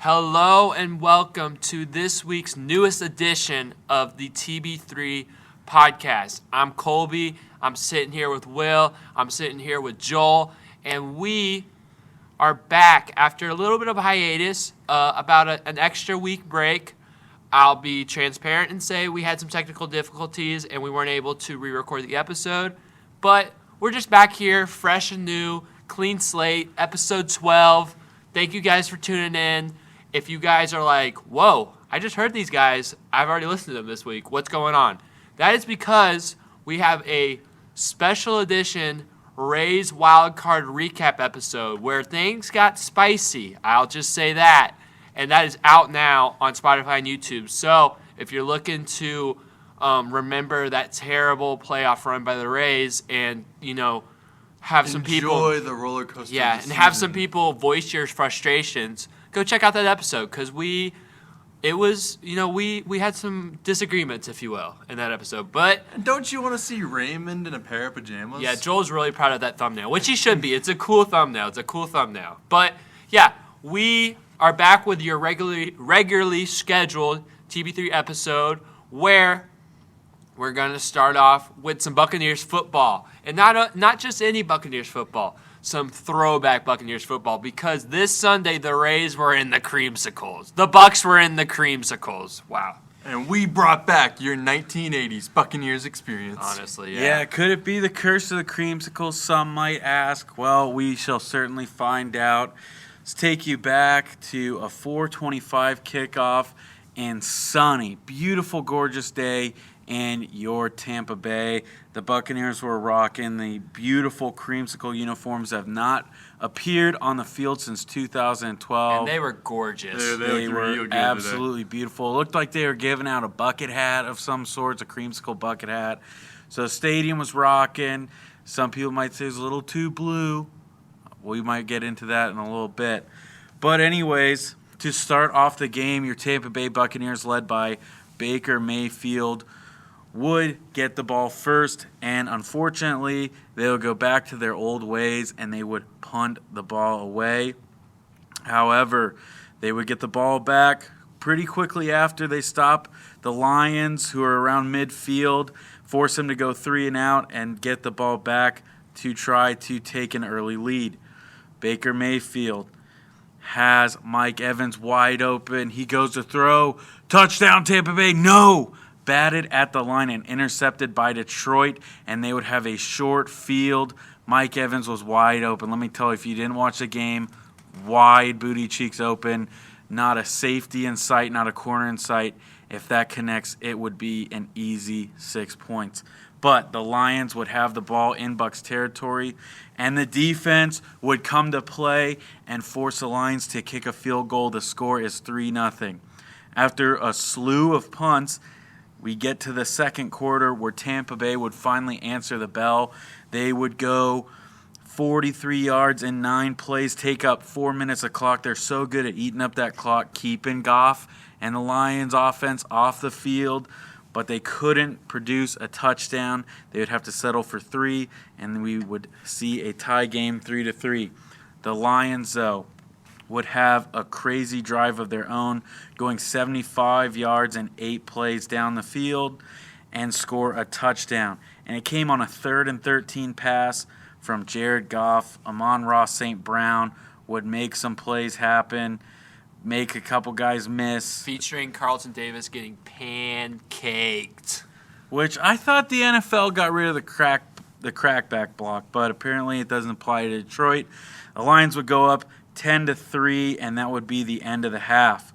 Hello and welcome to this week's newest edition of the TB3 podcast. I'm Colby. I'm sitting here with Will. I'm sitting here with Joel. And we are back after a little bit of a hiatus, about an extra week break. I'll be transparent and say we had some technical difficulties and we weren't able to re-record the episode. But we're just back here, fresh and new, clean slate, episode 12. Thank you guys for tuning in. If you guys are like, whoa, I just heard these guys. I've already listened to them this week. What's going on? That is because we have a special edition Rays Wildcard recap episode where things got spicy. I'll just say that. And that is out now on Spotify and YouTube. So if you're looking to remember that terrible playoff run by the Rays and, have some people enjoy the roller coaster. Yeah, and have some people voice your frustrations. Go check out that episode because we had some disagreements, if you will, in that episode. But and don't you want to see Raymond in a pair of pajamas? Yeah, Joel's really proud of that thumbnail, which he should be. It's a cool thumbnail. But yeah, we are back with your regularly scheduled TB3 episode where we're going to start off with some Buccaneers football. And not just any Buccaneers football, some throwback Buccaneers football, because this Sunday the Rays were in the Creamsicles. The Bucs were in the Creamsicles. Wow. And we brought back your 1980s Buccaneers experience. Honestly, yeah. Yeah, could it be the curse of the Creamsicles, some might ask? Well, we shall certainly find out. Let's take you back to a 4:25 kickoff and sunny, beautiful, gorgeous day in your Tampa Bay. The Buccaneers were rocking the beautiful Creamsicle uniforms that have not appeared on the field since 2012. And they were gorgeous. They were absolutely beautiful. It looked like they were giving out a bucket hat of some sorts, a Creamsicle bucket hat. So the stadium was rocking. Some people might say it's a little too blue. We might get into that in a little bit. But anyways, to start off the game, your Tampa Bay Buccaneers, led by Baker Mayfield, would get the ball first, and unfortunately, they would go back to their old ways, and they would punt the ball away. However, they would get the ball back pretty quickly after they stop the Lions, who are around midfield, force them to go 3 and out, and get the ball back to try to take an early lead. Baker Mayfield has Mike Evans wide open. He goes to throw. Touchdown, Tampa Bay. No! Batted at the line and intercepted by Detroit, and they would have a short field. Mike Evans was wide open. Let me tell you, if you didn't watch the game, wide booty cheeks open, not a safety in sight, not a corner in sight. If that connects, it would be an easy 6 points. But the Lions would have the ball in Bucs territory, and the defense would come to play and force the Lions to kick a field goal. The score is 3-0. After a slew of punts, we get to the second quarter where Tampa Bay would finally answer the bell. They would go 43 yards in 9 plays, take up 4 minutes of clock. They're so good at eating up that clock, keeping Goff and the Lions offense off the field, but they couldn't produce a touchdown. They would have to settle for 3, and we would see a tie game 3-3. The Lions, though, would have a crazy drive of their own, going 75 yards and 8 plays down the field and score a touchdown. And it came on a 3rd and 13 pass from Jared Goff. Amon-Ra St. Brown would make some plays happen, make a couple guys miss. Featuring Carlton Davis getting pancaked. Which I thought the NFL got rid of the crackback block, but apparently it doesn't apply to Detroit. The Lions would go up 10-3, and that would be the end of the half.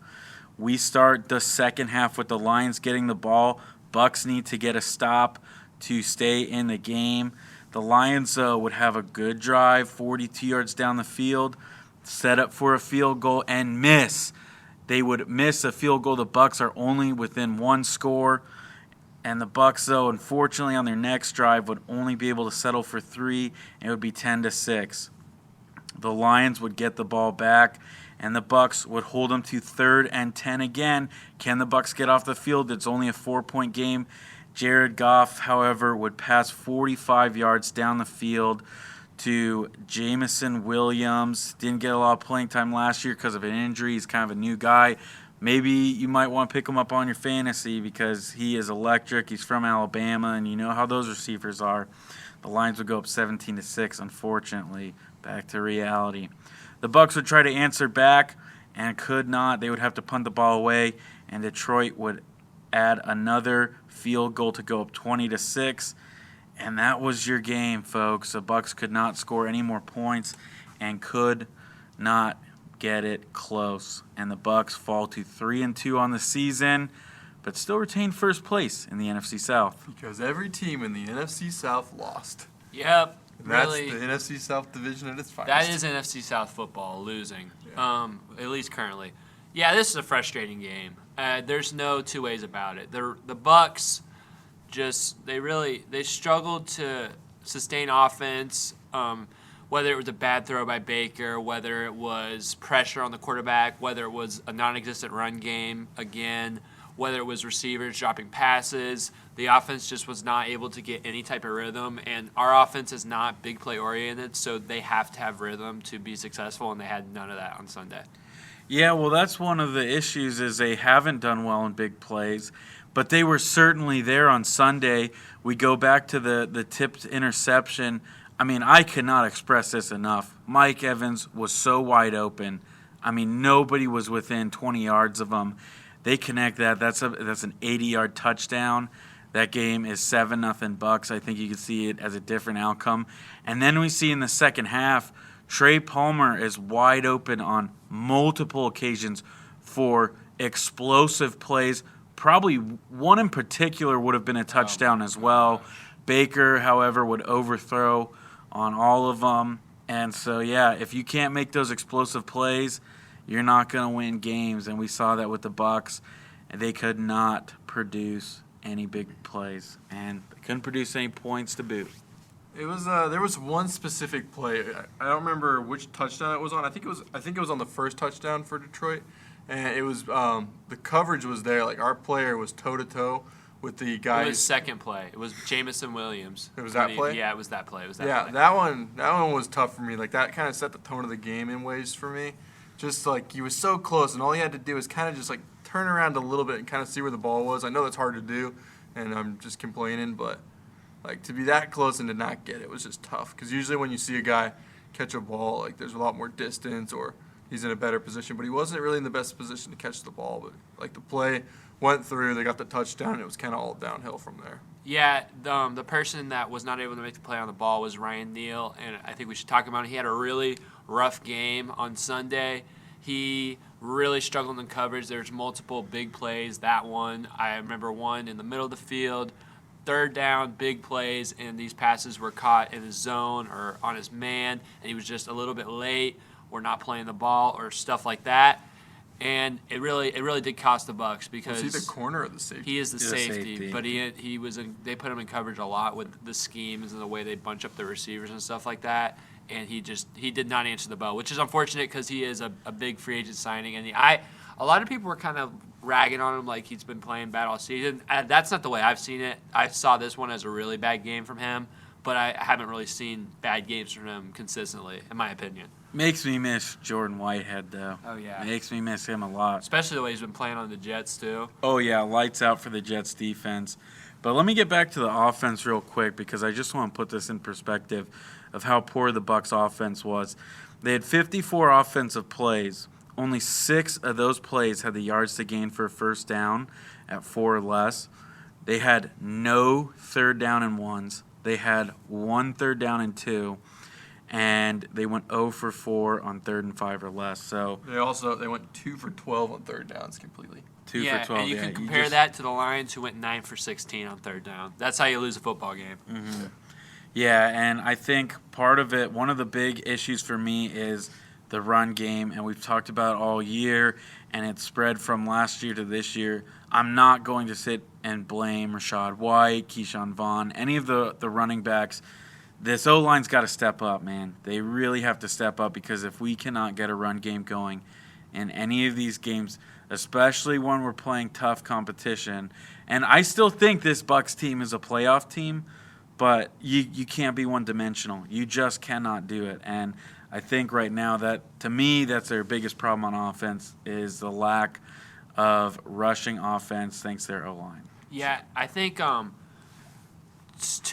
We start the second half with the Lions getting the ball. Bucs need to get a stop to stay in the game. The Lions would have a good drive, 42 yards down the field, set up for a field goal, and miss. They would miss a field goal. The Bucs are only within 1 score. And the Bucs, though, unfortunately, on their next drive, would only be able to settle for 3, and it would be 10-6. The Lions would get the ball back, and the Bucs would hold them to 3rd and 10 again. Can the Bucs get off the field? It's only a 4-point game. Jared Goff, however, would pass 45 yards down the field to Jameson Williams. Didn't get a lot of playing time last year because of an injury. He's kind of a new guy. Maybe you might want to pick him up on your fantasy because he is electric. He's from Alabama, and you know how those receivers are. The Lions would go up 17-6, unfortunately. Back to reality. The Bucs would try to answer back and could not. They would have to punt the ball away, and Detroit would add another field goal to go up 20-6. And that was your game, folks. The Bucs could not score any more points and could not get it close. And the Bucs fall to 3-2 on the season, but still retain first place in the NFC South. Because every team in the NFC South lost. Yep. That's Really, the NFC South division at its finest. that is NFC South football, losing, at least currently. Yeah, this is a frustrating game. There's no two ways about it. The Bucs they struggled to sustain offense, whether it was a bad throw by Baker, whether it was pressure on the quarterback, whether it was a non-existent run game again, whether it was receivers dropping passes. The offense just was not able to get any type of rhythm, and our offense is not big play oriented, so they have to have rhythm to be successful, and they had none of that on Sunday. Yeah, well, that's one of the issues is they haven't done well in big plays, but they were certainly there on Sunday. We go back to the tipped interception. I mean, I cannot express this enough. Mike Evans was so wide open. I mean, nobody was within 20 yards of him. They connect that. That's an 80-yard touchdown. That game is 7-0 Bucs. I think you can see it as a different outcome. And then we see in the second half, Trey Palmer is wide open on multiple occasions for explosive plays. Probably one in particular would have been a touchdown as well. Baker, however, would overthrow on all of them. And so, yeah, if you can't make those explosive plays, you're not going to win games. And we saw that with the Bucs. They could not produce any big plays, and they couldn't produce any points to boot. It was there was one specific play. I don't remember which touchdown it was on. I think it was on the first touchdown for Detroit, and it was the coverage was there. Like our player was toe to toe with the guy. It was second play. It was Jameson Williams. It was that play? Yeah, it was that play. Play. That one was tough for me. Like that kind of set the tone of the game in ways for me. Just like he was so close, and all he had to do was kind of just like turn around a little bit and kind of see where the ball was. I know that's hard to do, and I'm just complaining, but like to be that close and to not get it was just tough. Because usually when you see a guy catch a ball, like there's a lot more distance or he's in a better position, but he wasn't really in the best position to catch the ball. But like the play went through, they got the touchdown, and it was kind of all downhill from there. Yeah, the person that was not able to make the play on the ball was Ryan Neal, and I think we should talk about it. He had a really rough game on Sunday. He really struggled in coverage. There's multiple big plays. That one, I remember one in the middle of the field, third down, big plays, and these passes were caught in his zone or on his man, and he was just a little bit late or not playing the ball or stuff like that. And it really did cost the Bucs because was he the corner or the safety? He is the safety. safety, but he was they put him in coverage a lot with the schemes and the way they bunch up the receivers and stuff like that. And he did not answer the bell, which is unfortunate because he is a big free agent signing. And a lot of people were kind of ragging on him like he's been playing bad all season. That's not the way I've seen it. I saw this one as a really bad game from him, but I haven't really seen bad games from him consistently, in my opinion. Makes me miss Jordan Whitehead, though. Oh, yeah. Makes me miss him a lot. Especially the way he's been playing on the Jets, too. Oh, yeah, lights out for the Jets defense. But let me get back to the offense real quick because I just want to put this in perspective of how poor the Bucs offense was. They had 54 offensive plays. Only 6 of those plays had the yards to gain for a first down at 4 or less. They had no third down and ones. They had 1 third down and 2. And they went 0 for 4 on 3rd and 5 or less. So they went 2 for 12 on third downs completely. 2 for 12. And you can compare that to the Lions who went 9 for 16 on third down. That's how you lose a football game. Mm-hmm. Yeah, and I think part of it, one of the big issues for me is the run game, and we've talked about it all year, and it's spread from last year to this year. I'm not going to sit and blame Rashad White, Keyshawn Vaughn, any of the running backs. This O-line's got to step up, man. They really have to step up because if we cannot get a run game going in any of these games, especially when we're playing tough competition, and I still think this Bucs team is a playoff team, but you can't be one-dimensional. You just cannot do it. And I think right now that, to me, that's their biggest problem on offense is the lack of rushing offense thanks to their O-line. Yeah, I think, to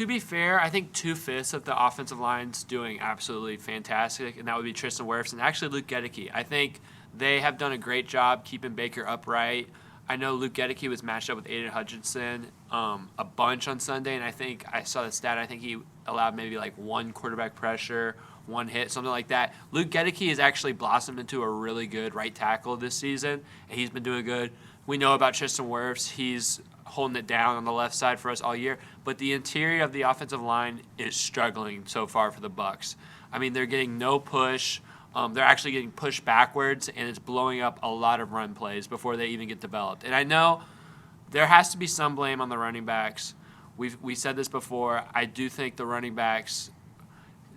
be fair, I think 2/5 of the offensive line's doing absolutely fantastic, and that would be Tristan Wirfs and actually Luke Gedeke. I think they have done a great job keeping Baker upright. I know Luke Gedeke was matched up with Aiden Hutchinson a bunch on Sunday, and I think I saw the stat. I think he allowed maybe like one quarterback pressure, one hit, something like that. Luke Gedeke has actually blossomed into a really good right tackle this season, and he's been doing good. We know about Tristan Wirfs. He's holding it down on the left side for us all year, but the interior of the offensive line is struggling so far for the Bucs. I mean, they're getting no push. They're actually getting pushed backwards, and it's blowing up a lot of run plays before they even get developed. And I know there has to be some blame on the running backs. We said this before. I do think the running backs,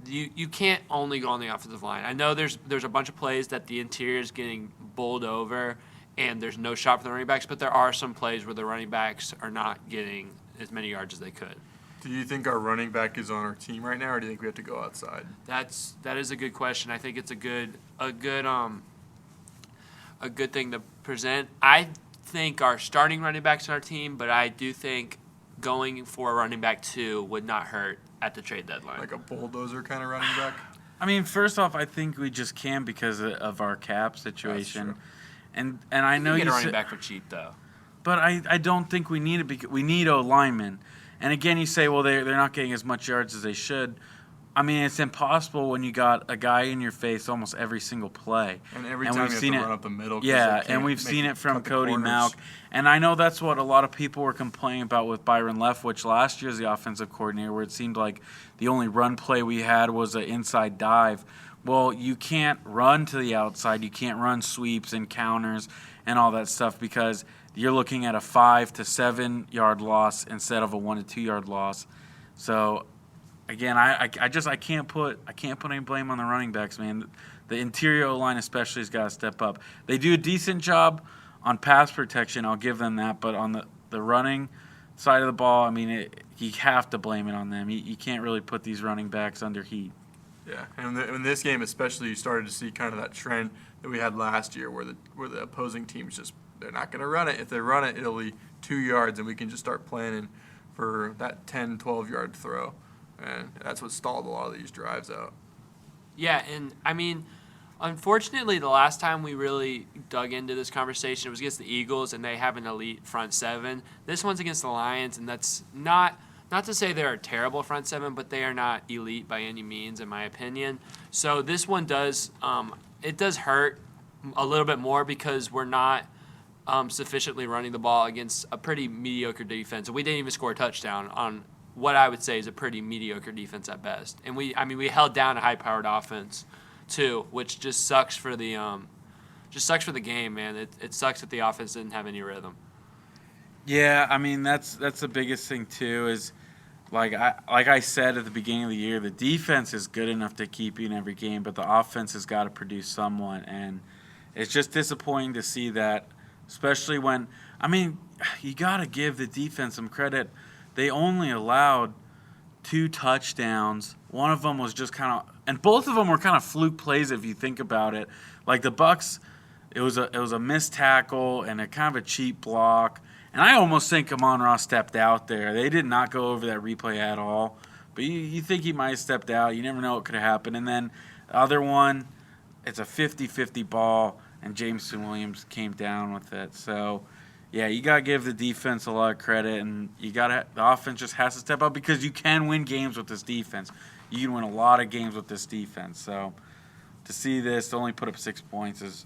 you can't only go on the offensive line. I know there's a bunch of plays that the interior is getting bowled over, and there's no shot for the running backs, but there are some plays where the running backs are not getting as many yards as they could. Do you think our running back is on our team right now, or do you think we have to go outside? That is a good question. I think it's a good thing to present. I think our starting running backs on our team, but I do think going for a running back 2 would not hurt at the trade deadline. Like a bulldozer kind of running back? I mean, first off, I think we just can because of our cap situation. And I know you get you a running back for cheap though. But I don't think we need it because we need O-linemen. And again, you say, well, they're not getting as much yards as they should. I mean, it's impossible when you got a guy in your face almost every single play. And every time you have to run up the middle. Yeah, and we've seen it from Cody Malk. And I know that's what a lot of people were complaining about with Byron Leftwich last year as the offensive coordinator, where it seemed like the only run play we had was an inside dive. Well, you can't run to the outside. You can't run sweeps and counters and all that stuff because you're looking at a 5 to 7 yard loss instead of a 1 to 2 yard loss. So, again, I can't put any blame on the running backs, man. The interior O-line especially has got to step up. They do a decent job on pass protection. I'll give them that. But on the running side of the ball, I mean, you have to blame it on them. You can't really put these running backs under heat. Yeah, and in this game especially, you started to see kind of that trend that we had last year where the opposing teams just – they're not going to run it. If they run it, it'll be 2 yards, and we can just start planning for that 10, 12-yard throw. And that's what stalled a lot of these drives out. Yeah, and, I mean, unfortunately, the last time we really dug into this conversation, it was against the Eagles, and they have an elite front seven. This one's against the Lions, and that's not to say they're a terrible front seven, but they are not elite by any means, in my opinion. So this one does it does hurt a little bit more because we're not sufficiently running the ball against a pretty mediocre defense. And we didn't even score a touchdown on what I would say is a pretty mediocre defense at best. And we held down a high-powered offense too, which just sucks for the game, man. It sucks that the offense didn't have any rhythm. Yeah, I mean that's the biggest thing too is like I said at the beginning of the year, the defense is good enough to keep you in every game, but the offense has got to produce somewhat, and it's just disappointing to see that. Especially when, I mean, you got to give the defense some credit. They only allowed 2 touchdowns. One of them was just kind of, and both of them were kind of fluke plays if you think about it. Like the Bucs, it was a missed tackle and a kind of a cheap block. And I almost think Amon-Ra stepped out there. They did not go over that replay at all. But you think he might have stepped out. You never know what could have happened. And then the other one, it's a 50-50 ball. And Jameson Williams came down with it. So, yeah, you got to give the defense a lot of credit, and the offense just has to step up because you can win games with this defense. You can win a lot of games with this defense. So, to see this to only put up 6 points is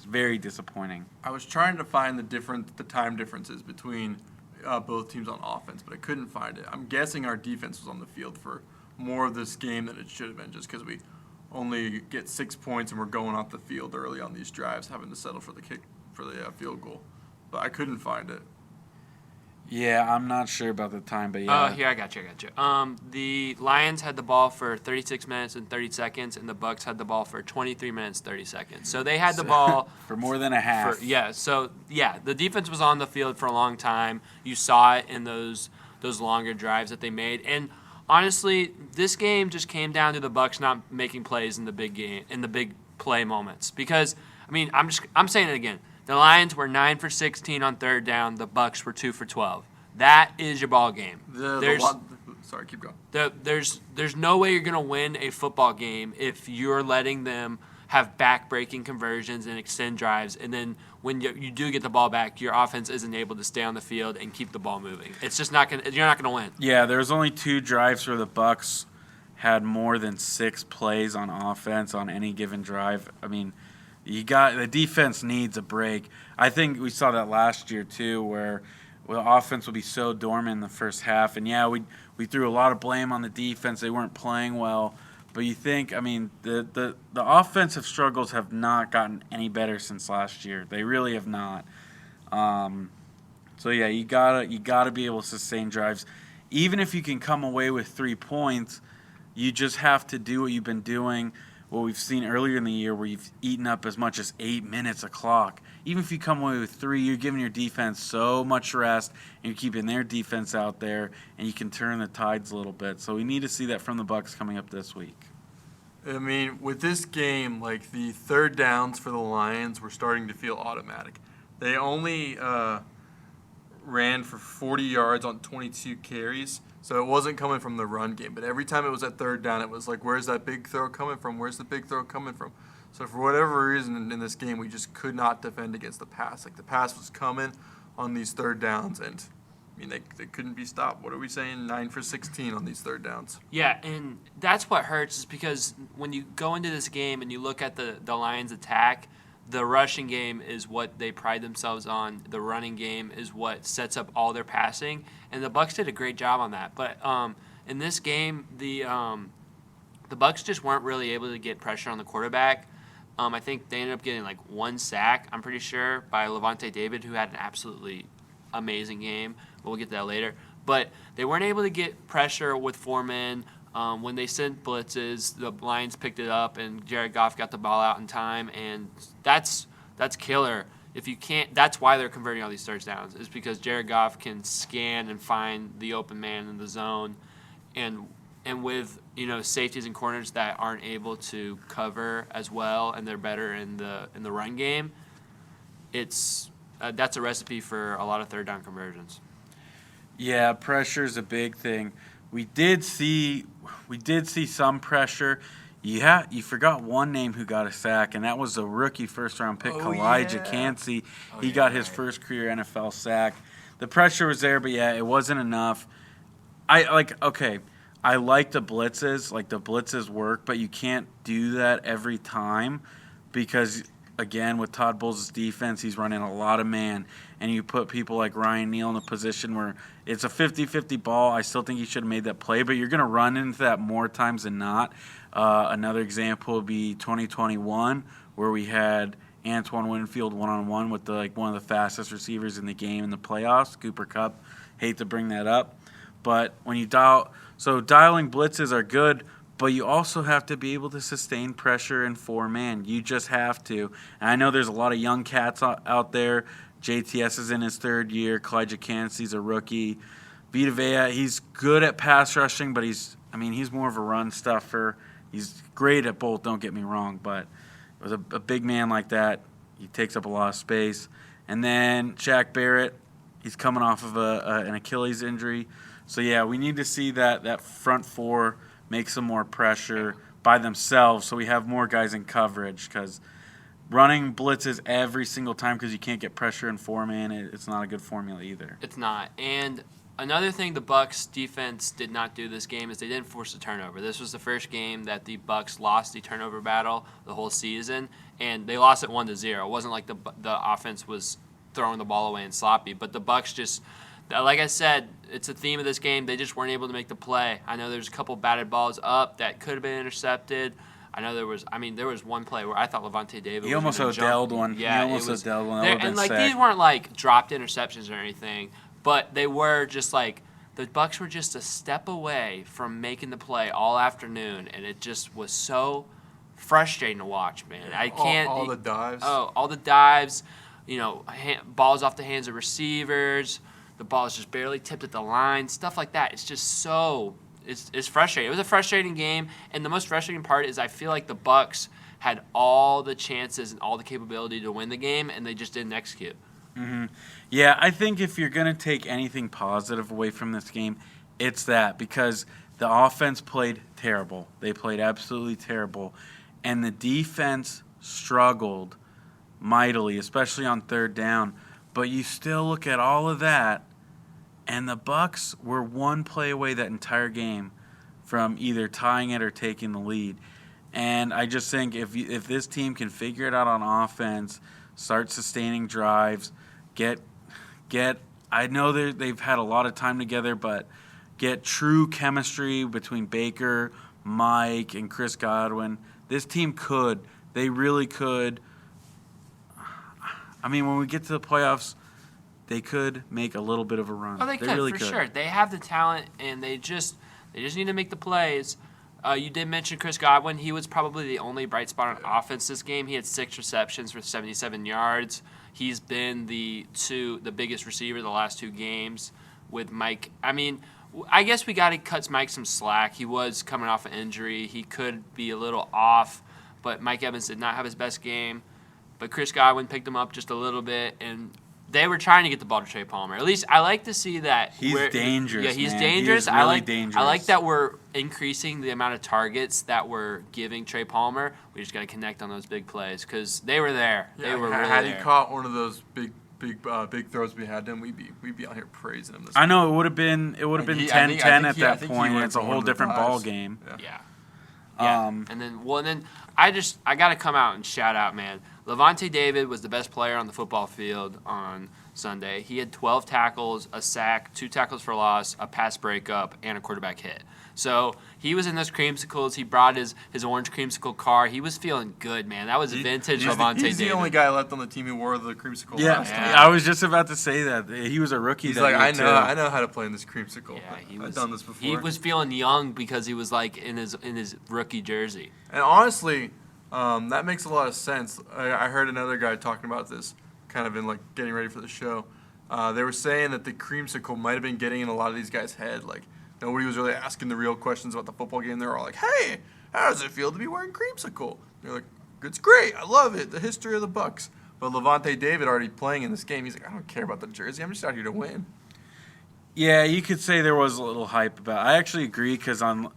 very disappointing. I was trying to find the time differences between both teams on offense, but I couldn't find it. I'm guessing our defense was on the field for more of this game than it should have been, just because we only get 6 points and we're going off the field early on these drives, having to settle for the field goal. But I couldn't find it. Yeah, I'm not sure about the time, but yeah. Here, I got you. The Lions had the ball for 36 minutes and 30 seconds, and the Bucs had the ball for 23 minutes, 30 seconds. So they had the ball for more than a half. The defense was on the field for a long time. You saw it in those longer drives that they made. And honestly, this game just came down to the Bucs not making plays in the big game, in the big play moments. Because I mean, I'm saying it again. The Lions were 9 for 16 on third down. The Bucs were 2 for 12. That is your ball game. Sorry, keep going. There's no way you're gonna win a football game if you're letting them have back-breaking conversions and extend drives, and then when you do get the ball back, your offense isn't able to stay on the field and keep the ball moving. It's just not gonna. You're not gonna win. Yeah, there's only 2 drives where the Bucs had more than 6 plays on offense on any given drive. I mean, the defense needs a break. I think we saw that last year too, where the offense would be so dormant in the first half, and yeah, we threw a lot of blame on the defense. They weren't playing well. But you think, I mean, the offensive struggles have not gotten any better since last year. They really have not. So yeah, you gotta be able to sustain drives. Even if you can come away with 3 points, you just have to do what you've been doing, what we've seen earlier in the year, where you've eaten up as much as 8 minutes a clock. Even if you come away with 3, you're giving your defense so much rest, and you're keeping their defense out there, and you can turn the tides a little bit. So we need to see that from the Bucs coming up this week. I mean, with this game, like the third downs for the Lions were starting to feel automatic. They only ran for 40 yards on 22 carries, so it wasn't coming from the run game. But every time it was at third down, it was like, where's that big throw coming from? Where's the big throw coming from? So for whatever reason in this game, we just could not defend against the pass. Like the pass was coming on these third downs, and I mean they couldn't be stopped. What are we saying? 9 for 16 on these third downs. Yeah, and that's what hurts is because when you go into this game and you look at the Lions' attack, the rushing game is what they pride themselves on. The running game is what sets up all their passing, and the Bucs did a great job on that. But in this game, the Bucs just weren't really able to get pressure on the quarterback. I think they ended up getting like 1 sack, I'm pretty sure, by Levante David, who had an absolutely amazing game. We'll get to that later. But they weren't able to get pressure with 4 men. When they sent blitzes, the Lions picked it up, and Jared Goff got the ball out in time, and that's killer. If you can't, that's why they're converting all these third downs, is because Jared Goff can scan and find the open man in the zone, and with safeties and corners that aren't able to cover as well, and they're better in the run game, that's a recipe for a lot of third down conversions. Yeah, pressure is a big thing. We did see some pressure. You forgot one name who got a sack, and that was a rookie first-round pick, Elijah Cansey. He got his first career NFL sack. The pressure was there, but yeah, it wasn't enough. I like the blitzes. Like, the blitzes work, but you can't do that every time because, again, with Todd Bowles' defense, he's running a lot of man, and you put people like Ryan Neal in a position where it's a 50-50 ball. I still think he should have made that play, but you're going to run into that more times than not. Another example would be 2021, where we had Antoine Winfield one-on-one with one of the fastest receivers in the game in the playoffs, Cooper Kupp. Hate to bring that up. But when you dialing blitzes are good, but you also have to be able to sustain pressure in 4-man. You just have to. And I know there's a lot of young cats out there. JTS is in his 3rd year. Elijah Cansey's a rookie. Vita Vea, he's good at pass rushing, but he's more of a run stuffer. He's great at both, don't get me wrong, but with a big man like that, he takes up a lot of space. And then Shaq Barrett, he's coming off of an Achilles injury. So, yeah, we need to see that front 4 make some more pressure by themselves so we have more guys in coverage, because running blitzes every single time because you can't get pressure in 4-man, it's not a good formula either. It's not. And another thing the Bucs defense did not do this game is they didn't force a turnover. This was the first game that the Bucs lost the turnover battle the whole season, and they lost it 1-0. It wasn't like the offense was throwing the ball away and sloppy, but the Bucs just, like I said, it's a theme of this game. They just weren't able to make the play. I know there's a couple batted balls up that could have been intercepted. I know there was one play where I thought Levante David he almost Odell'd one. Yeah, he almost Odell'd one. And these weren't like dropped interceptions or anything, but they were just like the Bucs were just a step away from making the play all afternoon, and it just was so frustrating to watch, man. I can't. All the dives. Oh, all the dives. Balls off the hands of receivers. The ball is just barely tipped at the line. Stuff like that. It's just so it's frustrating. It was a frustrating game, and the most frustrating part is I feel like the Bucs had all the chances and all the capability to win the game, and they just didn't execute. Mm-hmm. Yeah, I think if you're going to take anything positive away from this game, it's that, because the offense played terrible. They played absolutely terrible, and the defense struggled mightily, especially on third down. But you still look at all of that, and the Bucs were one play away that entire game from either tying it or taking the lead. And I just think if this team can figure it out on offense, start sustaining drives, get I know they've had a lot of time together, but get true chemistry between Baker, Mike, and Chris Godwin. This team could. They really could. I mean, when we get to the playoffs, they could make a little bit of a run. Oh, they could, really for could. sure. They have the talent, and they just need to make the plays. You did mention Chris Godwin. He was probably the only bright spot on offense this game. He had 6 receptions for 77 yards. He's been the biggest receiver the last 2 games with Mike. I mean, I guess we got to cut Mike some slack. He was coming off an injury. He could be a little off, but Mike Evans did not have his best game. But Chris Godwin picked him up just a little bit, and they were trying to get the ball to Trey Palmer. At least I like to see that. He's dangerous. Yeah, he's man. dangerous. He is really dangerous. I like that we're increasing the amount of targets that we're giving Trey Palmer. We just got to connect on those big plays because they were there. Yeah, they were really had there. he caught one of those big throws we had him, we'd be out here praising him. I know it would have been 10-10 at that point. It's a whole different ball game. Yeah. And then I got to come out and shout out, man. Levante David was the best player on the football field on Sunday. He had 12 tackles, a sack, 2 tackles for loss, a pass breakup, and a quarterback hit. So he was in those creamsicles. He brought his orange creamsicle car. He was feeling good, man. That was vintage Levante David. He's the only guy left on the team who wore the creamsicle. Yeah, I was just about to say that. He was a rookie. He's like, I know how to play in this creamsicle. Yeah, I've done this before. He was feeling young because he was like in his rookie jersey. And honestly, that makes a lot of sense. I heard another guy talking about this, kind of in like getting ready for the show. They were saying that the creamsicle might have been getting in a lot of these guys' head. Like nobody was really asking the real questions about the football game. They were all like, "Hey, how does it feel to be wearing creamsicle?" They're like, "It's great. I love it. The history of the Bucs." But Levante David already playing in this game. He's like, "I don't care about the jersey. I'm just out here to win." Yeah, you could say there was a little hype about it. I actually agree because on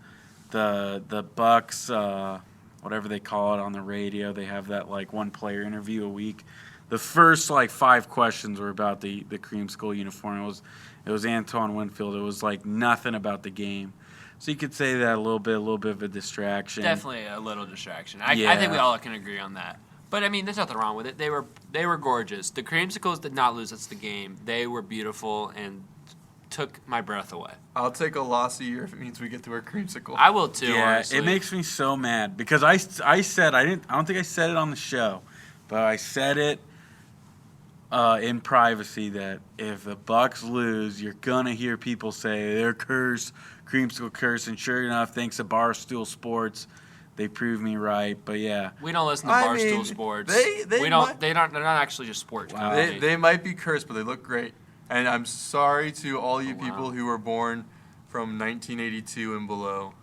the Bucs, whatever they call it on the radio, they have that like one player interview a week. The first like 5 questions were about the creamsicle uniform. It was Antoine Winfield. It was like nothing about the game. So you could say that a little bit of a distraction. Definitely a little distraction. I think we all can agree on that. But I mean, there's nothing wrong with it. They were gorgeous. The creamsicles did not lose us the game. They were beautiful and took my breath away. I'll take a loss a year if it means we get to wear creamsicle. I will too. Yeah, honestly. It makes me so mad because I said I don't think I said it on the show, but I said it in privacy that if the Bucs lose, you're gonna hear people say they're cursed, creamsicle curse, and sure enough, thanks to Barstool Sports, they proved me right. But yeah, we don't listen to Barstool Sports. They're not actually just sports. Wow. They might be cursed, but they look great. And I'm sorry to all you people who were born from 1982 and below.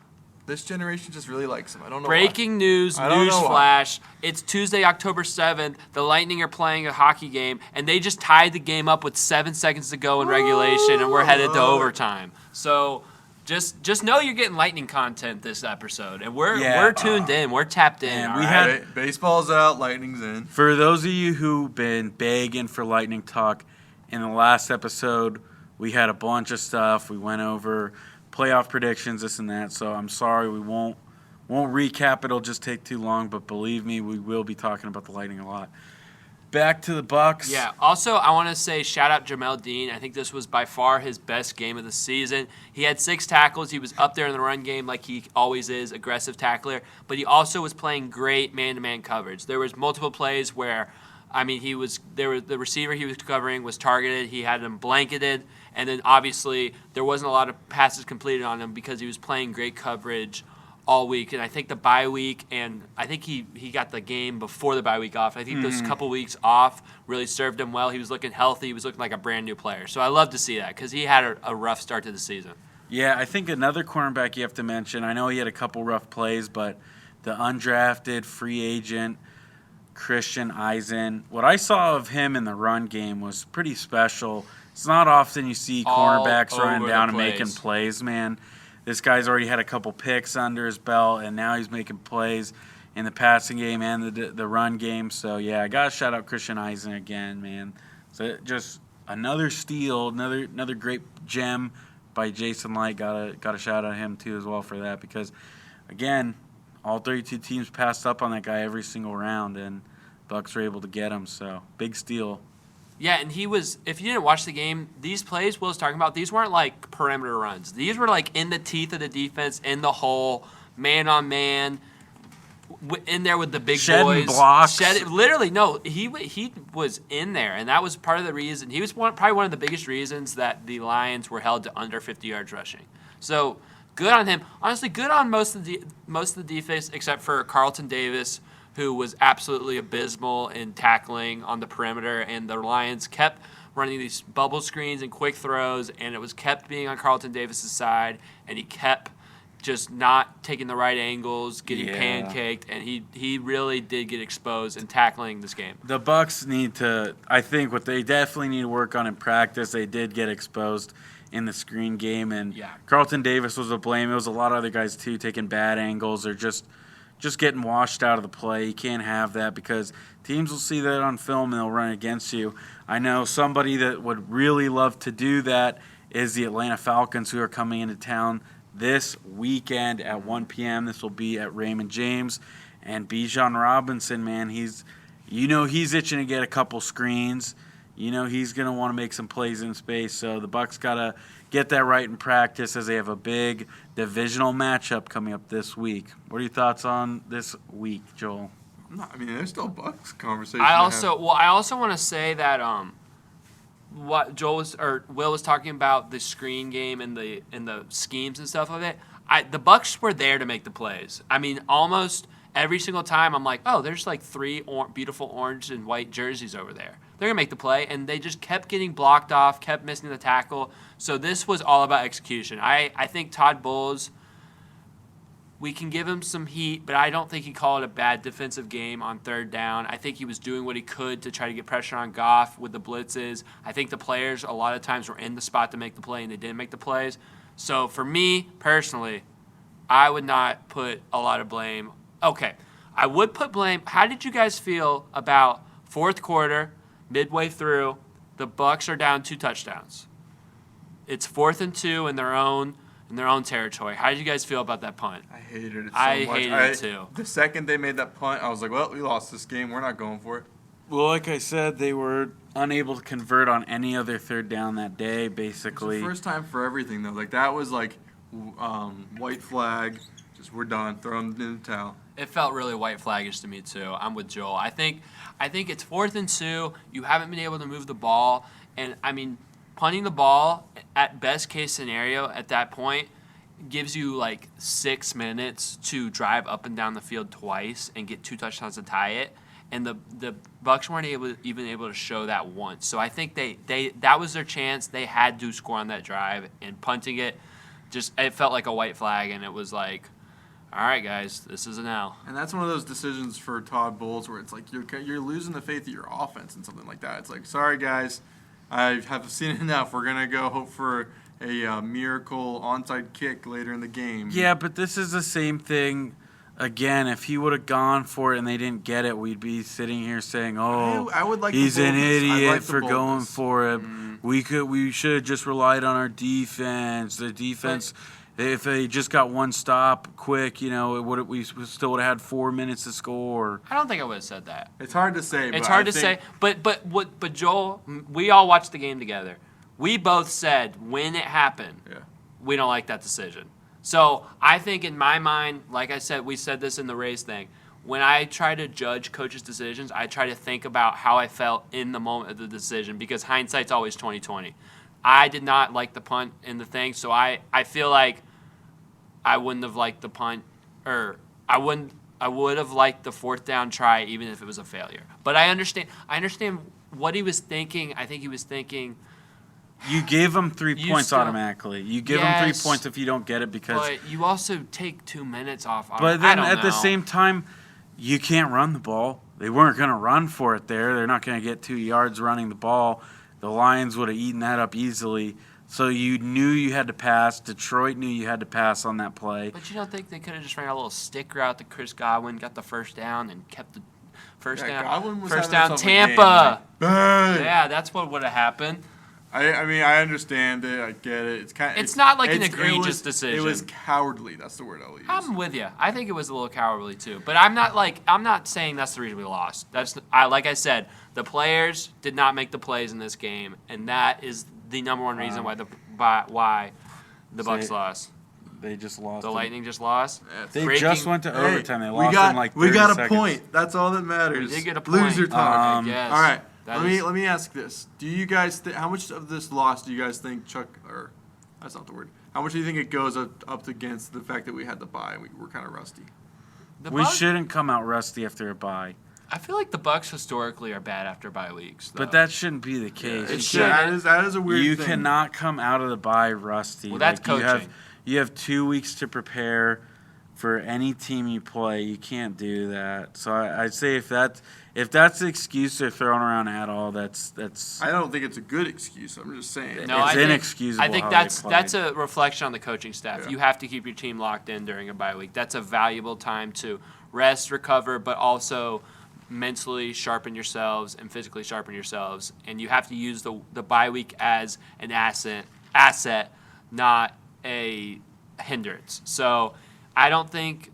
This generation just really likes them. I don't know Breaking news, news flash. It's Tuesday, October 7th. The Lightning are playing a hockey game, and they just tied the game up with 7 seconds to go in regulation, and we're headed to overtime. So just know you're getting Lightning content this episode, and we're tuned in. We're tapped in. We had baseball's out, Lightning's in. For those of you who've been begging for Lightning talk, in the last episode, we had a bunch of stuff. We went over playoff predictions, this and that. So I'm sorry we won't recap. It'll just take too long. But believe me, we will be talking about the Lightning a lot. Back to the Bucs. Yeah. Also, I want to say shout out Jamel Dean. I think this was by far his best game of the season. He had 6 tackles. He was up there in the run game like he always is, aggressive tackler. But he also was playing great man-to-man coverage. There was multiple plays where the receiver he was covering was targeted. He had him blanketed, and then obviously there wasn't a lot of passes completed on him because he was playing great coverage all week. And I think the bye week, and I think he got the game before the bye week off. I think those couple weeks off really served him well. He was looking healthy. He was looking like a brand new player. So I love to see that because he had a rough start to the season. Yeah, I think another cornerback you have to mention, I know he had a couple rough plays, but the undrafted free agent, Christian Eisen, what I saw of him in the run game was pretty special. It's not often you see cornerbacks running down and making plays, man. This guy's already had a couple picks under his belt, and now he's making plays in the passing game and the run game. So, yeah, I got to shout out Christian Eisen again, man. So just another steal, another great gem by Jason Light. Got to shout out him, too, as well for that because, again, all 32 teams passed up on that guy every single round, and Bucs were able to get him. So, big steal. Yeah, and he was, if you didn't watch the game, these plays Will's talking about, these weren't like perimeter runs. These were like in the teeth of the defense, in the hole, man-on-man, in there with the big boys. Blocks. Literally, no, he was in there, and that was part of the reason. He was probably one of the biggest reasons that the Lions were held to under 50 yards rushing. So, good on him. Honestly, good on most of the defense except for Carlton Davis, who was absolutely abysmal in tackling on the perimeter, and the Lions kept running these bubble screens and quick throws, and it was kept being on Carlton Davis's side, and he kept just not taking the right angles, getting pancaked, and he really did get exposed in tackling this game. The Bucs need to, I think what they definitely need to work on in practice, they did get exposed in the screen game, and Carlton Davis was to blame. It was a lot of other guys, too, taking bad angles or just getting washed out of the play. You can't have that because teams will see that on film and they'll run against you. I know somebody that would really love to do that is the Atlanta Falcons, who are coming into town this weekend at 1 p.m. This will be at Raymond James. And Bijan Robinson, man, he's itching to get a couple screens. He's going to want to make some plays in space. So the Bucs got to get that right in practice as they have a big divisional matchup coming up this week. What are your thoughts on this week, Joel? I mean, there's still Bucs conversation. I also want to say that what Will was talking about, the screen game and the schemes and stuff of it. The Bucs were there to make the plays. I mean, almost every single time I'm like, oh, there's like three beautiful orange and white jerseys over there. They're going to make the play, and they just kept getting blocked off, kept missing the tackle. So this was all about execution. I think Todd Bowles, we can give him some heat, but I don't think he called a bad defensive game on third down. I think he was doing what he could to try to get pressure on Goff with the blitzes. I think the players a lot of times were in the spot to make the play, and they didn't make the plays. So for me, personally, I would not put a lot of blame. Okay, I would put blame. How did you guys feel about fourth quarter, midway through, the Bucs are down 2 touchdowns? It's 4th and 2 in their own territory. How did you guys feel about that punt? I hated it so much. I hated it too. The second they made that punt, I was like, well, we lost this game. We're not going for it. Well, like I said, they were unable to convert on any other third down that day, basically. It's the first time for everything, though. Like, that was like white flag. Just, we're done. Throw them in the towel. It felt really white flaggish to me too. I'm with Joel. I think it's 4th and 2. You haven't been able to move the ball, and I mean, punting the ball at best case scenario at that point gives you like 6 minutes to drive up and down the field twice and get 2 touchdowns to tie it. And the Bucs weren't even able to show that once. So I think they that was their chance. They had to score on that drive, and punting it felt like a white flag, and it was like, all right, guys, this is an L. And that's one of those decisions for Todd Bowles where it's like you're losing the faith of your offense and something like that. It's like, sorry, guys, I have seen enough. We're going to go hope for a miracle onside kick later in the game. Yeah, but this is the same thing. Again, if he would have gone for it and they didn't get it, we'd be sitting here saying, "Oh, I would like he's an idiot for boldness. going for it. We should have just relied on our defense. The defense, if they just got one stop quick, we still would have had 4 minutes to score." I don't think I would have said that. It's hard to say. It's hard to say. But Joel, we all watched the game together. We both said when it happened, we don't like that decision. So I think in my mind, like I said, we said this in the race thing. When I try to judge coaches' decisions, I try to think about how I felt in the moment of the decision, because hindsight's always 20/20. I did not like the punt in the thing, so I feel like I wouldn't have liked the punt, or I would have liked the 4th down try even if it was a failure. But I understand what he was thinking. I think he was thinking, You gave them 3 You points still- automatically. You give them 3 Yes, points if you don't get it because. But you also take 2 minutes off. But then at the same time, you can't run the ball. They weren't going to run for it there. They're not going to get 2 yards running the ball. The Lions would have eaten that up easily. So you knew you had to pass. Detroit knew you had to pass on that play. But you don't think they could have just ran a little stick route to Chris Godwin, got the first down, and kept the first down? Godwin was First having down, himself a game, Tampa. Bang! Yeah, that's what would have happened. I mean, I understand it. I get it. It's not like an it egregious was- decision. It was cowardly. That's the word I'll use. I'm with you. I think it was a little cowardly too. But I'm not saying that's the reason we lost. Like I said, the players did not make the plays in this game, and that is the number one reason why the Bucs lost. They just lost. The Lightning just lost. They just went to overtime. They lost in like 30 we got a seconds. point. That's all that matters. We did get a point. Loser talk. Yes. All right. That Let me ask this: do you guys how much of this loss do you guys think that's not the word? How much do you think it goes up against the fact that we had the bye and we were kind of rusty? We shouldn't come out rusty after a bye. I feel like the Bucs historically are bad after bye weeks. But that shouldn't be the case. It should. That is a weird You thing. cannot come out of the bye rusty. Well, that's coaching. You have 2 weeks to prepare for any team you play. You can't do that. So I'd say if that's the excuse they're throwing around at all, that's. I don't think it's a good excuse. I'm just saying. No, It's inexcusable. I think how that's they played. a reflection on the coaching staff. Yeah. You have to keep your team locked in during a bye week. That's a valuable time to rest, recover, but also mentally sharpen yourselves and physically sharpen yourselves. And you have to use the bye week as an asset, not a hindrance. So I don't think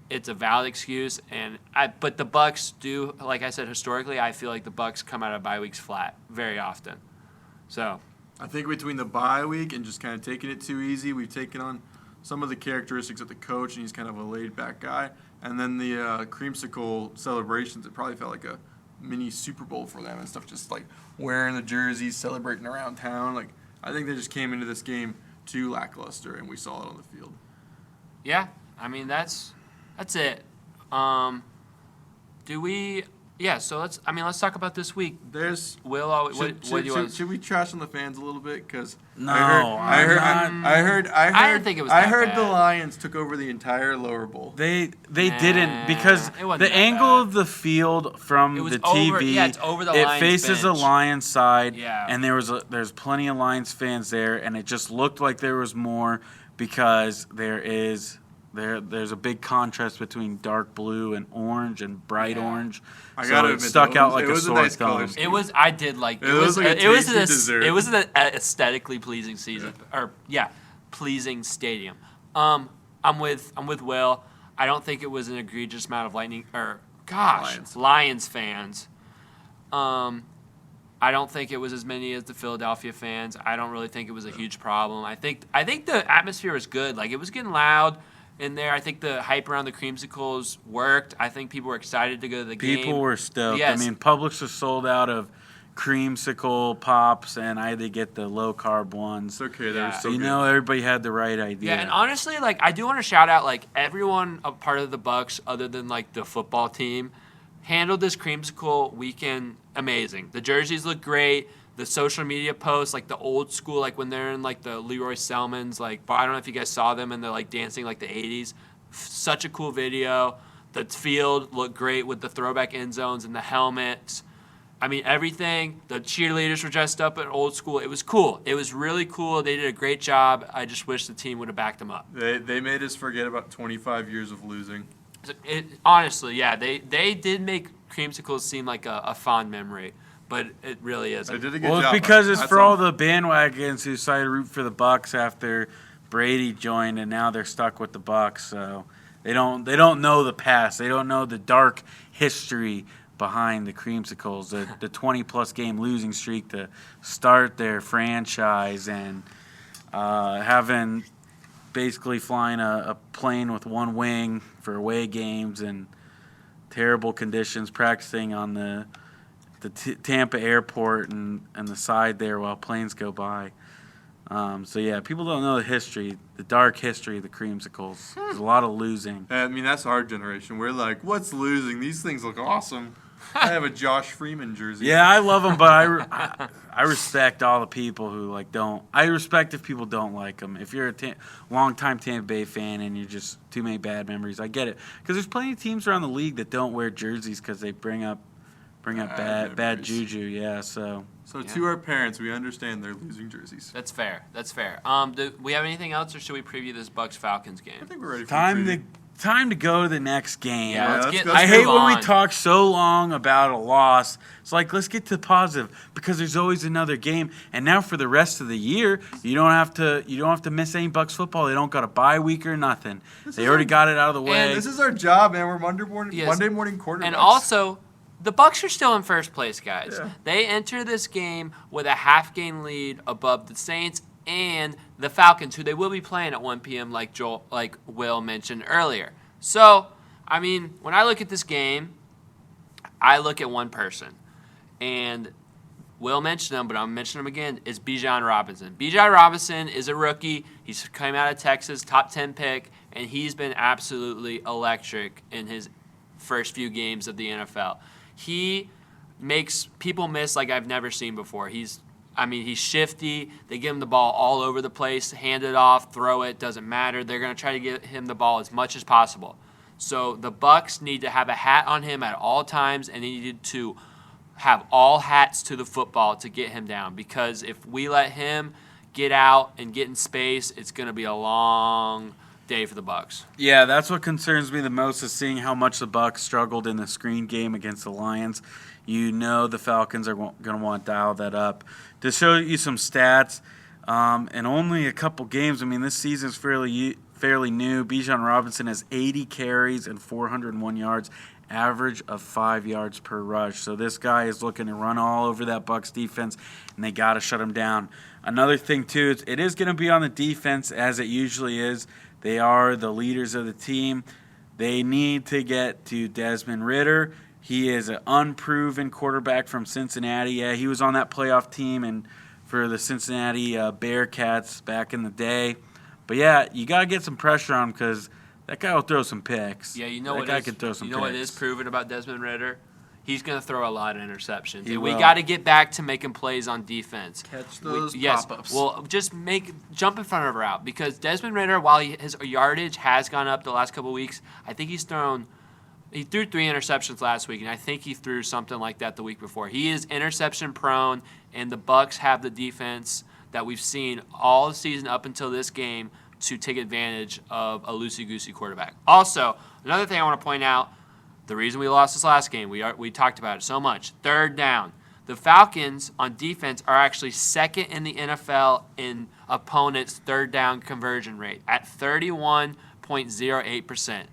it's a valid excuse. But the Bucs do, like I said, historically, I feel like the Bucs come out of bye weeks flat very often. So I think between the bye week and just kind of taking it too easy, we've taken on some of the characteristics of the coach, and he's kind of a laid-back guy. And then the Creamsicle celebrations, it probably felt like a mini Super Bowl for them and stuff, just like wearing the jerseys, celebrating around town. Like, I think they just came into this game too lackluster, and we saw it on the field. yeah, I mean that's it. So let's talk about this week. There's Will, what do you want? should we trash on the fans a little bit? Because No, I didn't think it was I that heard bad. the Lions took over the entire lower bowl. They Nah, didn't because it wasn't the that angle bad. of the field from It was the over- TV, yeah, it's over the it Lions faces bench. a Lions side, Yeah. and there's plenty of Lions fans there, and it just looked like there was more because there's a big contrast between dark blue and orange and bright Yeah. orange. I So gotta it admit, stuck though, out like it a was a sore nice thumb. color scheme. I did like It was like a tasty dessert. It was an aesthetically pleasing season pleasing stadium. I'm with Will. I don't think it was an egregious amount of Lions fans. I don't think it was as many as the Philadelphia fans. I don't really think it was a huge problem. I think the atmosphere was good. Like, it was getting loud in there. I think the hype around the Creamsicles worked. I think people were excited to go to the game. People were stoked. Yes. I mean, Publix was sold out of Creamsicle pops, and I had to get the low carb ones. It's okay. They're Yeah. so You good. know, everybody had the right idea. Yeah, and honestly, like, I do want to shout out, like, everyone a part of the Bucs, other than like the football team, handled this Creamsicle weekend amazing. The jerseys look great. The social media posts, like the old school, like when they're in like the Leroy Selmans, like, I don't know if you guys saw them and they're like dancing like the 80s. Such a cool video. The field looked great with the throwback end zones and the helmets. I mean, everything. The cheerleaders were dressed up in old school. It was cool. It was really cool. They did a great job. I just wish the team would have backed them up. They made us forget about 25 years of losing. Honestly, yeah, they did make Creamsicles seem like a fond memory, but it really They isn't. did a good Well, job. it's because it's That's for all the bandwagons who decided to root for the Bucs after Brady joined, and now they're stuck with the Bucs. So they don't know the past. They don't know the dark history behind the Creamsicles, the 20-plus game losing streak to start their franchise, and having basically flying a plane with one wing for away games and terrible conditions, practicing on the Tampa airport and the side there while planes go by. So, yeah, people don't know the history, the dark history of the Creamsicles. There's a lot of losing. I mean, that's our generation. We're like, what's losing? These things look awesome. I have a Josh Freeman jersey. Yeah, I love him, but I respect all the people who don't. I respect if people don't like him. If you're a long-time Tampa Bay fan and you're just too many bad memories, I get it. Because there's plenty of teams around the league that don't wear jerseys because they bring up bad juju. Yeah, so to our parents, we understand they're losing jerseys. That's fair. Do we have anything else, or should we preview this Bucs-Falcons game? I think we're ready for Time to go to the next game. Yeah, let's I hate move when on. we talk so long about a loss. It's like, let's get to the positive because there's always another game. And now for the rest of the year, you don't have to miss any Bucs football. They don't got a bye week or nothing. They already got it out of the way. And this is our job, man. We're Monday morning quarterbacks. And also, the Bucs are still in first place, guys. Yeah. They enter this game with a half-game lead above the Saints and the Falcons, who they will be playing at 1 p.m. like Will mentioned earlier. So, I mean, when I look at this game, I look at one person. And Will mentioned him, but I'm mentioning him again, is Bijan Robinson. Bijan Robinson is a rookie. He's come out of Texas, top 10 pick, and he's been absolutely electric in his first few games of the NFL. He makes people miss like I've never seen before. He's shifty. They give him the ball all over the place, hand it off, throw it, doesn't matter. They're going to try to get him the ball as much as possible. So the Bucs need to have a hat on him at all times, and they need to have all hats to the football to get him down, because if we let him get out and get in space, it's going to be a long day for the Bucs. Yeah, that's what concerns me the most, is seeing how much the Bucs struggled in the screen game against the Lions. You know the Falcons are going to want to dial that up. To show you some stats, in only a couple games, I mean, this season's fairly new. Bijan Robinson has 80 carries and 401 yards, average of 5 yards per rush. So this guy is looking to run all over that Bucs defense, and they got to shut him down. Another thing, too, is it is going to be on the defense, as it usually is. They are the leaders of the team. They need to get to Desmond Ridder. He is an unproven quarterback from Cincinnati. Yeah, he was on that playoff team and for the Cincinnati Bearcats back in the day. But, yeah, you got to get some pressure on him because that guy will throw some picks. Yeah, you know that guy can throw some picks. What is proven about Desmond Ridder? He's going to throw a lot of interceptions. He and will. we got to get back to making plays on defense. Catch those Yes, pop-ups. well, just jump in front of a route, because Desmond Ridder, while his yardage has gone up the last couple of weeks, I think he threw 3 interceptions last week, and I think he threw something like that the week before. He is interception prone, and the Bucs have the defense that we've seen all season up until this game to take advantage of a loosey-goosey quarterback. Also, another thing I want to point out, the reason we lost this last game, we talked about it so much, third down. The Falcons on defense are actually second in the NFL in opponents' third down conversion rate at 31.08%.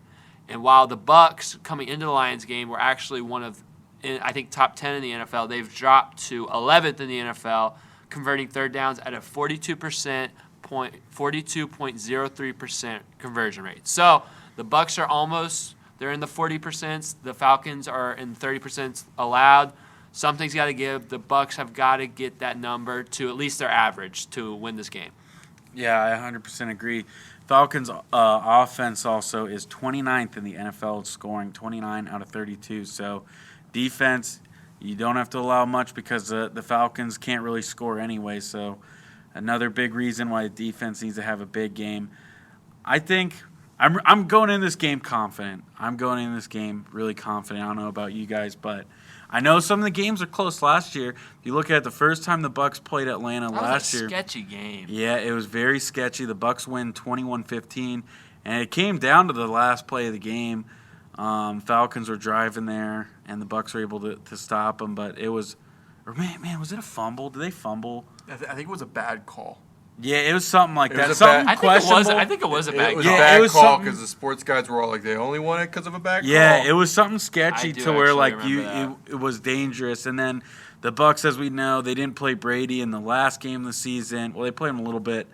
And while the Bucs coming into the Lions game were actually one of, I think, top 10 in the NFL, they've dropped to 11th in the NFL, converting third downs at a 42.03% conversion rate. So the Bucs are they're in the 40%. The Falcons are in 30% allowed. Something's got to give. The Bucs have got to get that number to at least their average to win this game. Yeah, I 100% agree. Falcons' offense also is 29th in the NFL, scoring 29 out of 32. So defense, you don't have to allow much because the Falcons can't really score anyway. So another big reason why the defense needs to have a big game. I think I'm going in this game confident. I'm going in this game really confident. I don't know about you guys, but I know some of the games are close last year. If you look at the first time the Bucs played Atlanta last year. That was a sketchy game. Yeah, it was very sketchy. The Bucs win 21-15, and it came down to the last play of the game. Falcons were driving there, and the Bucs were able to stop them. But it was, man, was it a fumble? Did they fumble? I think it was a bad call. Yeah, it was something like that. Was Something questionable. I think it was a bad It was call. a bad it was call something- because the sports guys were all like, they only won it because of a bad call. Yeah, it was something I sketchy do to where actually like remember it was dangerous. And then the Bucs, as we know, they didn't play Brady in the last game of the season. Well, they played him a little bit.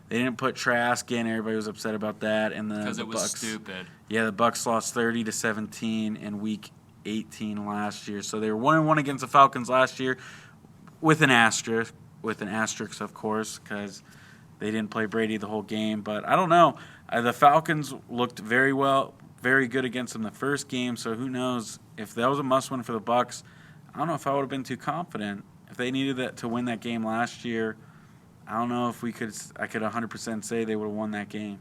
They didn't put Trask in. Everybody was upset about that. And Because it was Bucs, stupid. Yeah, the Bucs lost 30-17 in Week 18 last year. So they were 1-1 against the Falcons last year, with an asterisk, of course, because they didn't play Brady the whole game. But I don't know. The Falcons looked very well, very good against them the first game, so who knows if that was a must-win for the Bucs. I don't know if I would have been too confident. If they needed that to win that game last year, I don't know if I could 100% say they would have won that game.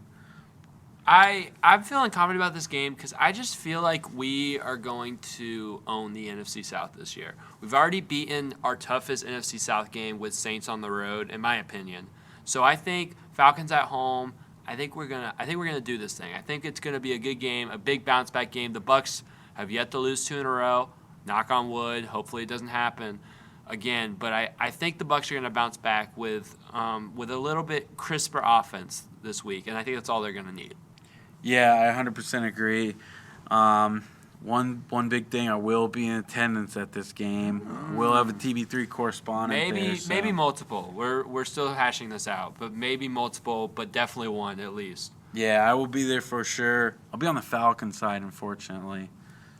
I'm feeling confident about this game because I just feel like we are going to own the NFC South this year. We've already beaten our toughest NFC South game with Saints on the road, in my opinion. So I think Falcons at home. I think we're gonna do this thing. I think it's gonna be a good game, a big bounce back game. The Bucs have yet to lose 2 in a row. Knock on wood. Hopefully it doesn't happen again. But I think the Bucs are gonna bounce back with a little bit crisper offense this week, and I think that's all they're gonna need. Yeah, I 100% agree. One big thing, I will be in attendance at this game. We'll have a TB3 correspondent there, so. Maybe multiple. We're still hashing this out, but maybe multiple, but definitely one at least. Yeah, I will be there for sure. I'll be on the Falcons side, unfortunately,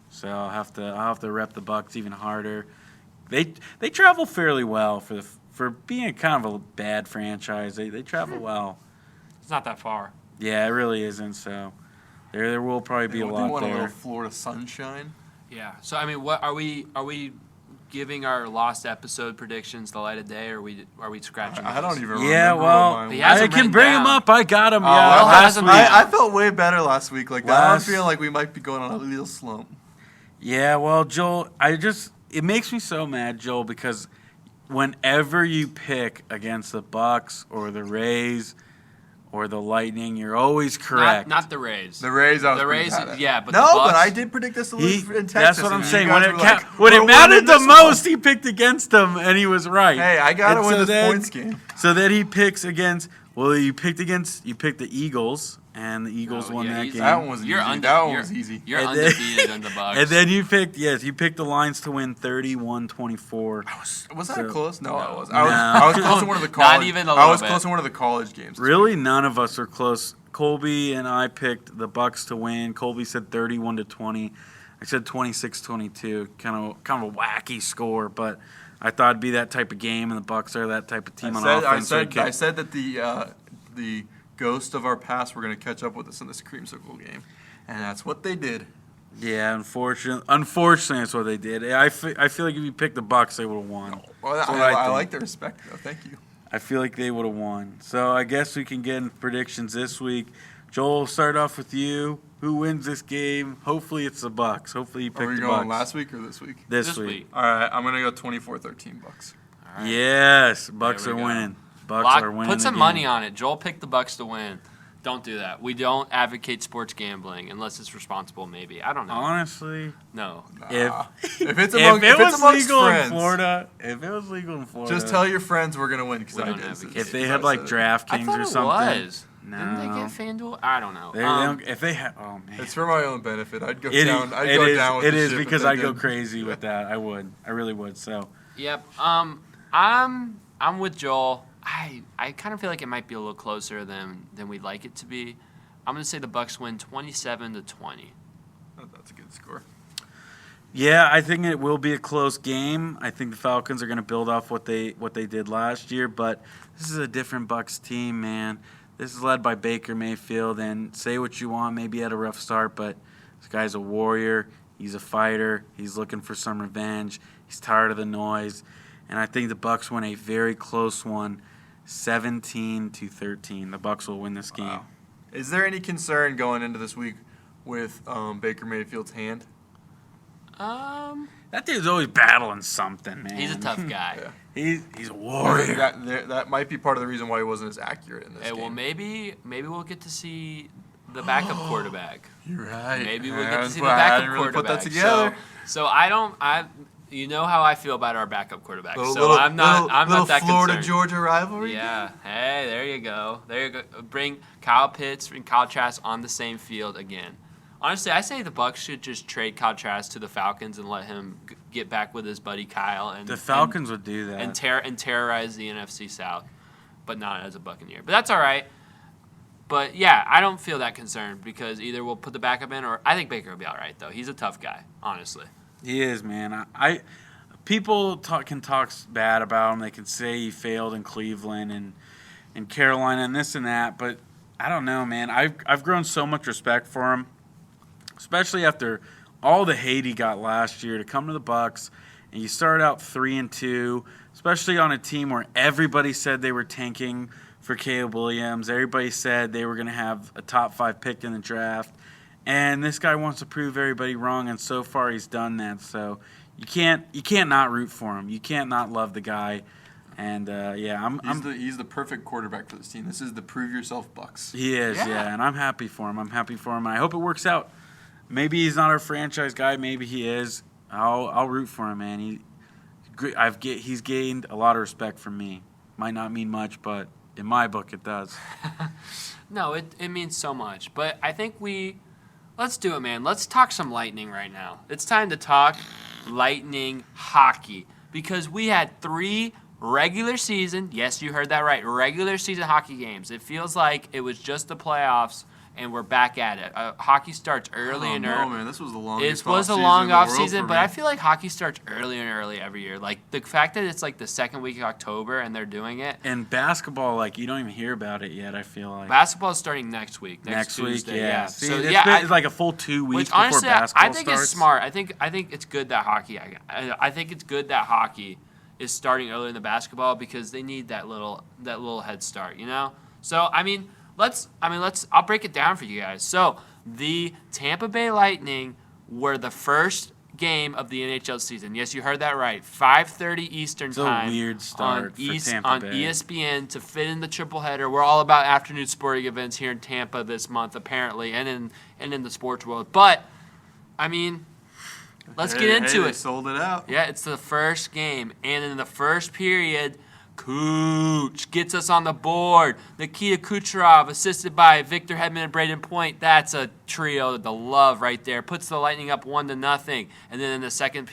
so I'll have to rep the Bucs even harder. They travel fairly well for being kind of a bad franchise. They travel well. It's not that far. Yeah, it really isn't. So there will probably be a lot They want there. a little Florida sunshine. Yeah. So I mean, what are we giving our lost episode predictions the light of day, or are we scratching? I don't even remember. Yeah, what well, mine was. He has I them can written bring down. them up. I got them. Oh, Yeah, well, last week. I felt way better last week. Like that, I'm Last- feeling like we might be going on a little slump. Yeah, well, Joel, it makes me so mad, Joel, because whenever you pick against the Bucs or the Rays or the Lightning, you're always correct. Not the Rays. The Rays, I was The pretty Rays, bad at. yeah, but no, the Bucs, but I did predict this to lose in Texas. That's what I'm and you saying. guys When were like, when "We're it winning mattered the this most, one." he picked against them, and he was right. Hey, I gotta And win so this then- points game. So then he picks against. Well, you picked the Eagles, and the Eagles won that game. That one was easy. That one was easy. You're And then- undefeated in the Bucs. And then you picked the Lions to win 31-24. Was that So- close? No, I was. No. I was close to one of the college. Not even a I little was bit. close to one of the college games. Really, none of us are close. Colby and I picked the Bucs to win. Colby said 31-20. I said 26-22. Kind of a wacky score, but I thought it'd be that type of game, and the Bucs are that type of team on offense. I said that the ghost of our past were going to catch up with us in this creamsicle game, and that's what they did. Yeah, unfortunately, that's what they did. I feel like if you picked the Bucs, they would have won. Well, That's what I think. like the respect, though. Thank you. I feel like they would have won. So I guess we can get in predictions this week. Joel, start off with you. Who wins this game? Hopefully it's the Bucs. Hopefully you picked Are we the going Bucs. last week or this week? This week. All right, I'm going to go 24-13 Bucs. All right. Yes, Bucs There are we go. winning. Bucs are winning. Put some the money game. on it. Joel picked the Bucs to win. Don't do that. We don't advocate sports gambling unless it's responsible. Maybe I don't know. Honestly, No. if If it's if it was amongst legal friends, in Florida, just tell your friends we're going to win because We I don't did. advocate. if they had like I DraftKings thought or it something. was. No. Didn't they get FanDuel? I don't know. They don't, if they had, oh man, It's for my own benefit. I'd go It down. is- I'd it go is- down with it the is ship if because they I go did. crazy with that. I would. I really would. So Yep. I'm with Joel. I kind of feel like it might be a little closer than we'd like it to be. I'm going to say the Bucs win 27-20. That's a good score. yeah, I think it will be a close game. I think the Falcons are going to build off what they did last year, but this is a different Bucs team, man. This is led by Baker Mayfield, and say what you want, maybe he had a rough start, but this guy's a warrior. He's a fighter. He's looking for some revenge. He's tired of the noise, and I think the Bucs win a very close one, 17-13. The Bucs will win this game. Wow. Is there any concern going into this week with Baker Mayfield's hand? That dude's always battling something, man. He's a tough guy. Yeah. He's a warrior. That might be part of the reason why he wasn't as accurate in this Hey, game. well, maybe we'll get to see the backup quarterback. You're right. Maybe we'll get to see the I backup didn't really quarterback. put that together. So you know how I feel about our backup quarterback. Little I'm not that Florida concerned. Georgia rivalry. Yeah. Hey, there you go. Bring Kyle Pitts and Kyle Trask on the same field again. Honestly, I say the Bucs should just trade Kyle Trask to the Falcons and let him get back with his buddy Kyle. And The Falcons would do that. and terrorize the NFC South, but not as a Buccaneer. But that's all right. But yeah, I don't feel that concerned because either we'll put the backup in, or I think Baker will be all right though. He's a tough guy, honestly. He is, man. People can talk bad about him. They can say he failed in Cleveland and Carolina and this and that, but I don't know, man. I've grown so much respect for him. especially after all the hate he got last year, to come to the Bucs and you start out 3-2, especially on a team where everybody said they were tanking for Caleb Williams. Everybody said they were going to have a top 5 pick in the draft. And this guy wants to prove everybody wrong, and so far he's done that. So you can't not root for him. You can't not love the guy. And he's the perfect quarterback for this team. This is the prove yourself Bucs. He is, yeah, and I'm happy for him. And I hope it works out. Maybe he's not our franchise guy. Maybe he is. I'll root for him, man. He's gained a lot of respect from me. Might not mean much, but in my book it does. No, it means so much. But I think let's do it, man. Let's talk some Lightning right now. It's time to talk Lightning hockey because we had 3 regular season, yes, you heard that right, regular season hockey games. It feels like it was just the playoffs, and we're back at it. Hockey starts early and early. Oh, man, this was the longest It was a long off season, but I feel like hockey starts early and early every year. Like, the fact that it's like the second week of October and they're doing it. And basketball, like, you don't even hear about it yet, I feel like. Basketball is starting next week. Next Tuesday, week, yeah. See, it's like a full 2 weeks before honestly, basketball I think starts. it's smart. I think it's good that hockey. I think it's good that hockey is starting early in the basketball because they need that little head start, you know? So, I'll break it down for you guys. So, the Tampa Bay Lightning were the first game of the NHL season. Yes, you heard that right. 5:30 Eastern time. It's a weird start for Tampa on Bay. ESPN to fit in the tripleheader. We're all about afternoon sporting events here in Tampa this month, apparently, and in the sports world. But, let's get into They it. sold it out. Yeah, it's the first game. And in the first period, Cooch gets us on the board. Nikita Kucherov, assisted by Victor Hedman and Braden Point. That's a trio to love right there. Puts the Lightning up 1-0. And then in the second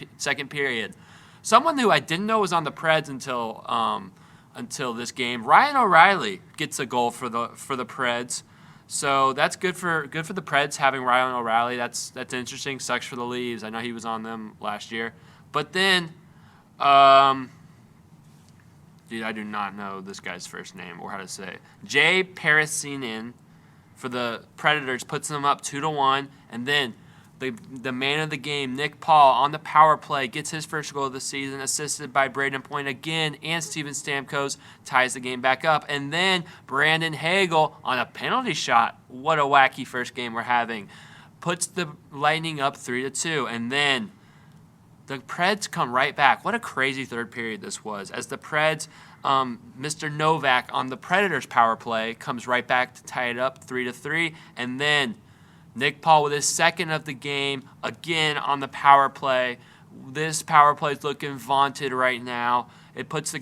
period, someone who I didn't know was on the Preds until this game, Ryan O'Reilly gets a goal for the Preds. So that's good for the Preds having Ryan O'Reilly. That's interesting. Sucks for the Leaves. I know he was on them last year. But then, dude, I do not know this guy's first name or how to say it. Jay Parasinen for the Predators puts them up 2-1, and then the man of the game, Nick Paul, on the power play, gets his first goal of the season, assisted by Braden Point again, and Steven Stamkos ties the game back up. And then Brandon Hagel on a penalty shot. What a wacky first game we're having. Puts the Lightning up 3-2. And then the Preds come right back. What a crazy third period this was. As the Preds, Mr. Novak on the Predators power play comes right back to tie it up 3-3. And then Nick Paul with his second of the game, again on the power play. This power play is looking vaunted right now. It puts the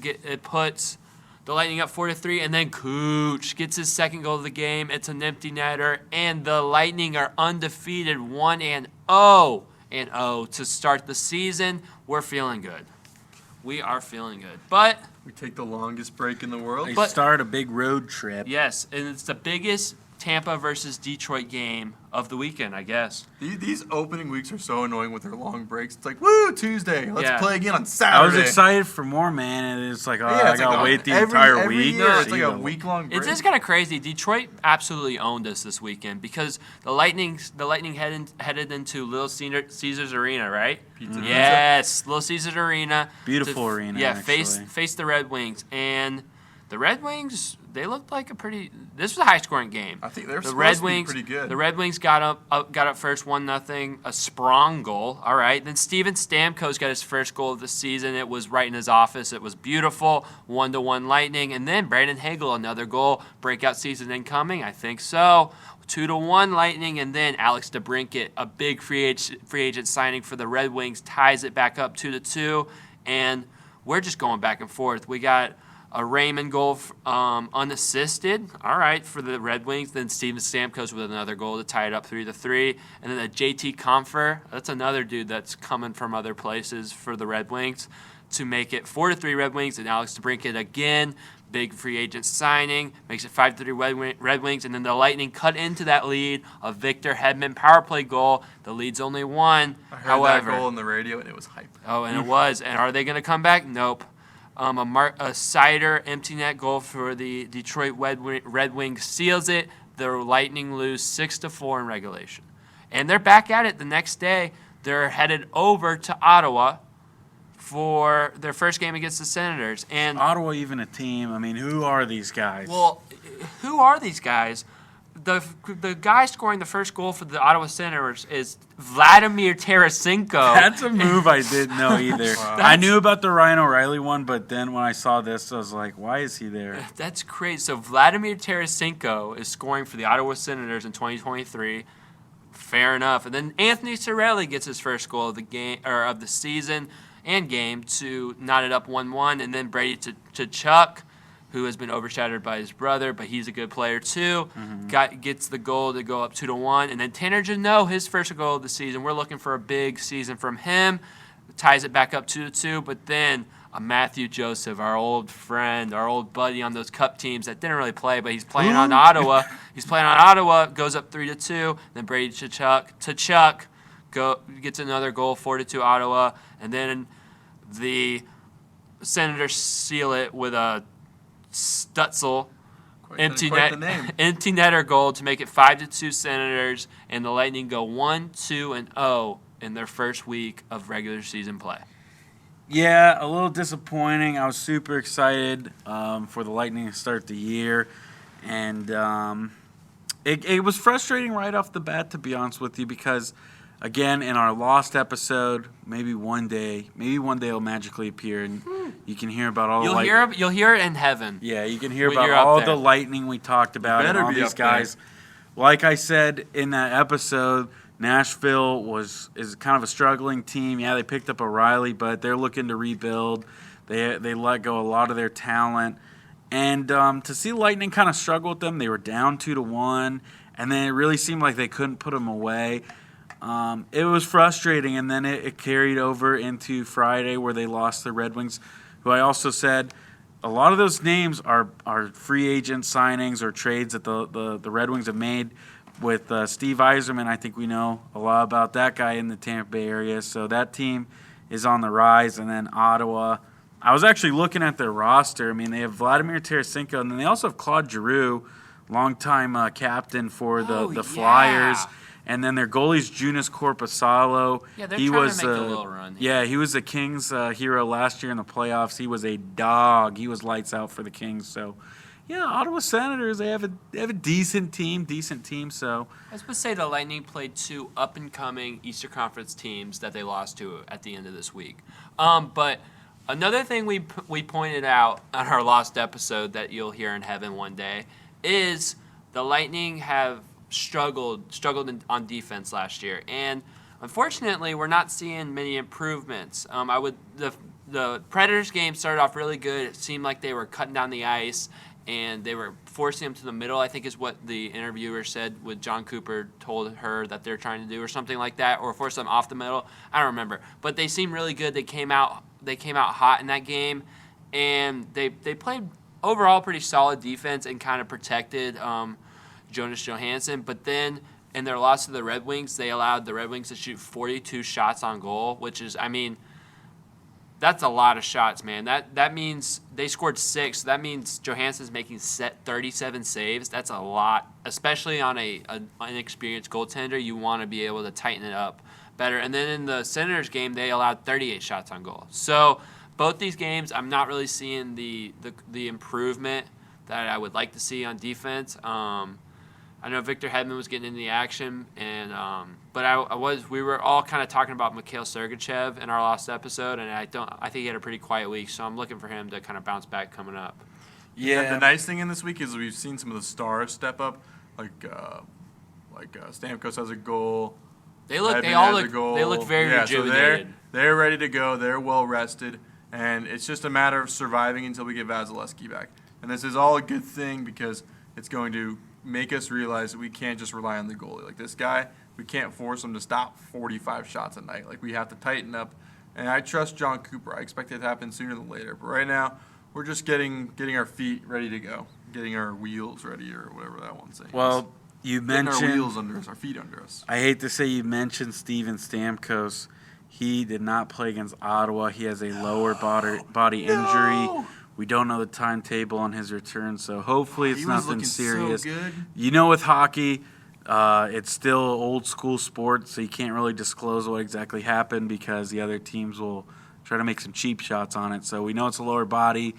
Lightning up 4-3, and then Cooch gets his second goal of the game. It's an empty netter, and the Lightning are undefeated 1-0 to start the season. We're feeling good. We are feeling good, but We take the longest break in the world. They start a big road trip. yes, and it's the biggest Tampa versus Detroit game of the weekend, I guess. These opening weeks are so annoying with their long breaks. It's like, woo, Tuesday. Let's play again on Saturday. I was excited for more, man, and it's like, I got to wait the entire week. Year, it's like a week-long break. It's just kind of crazy. Detroit absolutely owned us this weekend because the Lightning headed into Little Caesars Arena, right? Pizza. Yes, Little Caesars Arena. Beautiful arena, Yeah, actually. face the Red Wings. And the Red Wings, they looked like this was a high-scoring game. I think they're the supposed Red to Wings, be pretty good. The Red Wings got up first 1-0, a Sprong goal. All right. Then Steven Stamkos got his first goal of the season. It was right in his office. It was beautiful. 1-1 Lightning. And then Brandon Hagel, another goal. Breakout season incoming? I think so. 2-1 Lightning. And then Alex DeBrincat, a big free agent signing for the Red Wings, ties it back up 2-2. And we're just going back and forth. We got a Raymond goal unassisted, all right, for the Red Wings. Then Steven Stamkos with another goal to tie it up 3-3. And then a JT Compher, that's another dude that's coming from other places for the Red Wings, to make it 4-3 Red Wings. And Alex DeBrincat again, big free agent signing, makes it 5-3 Red Wings. And then the Lightning cut into that lead, a Victor Hedman power play goal. The lead's only one. I heard However, that goal on the radio, and it was hype. Oh, and it was. And are they going to come back? Nope. A Sider empty net goal for the Detroit Red Wings seals it. The Lightning lose 6-4 in regulation. And they're back at it the next day. They're headed over to Ottawa for their first game against the Senators. And Ottawa even a team? I mean, who are these guys? well, who are these guys? The guy scoring the first goal for the Ottawa Senators is Vladimir Tarasenko. That's a move I didn't know either. Wow. I knew about the Ryan O'Reilly one, but then when I saw this, I was like, why is he there? That's crazy. So Vladimir Tarasenko is scoring for the Ottawa Senators in 2023. Fair enough. And then Anthony Cirelli gets his first goal of the game or of the season and game to knot it up 1-1. And then Brady to Chuck, who has been overshadowed by his brother, but he's a good player too. Gets the goal to go up 2-1. And then Tanner Jeannot, his first goal of the season. We're looking for a big season from him. Ties it back up 2-2. But then Matthew Joseph, our old friend, our old buddy on those cup teams that didn't really play, but he's playing on Ottawa. He's playing on Ottawa, goes up 3-2. Then Brady to Chuck gets another goal, 4-2 Ottawa. And then the Senators seal it with a Stutzel empty netter goal to make it 5-2 Senators, and the Lightning go 1-2-0 in their first week of regular season play. Yeah, a little disappointing. I was super excited for the Lightning to start the year, and it was frustrating right off the bat, to be honest with you, because again, in our lost episode, maybe one day it'll magically appear, and you can hear about all You'll hear it in heaven. Yeah, you can hear when about you're up all there. the Lightning we talked about and all these guys. Like I said in that episode, Nashville is kind of a struggling team. Yeah, they picked up O'Reilly, but they're looking to rebuild. They let go a lot of their talent. And to see Lightning kind of struggle with them, they were down 2-1, and then it really seemed like they couldn't put them away. It was frustrating, and then it carried over into Friday where they lost the Red Wings, who I also said a lot of those names are free agent signings or trades that the Red Wings have made with Steve Yzerman. I think we know a lot about that guy in the Tampa Bay area, so that team is on the rise. And then Ottawa, I was actually looking at their roster. I mean, they have Vladimir Tarasenko, and then they also have Claude Giroux, longtime captain for the Flyers. And then their goalie's Joonas Korpisalo. Yeah, they're trying to make a little run. Yeah, he was the Kings' hero last year in the playoffs. He was a dog. He was lights out for the Kings. So, yeah, Ottawa Senators, they have a decent team. So I was supposed to say the Lightning played two up-and-coming Eastern Conference teams that they lost to at the end of this week. But another thing we pointed out on our lost episode that you'll hear in heaven one day is the Lightning have struggled on defense last year, and unfortunately, we're not seeing many improvements. The Predators game started off really good. It seemed like they were cutting down the ice, and they were forcing them to the middle, I think is what the interviewer said, with John Cooper told her that they're trying to do, or something like that, or force them off the middle. I don't remember, but they seemed really good. They came out hot in that game, and they played overall pretty solid defense and kind of protected Jonas Johansson, but then in their loss to the Red Wings, they allowed the Red Wings to shoot 42 shots on goal, which is, I mean, that's a lot of shots, man. That means they scored 6. So that means Johansson's making 37 saves. That's a lot, especially on an inexperienced goaltender. You want to be able to tighten it up better. And then in the Senators game, they allowed 38 shots on goal. So both these games, I'm not really seeing the improvement that I would like to see on defense. I know Victor Hedman was getting into the action, and but we were all kind of talking about Mikhail Sergachev in our last episode, and I think he had a pretty quiet week, so I'm looking for him to kind of bounce back coming up. Yeah, the nice thing in this week is we've seen some of the stars step up, like Stamkos has a goal. They look very rejuvenated. So they're ready to go. They're well rested, and it's just a matter of surviving until we get Vasilevsky back. And this is all a good thing because it's going to make us realize that we can't just rely on the goalie. Like this guy, we can't force him to stop 45 shots a night. Like we have to tighten up. And I trust John Cooper. I expect it to happen sooner than later. But right now, we're just getting our feet ready to go, getting our wheels ready, or whatever that one's saying. Well, you mentioned our wheels under us, our feet under us. I hate to say you mentioned Steven Stamkos. He did not play against Ottawa. He has a lower body injury. We don't know the timetable on his return, so hopefully it's nothing serious. So good. You know, with hockey, It's still old school sports, so you can't really disclose what exactly happened because the other teams will try to make some cheap shots on it. So we know it's a lower body.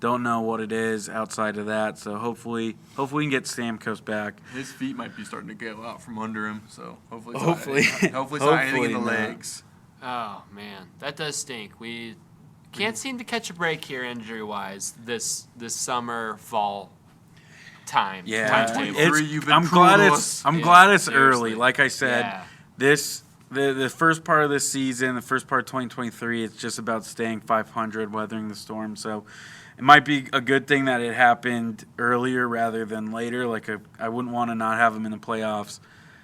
Don't know what it is outside of that. So hopefully we can get Stamkos back. His feet might be starting to go out from under him. So hopefully Hopefully. it's not anything in the not. legs. Oh man, that does stink. We can't seem to catch a break here injury-wise this summer fall time. Yeah, timetable. I'm glad it's Seriously. early. Like I said, Yeah. the first part of this season, the first part of 2023, it's just about staying 500, weathering the storm. So it might be a good thing that it happened earlier rather than later. I wouldn't want to not have them in the playoffs.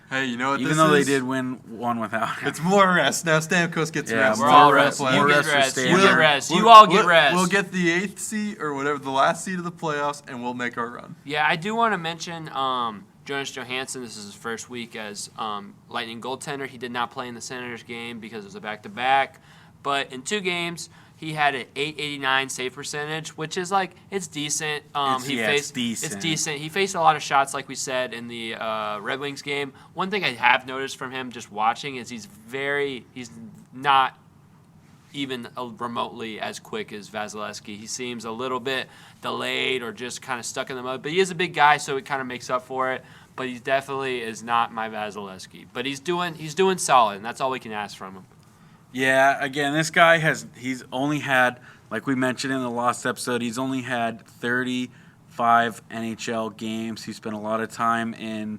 Hey, you know what Even this though is? they did win one without him. It's more rest. Now Stamkos gets Yeah, rest. We're all More rest. rest. You More get rest for rest. You Stamkos. get rest. You all get We'll rest. get the 8th seed or whatever, the last seed of the playoffs, and we'll make our run. Yeah, I do want to mention Jonas Johansson. This is his first week as Lightning goaltender. He did not play in the Senators game because it was a back-to-back. But in 2 games, he had an .889 save percentage, which is it's decent. It's decent. It's decent. He faced a lot of shots, like we said in the Red Wings game. One thing I have noticed from him just watching is he's not even remotely as quick as Vasilevsky. He seems a little bit delayed or just kind of stuck in the mud. But he is a big guy, so it kind of makes up for it. But he definitely is not my Vasilevsky. But he's doing solid, and that's all we can ask from him. Yeah, again, this guy he's only had, like we mentioned in the last episode, he's only had 35 NHL games. He spent a lot of time in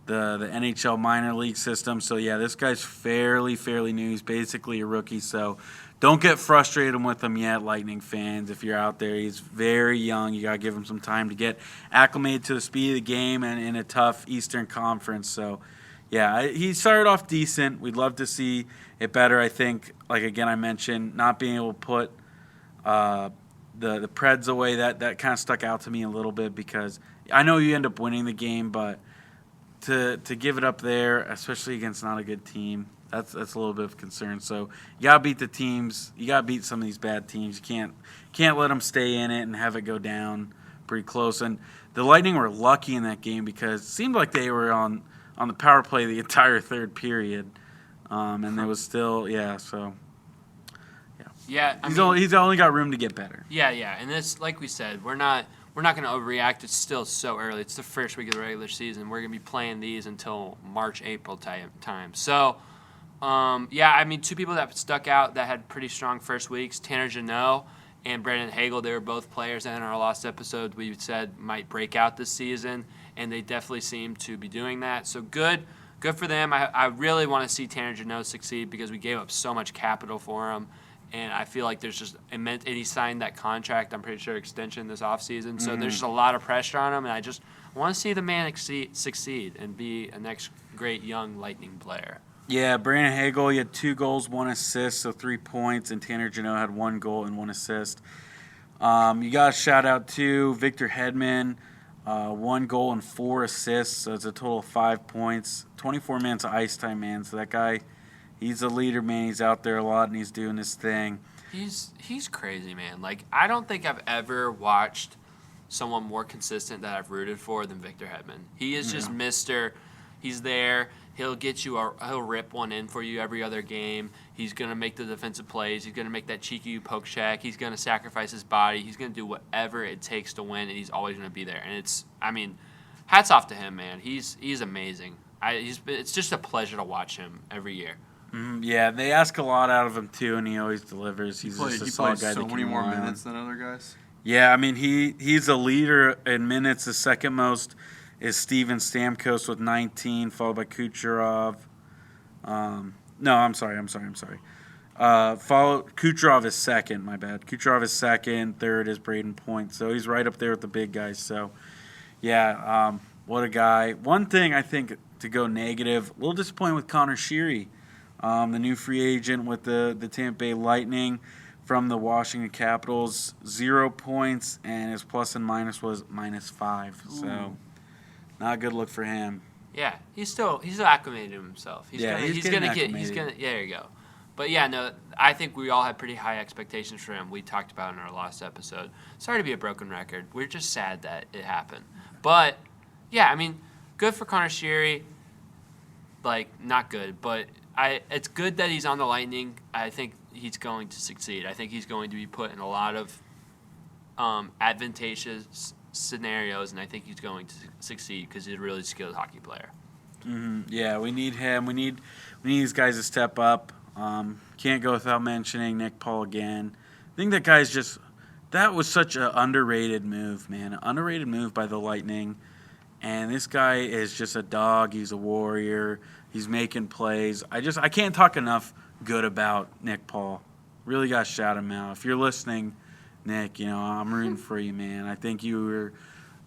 the NHL minor league system. So, yeah, this guy's fairly new. He's basically a rookie. So don't get frustrated with him yet, Lightning fans, if you're out there. He's very young. You got to give him some time to get acclimated to the speed of the game and in a tough Eastern Conference. So, yeah, he started off decent. We'd love to see it better. I think, I mentioned, not being able to put the Preds away, that kind of stuck out to me a little bit because I know you end up winning the game, but to give it up there, especially against not a good team, that's a little bit of concern. So you got to beat the teams. You got to beat some of these bad teams. You can't let them stay in it and have it go down pretty close. And the Lightning were lucky in that game because it seemed like they were on the power play the entire third period. And there was still, so. Yeah, He's only got room to get better. Yeah, and this, like we said, we're not going to overreact. It's still so early. It's the first week of the regular season. We're going to be playing these until March, April time. So, 2 people that stuck out that had pretty strong first weeks, Tanner Jeannot and Brandon Hagel. They were both players that in our last episode we said might break out this season, and they definitely seem to be doing that. So good for them. I really want to see Tanner Jeannot succeed because we gave up so much capital for him. And I feel like there's just immense. And he signed that contract, I'm pretty sure, extension this offseason. So there's just a lot of pressure on him. And I just want to see the man succeed and be a next great young Lightning player. Yeah, Brandon Hagel, he had 2 goals, 1 assist, so 3 points. And Tanner Jeannot had 1 goal and 1 assist. You got to shout out to Victor Hedman, 1 goal and 4 assists. So it's a total of 5 points. 24 minutes of ice time, man. So that guy, he's a leader, man. He's out there a lot, and he's doing his thing. He's crazy, man. I don't think I've ever watched someone more consistent that I've rooted for than Victor Hedman. He is just Mr. He's there. He'll he'll rip one in for you every other game. He's going to make the defensive plays. He's going to make that cheeky poke check. He's going to sacrifice his body. He's going to do whatever it takes to win, and he's always going to be there. And hats off to him, man. He's amazing. It's just a pleasure to watch him every year. Yeah, they ask a lot out of him too, and he always delivers. He's just a solid guy. He plays so many more minutes than other guys. Yeah, he's a leader in minutes. The second most is Steven Stamkos with 19, followed by Kucherov. Kucherov is second. My bad. Kucherov is second. Third is Braden Point. So he's right up there with the big guys. So yeah, what a guy. One thing I think to go negative, a little disappointed with Connor Sheary. The new free agent with the Tampa Bay Lightning from the Washington Capitals, 0 points, and his plus and minus was -5. So, not a good look for him. Yeah, he's acclimated to himself. He's there you go. But yeah, no, I think we all had pretty high expectations for him. We talked about it in our last episode. Sorry to be a broken record. We're just sad that it happened. But yeah, good for Connor Sheary. not good, but it's good that he's on the Lightning. I think he's going to succeed. I think he's going to be put in a lot of advantageous scenarios, and I think he's going to succeed because he's a really skilled hockey player. Mm-hmm. Yeah, we need him. We need these guys to step up. Can't go without mentioning Nick Paul again. I think that was such an underrated move, man. An underrated move by the Lightning. And this guy is just a dog. He's a warrior. He's making plays. I can't talk enough good about Nick Paul. Really got to shout him out. If you're listening, Nick, I'm rooting for you, man. I think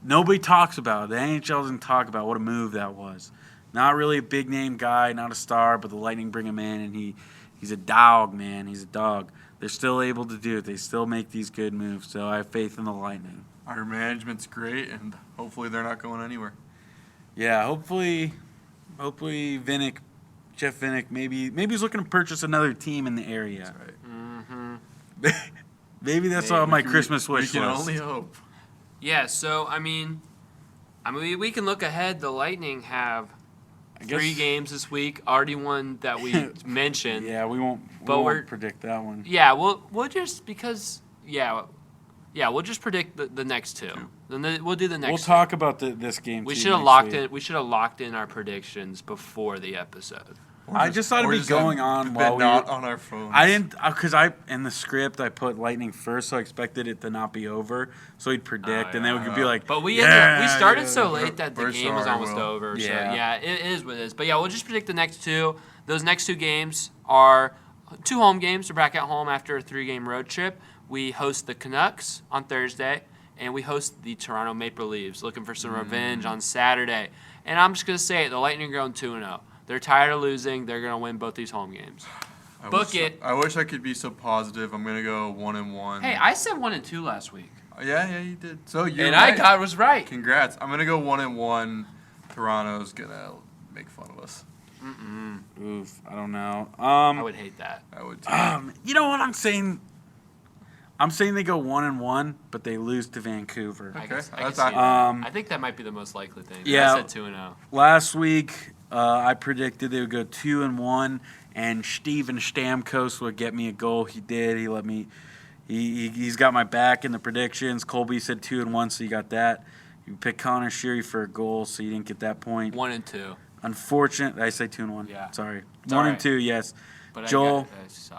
nobody talks about it. The NHL doesn't talk about what a move that was. Not really a big name guy, not a star, but the Lightning bring him in, and he's a dog, man. He's a dog. They're still able to do it. They still make these good moves. So I have faith in the Lightning. Our management's great, and hopefully they're not going anywhere. Yeah, hopefully Jeff Vinnick, maybe he's looking to purchase another team in the area. That's right. Mm-hmm. Maybe that's on my Christmas wish list. We can only hope. Yeah, so, I mean, we can look ahead. The Lightning have 3 games this week. Already one that we mentioned. Yeah, we won't predict that one. Yeah, we'll just because we'll just predict the next 2. Then we'll do the next. We'll talk about this game. We should have locked in our predictions before the episode. I just thought it'd be going on while we not on our phones. I didn't because in the script I put Lightning first, so I expected it to not be over, so he'd predict, and then we could be like. But we started so late that the game was almost over. Yeah. So yeah, it is what it is. But yeah, we'll just predict the next 2. Those next 2 games are 2 home games. We're back at home after a 3-game road trip. We host the Canucks on Thursday, and we host the Toronto Maple Leafs, looking for some revenge on Saturday. And I'm just gonna say it: the Lightning are going 2-0. They're tired of losing. They're going to win both these home games. I wish I could be so positive. I'm going to go 1-1. Hey, I said 1-2 last week. Yeah, you did. So I was right. Congrats. I'm going to go 1-1. Toronto's going to make fun of us. Oof, I don't know. I would hate that. I would too. You know what I'm saying? I'm saying they go 1-1, but they lose to Vancouver. I can see That's that. I think that might be the most likely thing. Yeah. I said 2-0. Last week, I predicted they would go 2-1, and Steven Stamkos would get me a goal. He did. He let me. He's got my back in the predictions. Colby said 2-1, so you got that. You picked Connor Sheary for a goal, so you didn't get that point. 1-2. Unfortunate. I say 2-1. Yeah. Sorry. It's 1-2. Yes. But Joel,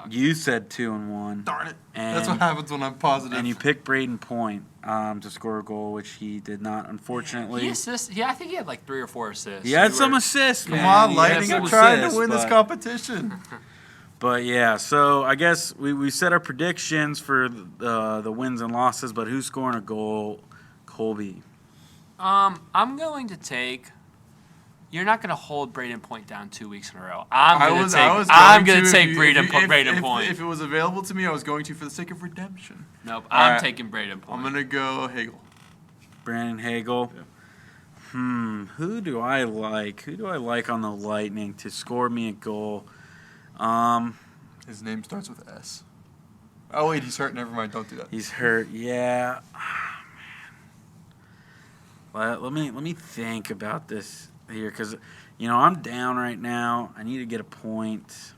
you said 2-1. Darn it. That's what happens when I'm positive. And you picked Braden Point to score a goal, which he did not, unfortunately. He assists. Yeah, I think he had like 3 or 4 assists. He had some assists, man. Come on, Lightning are trying to win this competition. But yeah, so I guess we set our predictions for the wins and losses, but who's scoring a goal? Colby. I'm going to take. You're not going to hold Braden Point down 2 weeks in a row. I'm going to take Braden Point. If it was available to me, I was going to for the sake of redemption. Nope, I'm taking Braden Point. I'm going to go Hagel. Brandon Hagel. Yeah. Who do I like? Who do I like on the Lightning to score me a goal? His name starts with S. Oh, wait, he's hurt. Never mind. Don't do that. He's hurt. Yeah. Let me think about this here, because I'm down right now. I need to get a point.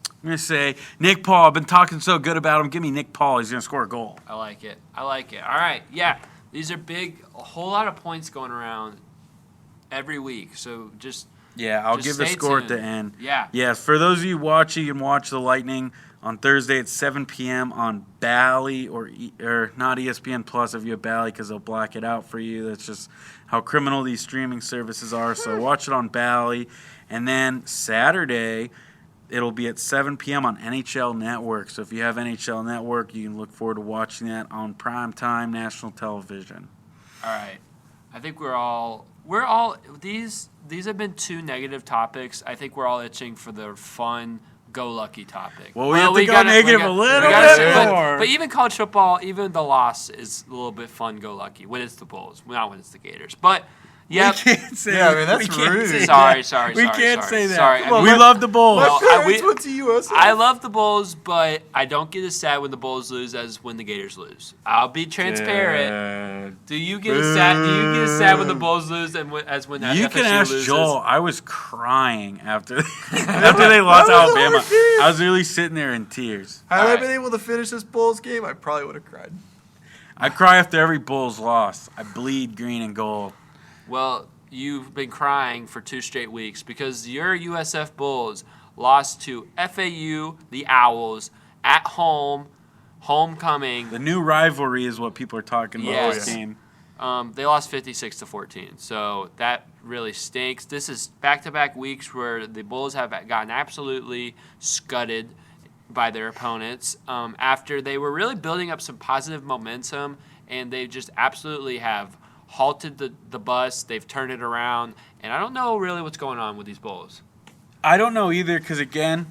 I'm gonna say Nick Paul. I've been talking so good about him. Give me Nick Paul. He's gonna score a goal. I like it. All right, yeah, these are big. A whole lot of points going around every week. So I'll give the score tuned. at the end. Yeah. For those of you watching, you can watch the Lightning on Thursday at 7 p.m. on Bally or not ESPN Plus if you have Bally, because they'll black it out for you. That's just how criminal these streaming services are. So watch it on Bally. And then Saturday, it'll be at 7 p.m. on NHL Network. So if you have NHL Network, you can look forward to watching that on primetime national television. All right. I think these have been 2 negative topics. I think we're all itching for the fun go-lucky topic. Well, we have to go negative a little bit more. But even college football, even the loss is a little bit fun go-lucky when it's the Bulls, not when it's the Gators. But Yep. We can't say. Yeah, I mean, that's we can't rude. say Sorry. We can't say that. Sorry. Come on, We love the Bulls. My No, parents went to USF. I love the Bulls, but I don't get as sad when the Bulls lose as when the Gators lose. I'll be transparent. Do you get as sad when the Bulls lose as when You FSU can ask loses? Joel. I was crying after they lost That was a Alabama. hard game. I was really sitting there in tears. Had All I right. been able to finish this Bulls game, I probably would have cried. I cry after every Bulls loss. I bleed green and gold. Well, you've been crying for 2 straight weeks because your USF Bulls lost to FAU, the Owls, at home, homecoming. The new rivalry is what people are talking about Yes. this game. They lost 56-14, so that really stinks. This is back-to-back weeks where the Bulls have gotten absolutely scudded by their opponents after they were really building up some positive momentum, and they just absolutely have halted the bus. They've turned it around, and I don't know really what's going on with these Bulls. I don't know either because, again,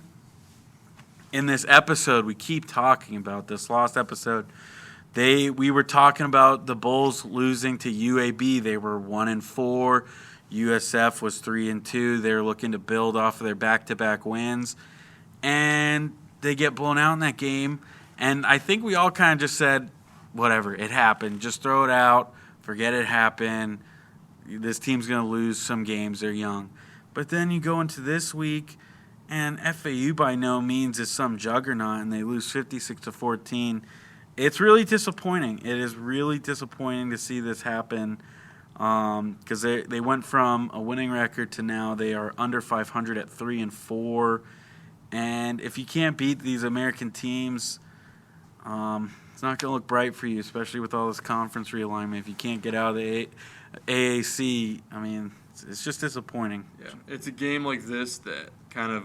in this episode, we keep talking about this lost episode. We were talking about the Bulls losing to UAB. They were 1-4. USF was 3-2. They're looking to build off of their back-to-back wins, and they get blown out in that game. And I think we all kind of just said, whatever, it happened. Just throw it out. Forget it happened. This team's going to lose some games. They're young. But then you go into this week, and FAU by no means is some juggernaut, and they lose 56-14. It's really disappointing. It is really disappointing to see this happen because they went from a winning record to now they are under 500 at 3-4. And if you can't beat these American teams, it's not going to look bright for you, especially with all this conference realignment. If you can't get out of the AAC, I mean, it's just disappointing. Yeah, it's a game like this that kind of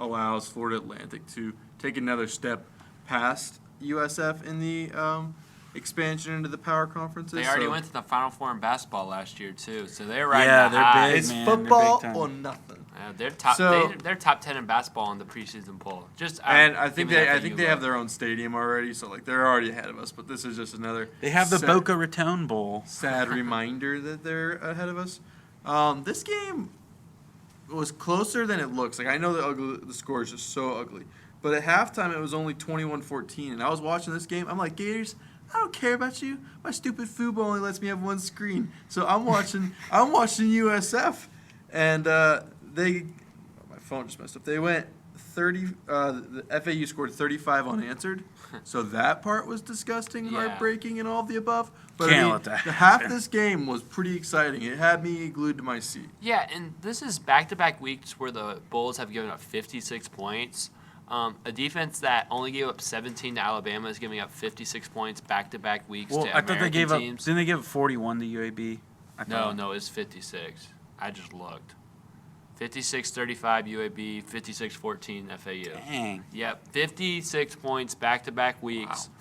allows Florida Atlantic to take another step past USF in the expansion into the power conferences. They already so went to the Final Four in basketball last year too, so they're right. Yeah, in the they're high. big. It's man, they're football big time. or nothing. They're top. So- They're top 10 in basketball in the preseason poll. And I think give me they FAU have vote. their own stadium already, so like they're already ahead of us. But this is just another They have the sad- Boca Raton Bowl. sad reminder that they're ahead of us. This game was closer than it looks. Like I know the score is just so ugly, but at halftime it was only 21-14. And I was watching this game. I'm like, Gators, I don't care about you. My stupid FUBO only lets me have one screen, so I'm watching USF, and my phone just messed up. They went 30. The FAU scored 35 unanswered, so that part was disgusting and Yeah. heartbreaking and all of the above. But Can't I mean, let that half this game was pretty exciting. It had me glued to my seat. Yeah, and this is back-to-back weeks where the Bulls have given up 56 points. A defense that only gave up 17 to Alabama is giving up 56 points back-to-back weeks Well, to I thought they American gave up. teams. Didn't they give up 41 to UAB? No, it's 56. I just looked. 56-35 UAB, 56-14 FAU. Dang. Yep, 56 points back-to-back weeks. Wow.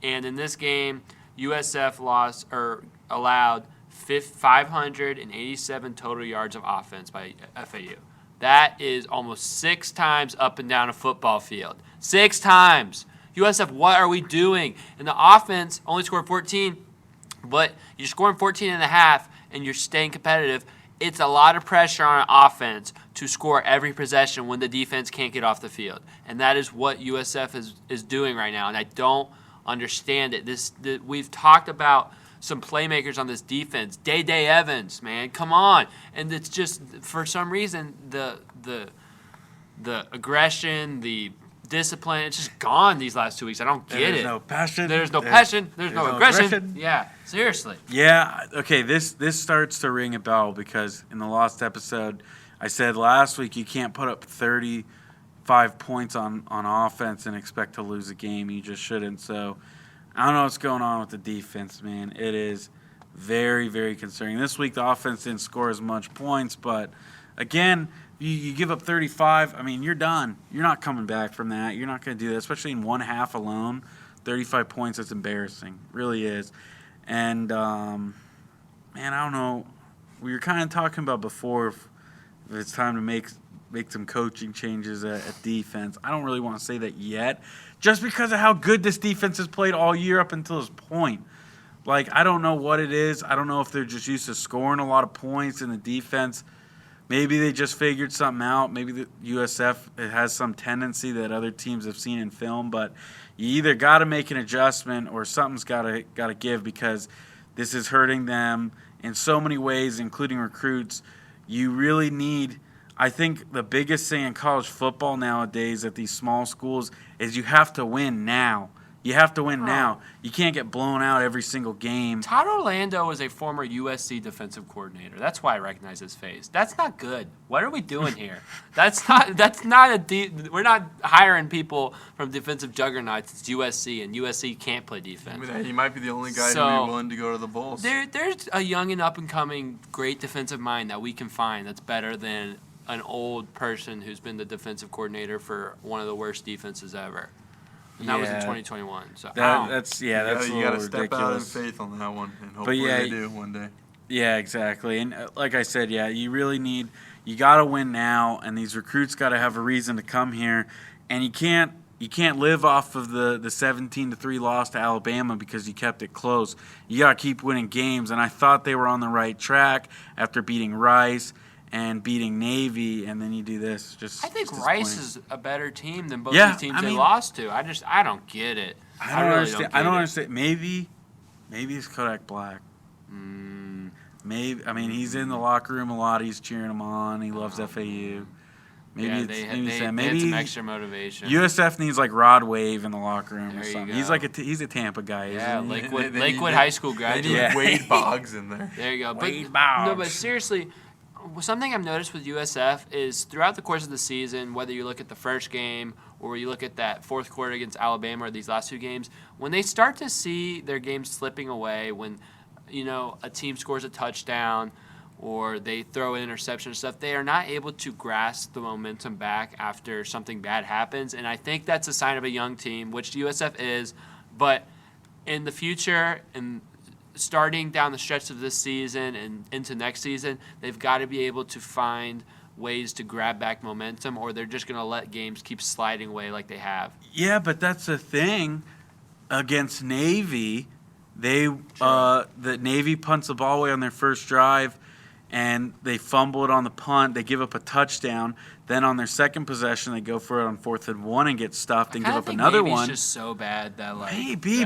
And in this game, USF allowed 587 total yards of offense by FAU. That is almost 6 times up and down a football field. 6 times. USF, what are we doing? And the offense only scored 14, but you're scoring 14 and a half, and you're staying competitive. It's a lot of pressure on an offense to score every possession when the defense can't get off the field. And that is what USF is doing right now, and I don't understand it. We've talked about some playmakers on this defense. Day Evans, man, come on. And it's just, for some reason, the aggression, the discipline, it's just gone these last 2 weeks. I don't get it. There's no passion. There's no passion. There's no aggression. aggression. Yeah, seriously. Yeah, okay, this starts to ring a bell because in the lost episode, I said last week you can't put up 35 points on offense and expect to lose a game. You just shouldn't. So I don't know what's going on with the defense, man. It is very, very concerning. This week the offense didn't score as much points, but again, you give up 35, I mean, you're done. You're not coming back from that. You're not going to do that, especially in one half alone. 35 points, that's embarrassing. It really is. And, man, I don't know. We were kind of talking about before if it's time to make some coaching changes at defense. I don't really want to say that yet, just because of how good this defense has played all year up until this point. Like, I don't know what it is. I don't know if they're just used to scoring a lot of points in the defense. Maybe they just figured something out. Maybe the USF has some tendency that other teams have seen in film. But you either got to make an adjustment or something's got to give, because this is hurting them in so many ways, including recruits. You really need – I think the biggest thing in college football nowadays at these small schools is you have to win now. You have to win now. You can't get blown out every single game. Todd Orlando is a former USC defensive coordinator. That's why I recognize his face. That's not good. What are we doing here? That's not we're not hiring people from defensive juggernauts. It's USC, and USC can't play defense. He might be the only guy who'd be willing to go to the Bulls. There's a young and up-and-coming great defensive mind that we can find that's better than an old person who's been the defensive coordinator for one of the worst defenses ever. And that was in 2021. So that's you got to step ridiculous. out in faith on that one, and hopefully they do one day. Yeah, exactly. And like I said, you really you got to win now, and these recruits got to have a reason to come here, and you can't live off of the 17-3 loss to Alabama because you kept it close. You got to keep winning games, and I thought they were on the right track after beating Rice and beating Navy, and then you do this. I think Rice is a better team than both these teams they lost to. I don't get it. I don't understand. Maybe it's Kodak Black. Maybe he's in the locker room a lot. He's cheering them on. He loves FAU. Maybe they had some extra motivation. USF needs like Rod Wave in the locker room or something. He's he's a Tampa guy. Yeah, Lakewood High School graduate. They need Wade Boggs in there. There you go. Wade Boggs. No, but seriously, something I've noticed with USF is throughout the course of the season, whether you look at the first game or you look at that fourth quarter against Alabama or these last two games, when they start to see their games slipping away, when a team scores a touchdown or they throw an interception and stuff, they are not able to grasp the momentum back after something bad happens. And I think that's a sign of a young team, which USF is. But in the future, and starting down the stretch of this season and into next season, they've got to be able to find ways to grab back momentum, or they're just going to let games keep sliding away like they have. Yeah, but that's the thing. Against Navy, the Navy punts the ball away on their first drive, and they fumble it on the punt. They give up a touchdown. Then on their second possession, they go for it on 4th and 1 and get stuffed and give up another one. It's just so bad that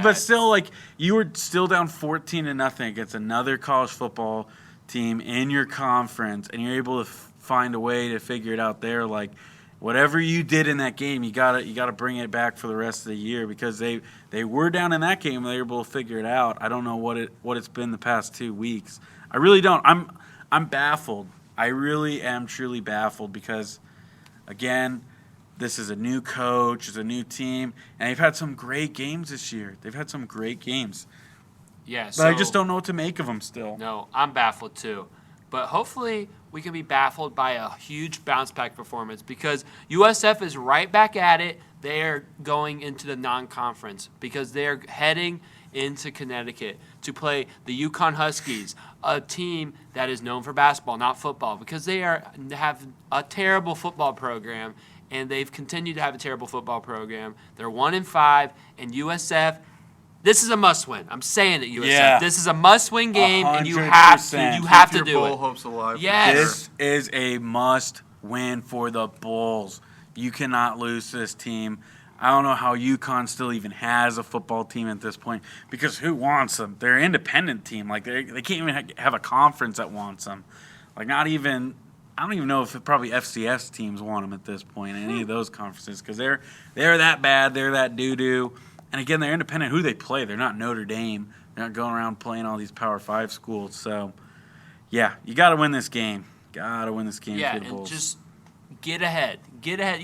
but still, you were still down 14-0 against another college football team in your conference, and you're able to find a way to figure it out there. Like, whatever you did in that game, you gotta bring it back for the rest of the year, because they were down in that game and they were able to figure it out. I don't know what it's been the past 2 weeks. I really don't. I'm baffled. I really am truly baffled, because, again, this is a new coach, it's a new team, and they've had some great games this year. They've had some great games. Yeah, but I just don't know what to make of them still. No, I'm baffled too. But hopefully we can be baffled by a huge bounce-back performance, because USF is right back at it. They're going into the non-conference because they're heading into Connecticut to play the Yukon Huskies, a team that is known for basketball, not football, because they have a terrible football program, and they've continued to have a terrible football program. They're 1-5, and USF, this is a must-win. I'm saying it, USF. Yeah. This is a must-win game, 100%. And you have to do your it. bowl hopes alive. Yes. This is a must-win for the Bulls. You cannot lose this team. I don't know how UConn still even has a football team at this point, because who wants them? They're an independent team. Like, they can't even have a conference that wants them. Like, not even – I don't even know if probably FCS teams want them at this point, any of those conferences, because they're that bad. They're that doo-doo. And, again, they're independent. Who they play, they're not Notre Dame. They're not going around playing all these Power 5 schools. So, yeah, you got to win this game. Got to win this game for the Bulls. And just get ahead. Get ahead.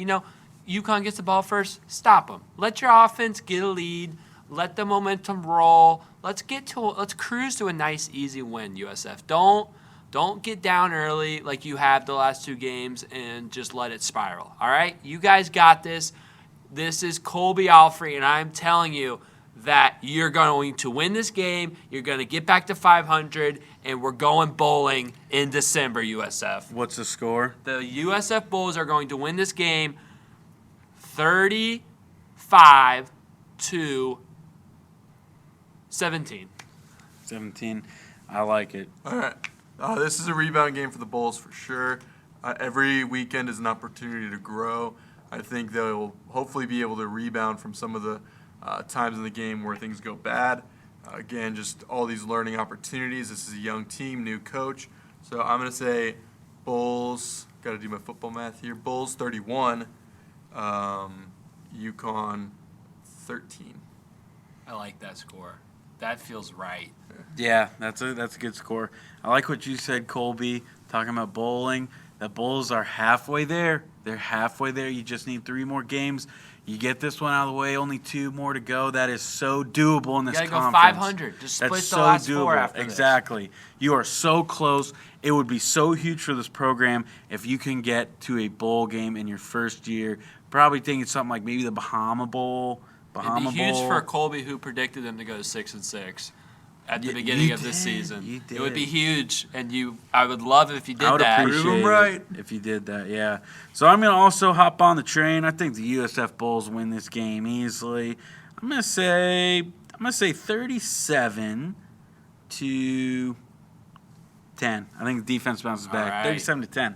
UConn gets the ball first, stop them. Let your offense get a lead. Let the momentum roll. Let's cruise to a nice, easy win, USF. Don't get down early like you have the last 2 games and just let it spiral. All right? You guys got this. This is Colby Alfrey, and I'm telling you that you're going to win this game. You're going to get back to 500, and we're going bowling in December, USF. What's the score? The USF Bulls are going to win this game 35-17. 17. I like it. All right. This is a rebound game for the Bulls for sure. Every weekend is an opportunity to grow. I think they'll hopefully be able to rebound from some of the times in the game where things go bad. Again, just all these learning opportunities. This is a young team, new coach. So I'm going to say Bulls, got to do my football math here, Bulls 31, UConn 13. I like that score. That feels right. Yeah, that's a good score. I like what you said, Colby, talking about bowling. The Bulls are halfway there. They're halfway there. You just need 3 more games. You get this one out of the way, only 2 more to go. That is so doable in this conference. You got to go 500. Just split That's the so last doable. 4 after Exactly. You are so close. It would be so huge for this program if you can get to a bowl game in your first year. Probably thinking something like maybe the Bahama Bowl. It'd be huge for Colby, who predicted them to go 6-6 at the beginning of this season. You did. It would be huge, and I would love it if you did I would that. appreciate it if you did that, yeah. So I'm going to also hop on the train. I think the USF Bulls win this game easily. I'm going to say 37-10. I think the defense bounces back. Right. 37-10.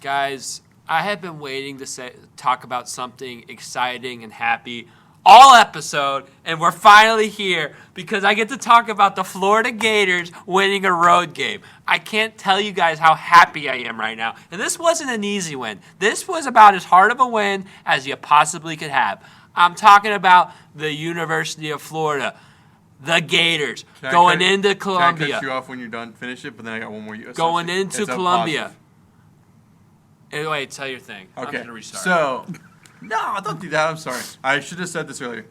Guys, I have been waiting to talk about something exciting and happy all episode, and we're finally here because I get to talk about the Florida Gators winning a road game. I can't tell you guys how happy I am right now. And this wasn't an easy win. This was about as hard of a win as you possibly could have. I'm talking about the University of Florida, the Gators, going into Columbia. Can I cut you off when you're done? Finish it, but then I got one more USF. Going into Columbia. Anyway, tell your thing. Okay. I'm going to restart. So, no, don't do that. I'm sorry. I should have said this earlier.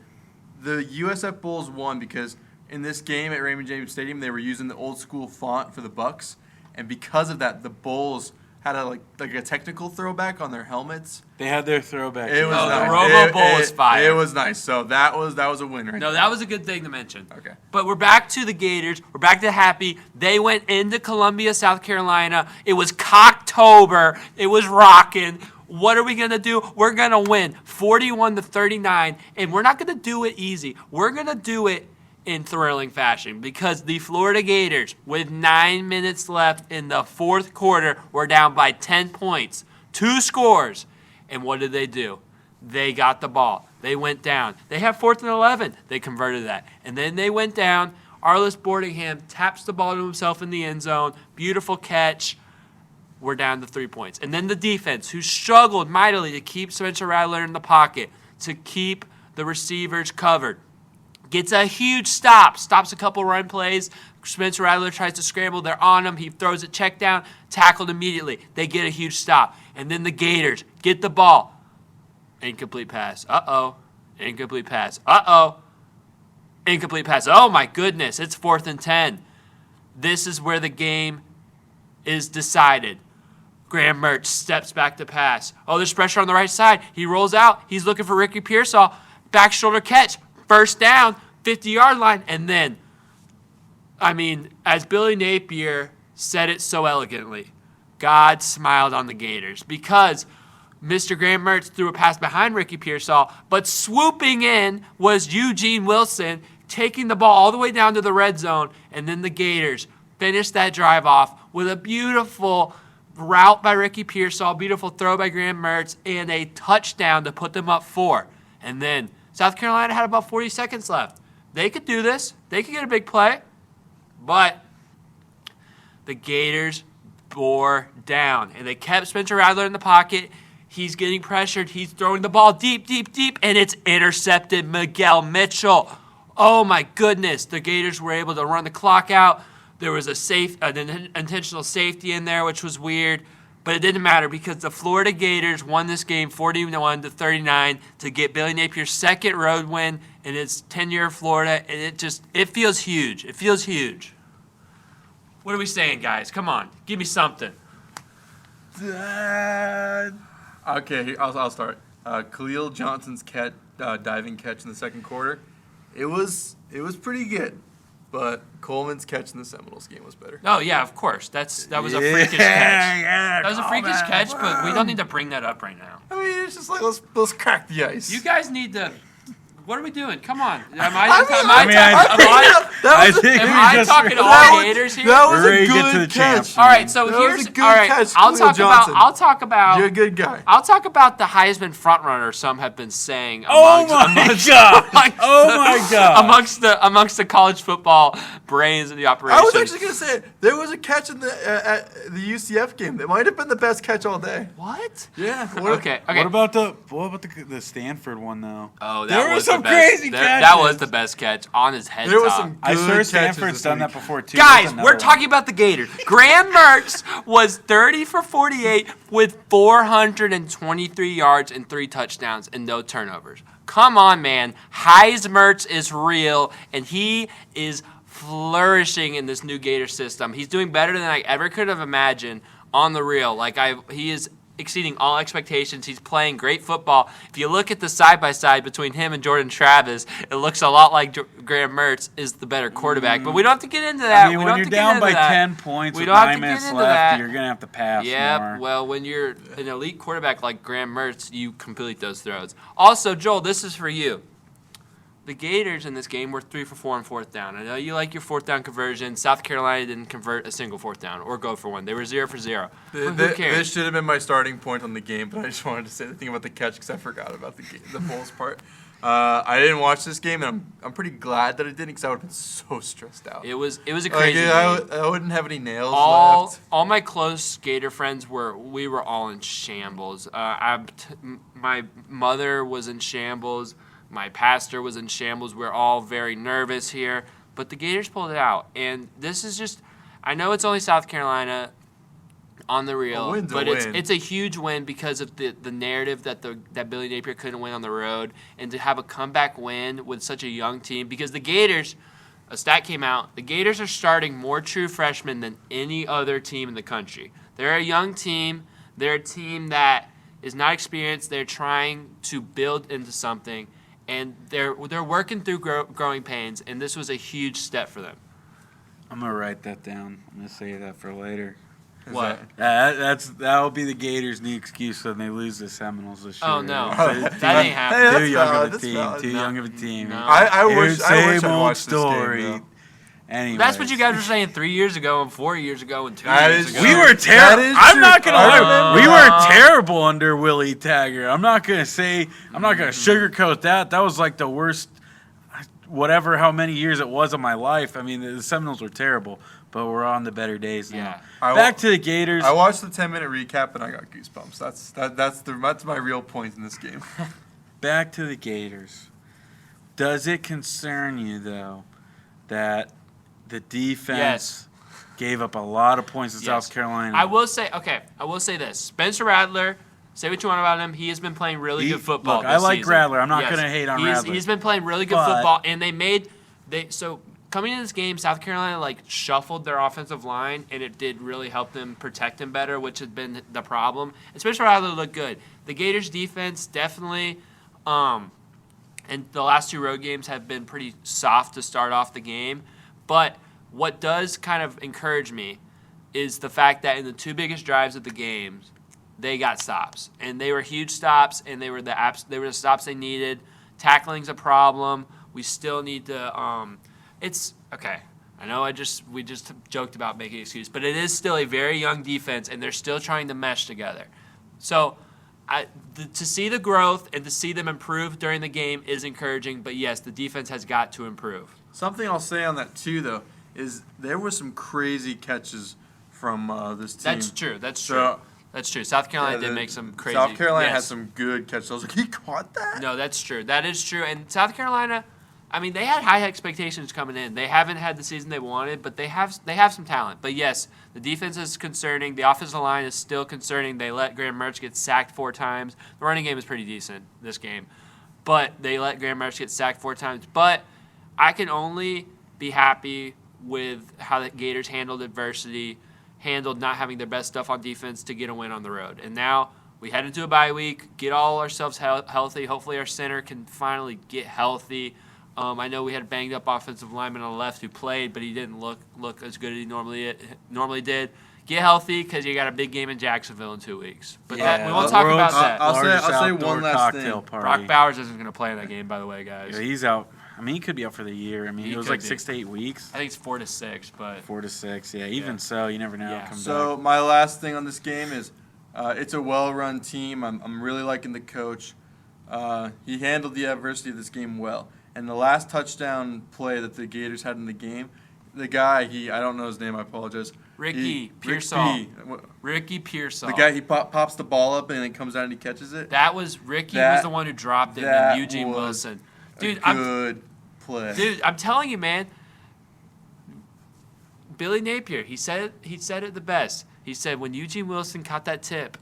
The USF Bulls won because in this game at Raymond James Stadium, they were using the old school font for the Bucs, and because of that, the Bulls had a technical throwback on their helmets. They had their throwback. It was nice. The Robo Bowl was fire. It was nice. So that was a win right No, that was a good thing to mention. Okay. But we're back to the Gators. We're back to happy. They went into Columbia, South Carolina. It was Cocktober. It was rocking. What are we going to do? We're going to win 41-39, and we're not going to do it easy. We're going to do it in thrilling fashion because the Florida Gators, with 9 minutes left in the fourth quarter, were down by 10 points, 2 scores. And what did they do? They got the ball. They went down. They have 4th and 11. They converted that. And then they went down. Arliss Boardingham taps the ball to himself in the end zone. Beautiful catch. We're down to 3 points. And then the defense, who struggled mightily to keep Spencer Rattler in the pocket, to keep the receivers covered, gets a huge stop, stops a couple run plays. Spencer Rattler tries to scramble. They're on him. He throws a check down, tackled immediately. They get a huge stop. And then the Gators get the ball. Incomplete pass. Uh-oh. Incomplete pass. Uh-oh. Incomplete pass. Oh, my goodness. It's 4th and 10. This is where the game is decided. Graham Mertz steps back to pass. Oh, there's pressure on the right side. He rolls out. He's looking for Ricky Pearsall. Back shoulder catch. First down, 50-yard line. And then, as Billy Napier said it so elegantly, God smiled on the Gators because Mr. Graham Mertz threw a pass behind Ricky Pearsall, but swooping in was Eugene Wilson, taking the ball all the way down to the red zone, and then the Gators finished that drive off with a beautiful route by Ricky Pearsall, beautiful throw by Graham Mertz, and a touchdown to put them up 4. And then South Carolina had about 40 seconds left. They could do this. They could get a big play. But the Gators bore down, and they kept Spencer Rattler in the pocket. He's getting pressured. He's throwing the ball deep, deep, deep, and it's intercepted. Miguel Mitchell. Oh, my goodness. The Gators were able to run the clock out. There was an intentional safety in there, which was weird, but it didn't matter because the Florida Gators won this game 41-39 to get Billy Napier's second road win in his tenure in Florida, and it feels huge. It feels huge. What are we saying, guys? Come on, give me something. Okay, I'll start. Khalil Johnson's diving catch in the second quarter, it was pretty good. But Coleman's catch in the Seminoles game was better. Oh, yeah, of course. That was a freakish catch. That was a freakish catch, but we don't need to bring that up right now. It's just like, let's crack the ice. You guys need to... What are we doing? Come on. That's I think Am we I just- talking all Gators here? That was We're ready a to get to good the catch. champs. All right, so That was here's a good all right. catch, I'll Julio Johnson. talk about. You're a good guy. I'll talk about the Heisman frontrunner. Some have been saying. Oh Amongst, my amongst, God! amongst Oh the- my God! amongst the college football brains of the operation. I was actually going to say there was a catch in the at the UCF game. It might have been the best catch all day. What? Yeah. Okay. What about the Stanford one though? Oh, that There was were some the best. crazy That catches. was the best catch on his head. There was top. some good I swear catches Stanford's this done week. that before too. Guys, That's we're another talking one. about the Gators. Graham Mertz was 30 for 48 with 423 yards and 3 touchdowns and no turnovers. Come on, man. Mertz is real, and he is flourishing in this new Gator system. He's doing better than I ever could have imagined on the real. He is exceeding all expectations. He's playing great football. If you look at the side-by-side between him and Jordan Travis, it looks a lot like Graham Mertz is the better quarterback. But we don't have to get into that. I mean, when you're down by 10 points We with don't have 9 to get minutes into left, that. you're going to have to pass Yep. more. Well, when you're an elite quarterback like Graham Mertz, you complete those throws. Also, Joel, this is for you. The Gators in this game were 3 for 4 on 4th down. I know you like your 4th down conversion. South Carolina didn't convert a single 4th down or go for one. They were 0 for 0. Who cares? This should have been my starting point on the game, but I just wanted to say the thing about the catch because I forgot about the Bulls part. I didn't watch this game, and I'm pretty glad that I didn't because I would have been so stressed out. It was a crazy game. I wouldn't have any nails left. All my close Gator friends we were all in shambles. My mother was in shambles. My pastor was in shambles. We're all very nervous here, but the Gators pulled it out. And this is just, I know it's only South Carolina on the real, A win's a but win. it's a huge win because of the narrative that Billy Napier couldn't win on the road, and to have a comeback win with such a young team. Because the Gators, a stat came out, the Gators are starting more true freshmen than any other team in the country. They're a young team. They're a team that is not experienced. They're trying to build into something. And they're working through growing pains, and this was a huge step for them. I'm going to write that down. I'm going to say that for later. What? That'll be the Gators' new excuse when they lose the Seminoles this year. Oh, no. It's That ain't happening. Hey, Too that's young valid, of a that's team. valid. Too No. young of a team. No. I wish Same I'd old watched this story. game, though. Anyways. That's what you guys were saying 3 years ago and 4 years ago and 2 That years is ago. We were That terrible. is I'm true. not gonna I lie. remember. We were terrible under Willie Taggart. I'm not gonna say. I'm not gonna sugarcoat that. That was like the worst. Whatever, how many years it was of my life. I mean, the Seminoles were terrible, but we're on the better days now. Yeah. Back to the Gators. I watched the 10-minute recap and I got goosebumps. That's my real point in this game. Back to the Gators. Does it concern you though that the defense gave up a lot of points to South Carolina? I will say this. Spencer Rattler, say what you want about him. He has been playing really good football. Look, this I like season. Rattler. I'm not going to hate on Rattler. He's been playing really good football, and so coming into this game, South Carolina shuffled their offensive line, and it did really help them protect him better, which had been the problem. And Spencer Rattler looked good. The Gators defense definitely, and the last 2 road games have been pretty soft to start off the game. But what does kind of encourage me is the fact that in the 2 biggest drives of the games, they got stops, and they were huge stops, and they were the stops they needed. Tackling's a problem. We still need to. It's okay. I know we just joked about making an excuse, but it is still a very young defense, and they're still trying to mesh together. So, to see the growth and to see them improve during the game is encouraging. But yes, the defense has got to improve. Something I'll say on that too, though, is there were some crazy catches from this team. That's true. That's true. So, That's true. South Carolina Yeah, did make some crazy. South Carolina yes. has some good catches. I was like, he caught that? No, that's true. That is true. And South Carolina, I mean, they had high expectations coming in. They haven't had the season they wanted, but they have some talent. But yes, the defense is concerning. The offensive line is still concerning. They let Graham Mertz get sacked 4 times. The running game is pretty decent this game, but they let Graham Mertz get sacked 4 times. But I can only be happy with how the Gators handled adversity, handled not having their best stuff on defense to get a win on the road. And now we head into a bye week, get all ourselves healthy. Hopefully our center can finally get healthy. I know we had a banged-up offensive lineman on the left who played, but he didn't look as good as he normally did. Get healthy because you got a big game in Jacksonville in 2 weeks. But we won't talk about that. I'll say one last thing. Party. Brock Bowers isn't going to play in that game, by the way, guys. Yeah, he's out. I mean, he could be out for the year. I mean, it was like 6 to 8 weeks. I think it's 4 to 6, but 4 to 6, yeah. Even so, you never know. Yeah. Come So back. my last thing on this game is it's a well-run team. I'm really liking the coach. He handled the adversity of this game well. And the last touchdown play that the Gators had in the game, the guy, I don't know his name, I apologize. Ricky Pearsall. Ricky. Ricky Pearsall. The guy, he pops the ball up and then comes out and he catches it. That was Ricky was the one who dropped it, and then Eugene Wilson. Dude, good play. Dude, I'm telling you, man. Billy Napier, he said it the best. He said when Eugene Wilson caught that tip,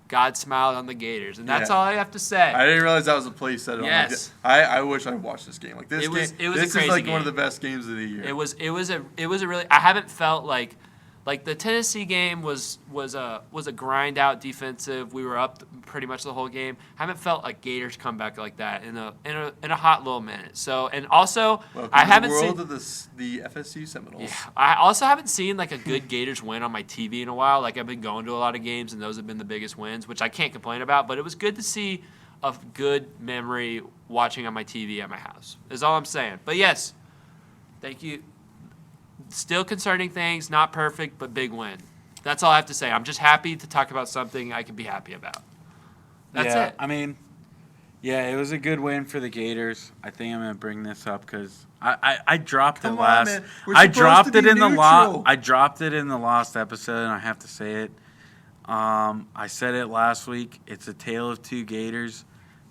God smiled on the Gators, and that's all I have to say. I didn't realize that was a play you said it yes. on. I wish I watched this game. Like this it was game, a this crazy is like game. one of the best games of the year. It was a really. I haven't felt like the Tennessee game was a grind out defensive. We were up pretty much the whole game. I haven't felt like Gators come back like that in a hot little minute. So and also I haven't seen the world seen of the FSU Seminoles. Yeah, I also haven't seen like a good Gators win on my TV in a while. Like I've been going to a lot of games and those have been the biggest wins, which I can't complain about. But it was good to see a good memory watching on my TV at my house. Is all I'm saying. But yes, thank you. Still concerning things, not perfect, but big win. That's all I have to say. I'm just happy to talk about something I can be happy about. That's it. I mean, yeah, it was a good win for the Gators. I think I'm gonna bring this up because I dropped Come it on, last. man. We're I supposed dropped to it be in the neutral. I dropped it in the last episode, and I have to say it. I said it last week. It's a tale of two Gators.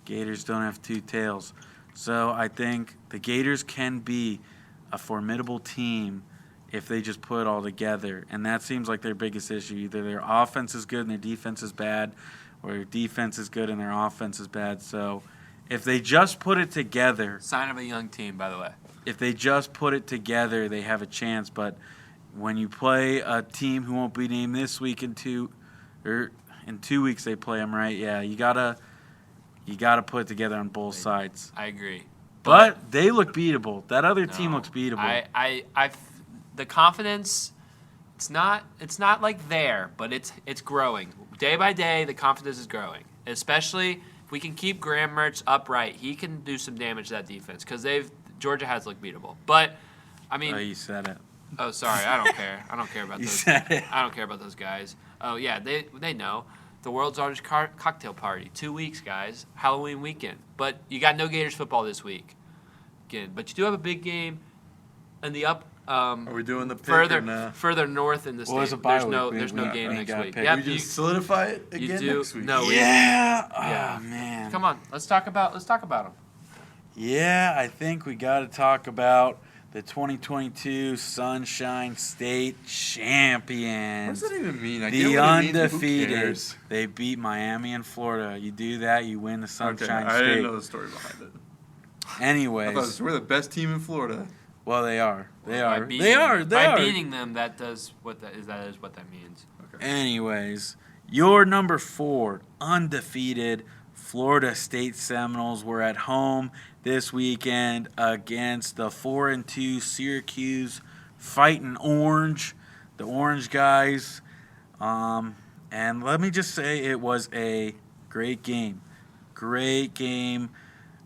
Gators don't have two tails. So I think the Gators can be a formidable team if they just put it all together. And that seems like their biggest issue. Either their offense is good and their defense is bad, or their defense is good and their offense is bad. So if they just put it together. Sign of a young team, by the way. If they just put it together, they have a chance. But when you play a team who won't be named this week in 2 weeks they play them, right? Yeah, you gotta put it together on both sides. I agree. But they look beatable. That other team looks beatable. The confidence, it's not like there, but it's growing. Day by day, the confidence is growing. Especially if we can keep Graham Mertz upright, he can do some damage to that defense because Georgia has looked beatable. But I mean, you said it. Oh, sorry, I don't care. I don't care about You those. said it. I don't care about those guys. Oh yeah, they know. The world's largest cocktail party. 2 weeks, guys. Halloween weekend. But you got no Gators football this week. Again, but you do have a big game in the up. Are we doing the pick or no? further north in the state? Well, it's a bye There's no week. game We next gotta week. pick. Yep, We just solidify it you again do. next week. No, Yeah. Yeah. Oh man. Come on, let's talk about them. Yeah, I think we got to talk about the 2022 Sunshine State champions. What does that even mean? I The get what it means, but who undefeated. cares? They beat Miami and Florida. You do that, you win the Sunshine I State. didn't know the story behind it. I Anyways, thought we're the best team in Florida. well, they are. They By are. beating They are. them- They by are. beating them, that is what that means. Okay. Anyways, your number 4 undefeated Florida State Seminoles were at home this weekend against the 4-2 Syracuse Fighting Orange, the Orange guys. And let me just say it was a great game. Great game.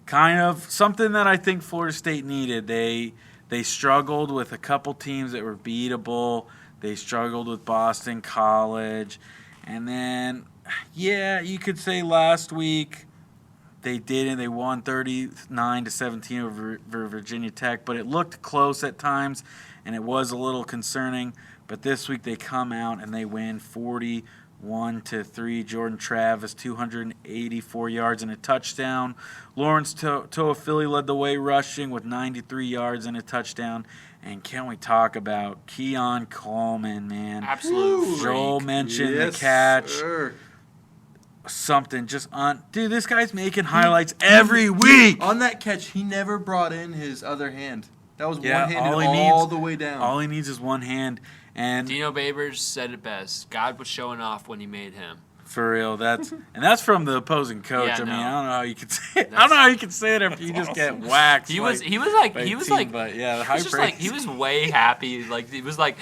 Kind of something that I think Florida State needed. They struggled with a couple teams that were beatable. They struggled with Boston College. And then, yeah, you could say last week they didn't. They won 39-17 over Virginia Tech, but it looked close at times, and it was a little concerning. But this week they come out and they win 41-3. Jordan Travis, 284 yards and a touchdown. Lawrence Toafili led the way rushing with 93 yards and a touchdown. And can we talk about Keon Coleman, man? Absolute freak. Joel mentioned Yes, the catch. sir. Something just on. Dude, this guy's making highlights every week. On that catch, he never brought in his other hand. That was Yeah, one-handed all he all needs- the way down. All he needs is one hand. And Dino Babers said it best. God was showing off when he made him. for real, that's from the opposing coach. Yeah, I mean, no. I don't know how you could say it. I don't know how you could say it after you just get waxed. He by was team, but yeah, high praise. he was way happy. Like he was like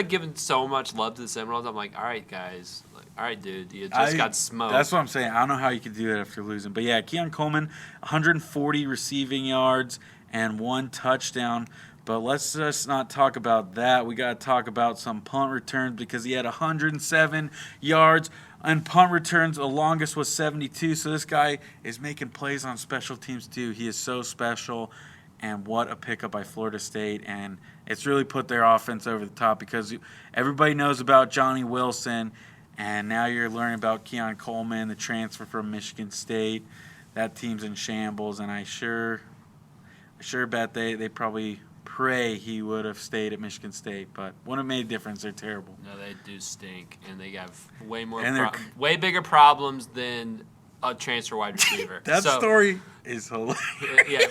giving so much love to the Seminoles. I'm like, all right, guys, all right, dude, you just got smoked. That's what I'm saying. I don't know how you could do that after losing. But yeah, Keon Coleman, 140 receiving yards and 1 touchdown. But let's just not talk about that. We got to talk about some punt returns because he had 107 yards and punt returns. The longest was 72. So this guy is making plays on special teams too. He is so special. And what a pickup by Florida State. And it's really put their offense over the top because everybody knows about Johnny Wilson. And now you're learning about Keon Coleman, the transfer from Michigan State. That team's in shambles. And I sure bet they probably pray he would have stayed at Michigan State, but wouldn't have made a difference. They're terrible. No, they do stink, and they have way way bigger problems than a transfer wide receiver. That story is hilarious. Yeah,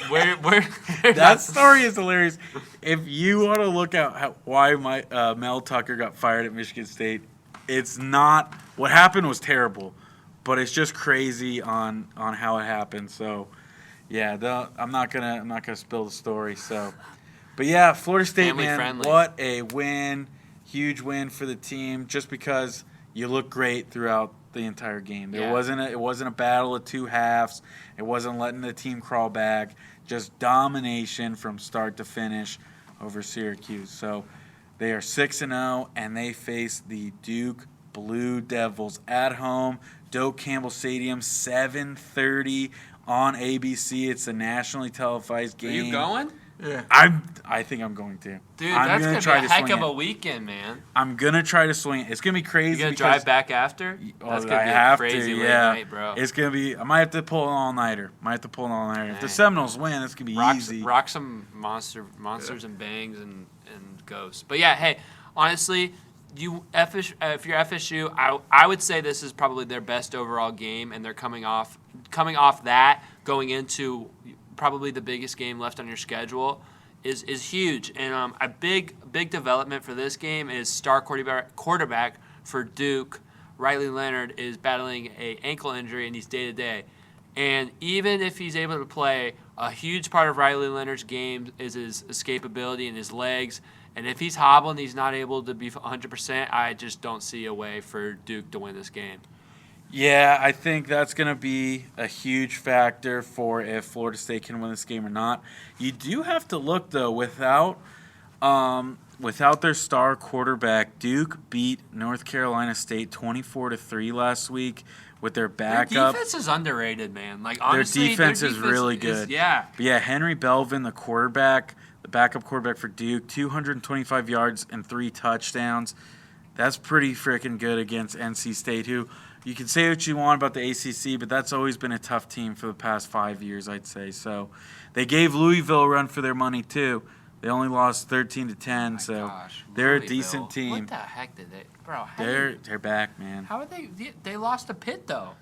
that story is hilarious. If you want to look at why Mel Tucker got fired at Michigan State, it's not what happened was terrible, but it's just crazy on how it happened. So, yeah, I'm not gonna spill the story. So. But yeah, Florida State, Family man, friendly. What a win. Huge win for the team just because you look great throughout the entire game. It wasn't a battle of 2 halves. It wasn't letting the team crawl back. Just domination from start to finish over Syracuse. So they are 6-0, and they face the Duke Blue Devils at home. Doak Campbell Stadium, 7:30 on ABC. It's a nationally televised game. Are you going? Yeah. I think I'm going to. Dude, I'm that's gonna going to be a heck of a weekend, man. I'm going to try to swing it. It's going to be crazy. You going to drive back after? That's going to be a crazy late night, bro. It's going to be – I might have to pull an all-nighter. If the Seminoles win, it's going to be easy. Rock some monsters and bangs and ghosts. But, yeah, hey, honestly, if you're FSU, I would say this is probably their best overall game, and they're coming off that, going into – probably the biggest game left on your schedule is huge. And a big development for this game is star quarterback for Duke, Riley Leonard, is battling an ankle injury and he's day-to-day. And even if he's able to play, a huge part of Riley Leonard's game is his escapability and his legs. And if he's hobbling, he's not able to be 100%, I just don't see a way for Duke to win this game. Yeah, I think that's going to be a huge factor for if Florida State can win this game or not. You do have to look, though, without their star quarterback, Duke beat North Carolina State 24-3 last week with their backup. Their defense is underrated, man. Like, honestly, their defense is really good. Yeah. But yeah, Henry Belvin, the backup quarterback for Duke, 225 yards and 3 touchdowns. That's pretty freaking good against NC State, who – you can say what you want about the ACC, but that's always been a tough team for the past 5 years, I'd say. So they gave Louisville a run for their money, too. They only lost 13-10, so they're a decent team. What the heck did they – bro, they're back, man. How are they lost to Pitt, though.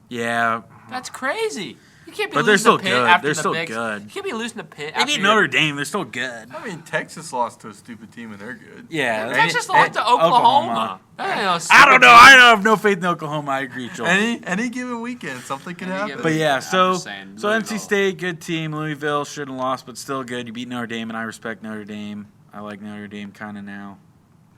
Yeah. That's crazy. You can't be but they're losing still to Pitt good. after They're the still big, good. You can't be losing to Pitt. They beat Notre Dame. They're still good. I mean, Texas lost to a stupid team, and they're good. Yeah. Texas lost to Oklahoma. I don't know. I have no faith in Oklahoma. I agree, Joel. Any given weekend, something could happen. But yeah, so NC State, good team. Louisville shouldn't have lost, but still good. You beat Notre Dame, and I respect Notre Dame. I like Notre Dame kind of now.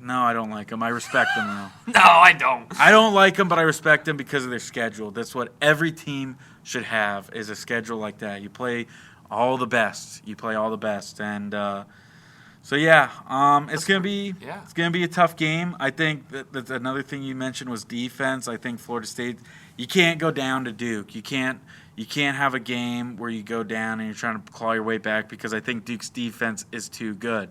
No, I don't like them. I respect them, though. No, I don't. I don't like them, but I respect them because of their schedule. That's what every team should have, is a schedule like that. You play all the best. And so yeah, it's gonna be a tough game. I think that's another thing you mentioned was defense. I think Florida State, you can't go down to Duke. You can't have a game where you go down and you're trying to claw your way back because I think Duke's defense is too good.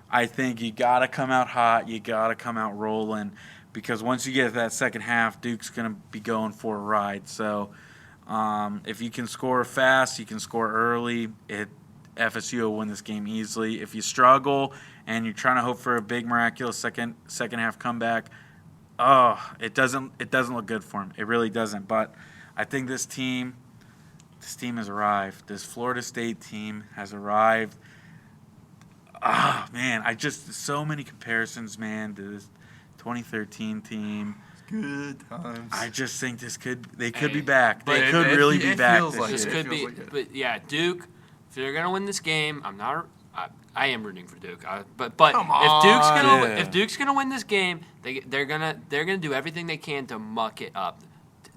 I think you got to come out hot. You got to come out rolling because once you get that second half, Duke's going to be going for a ride. So if you can score fast, you can score early, FSU will win this game easily. If you struggle and you're trying to hope for a big miraculous second half comeback, it doesn't look good for them. It really doesn't. But I think this team has arrived. This Florida State team has arrived. Man, so many comparisons, man, to this 2013 team. Good times. I just think they could be back. They could really be back. But yeah, Duke, if they're gonna win this game, I am rooting for Duke. But if Duke's gonna win this game, they're gonna do everything they can to muck it up.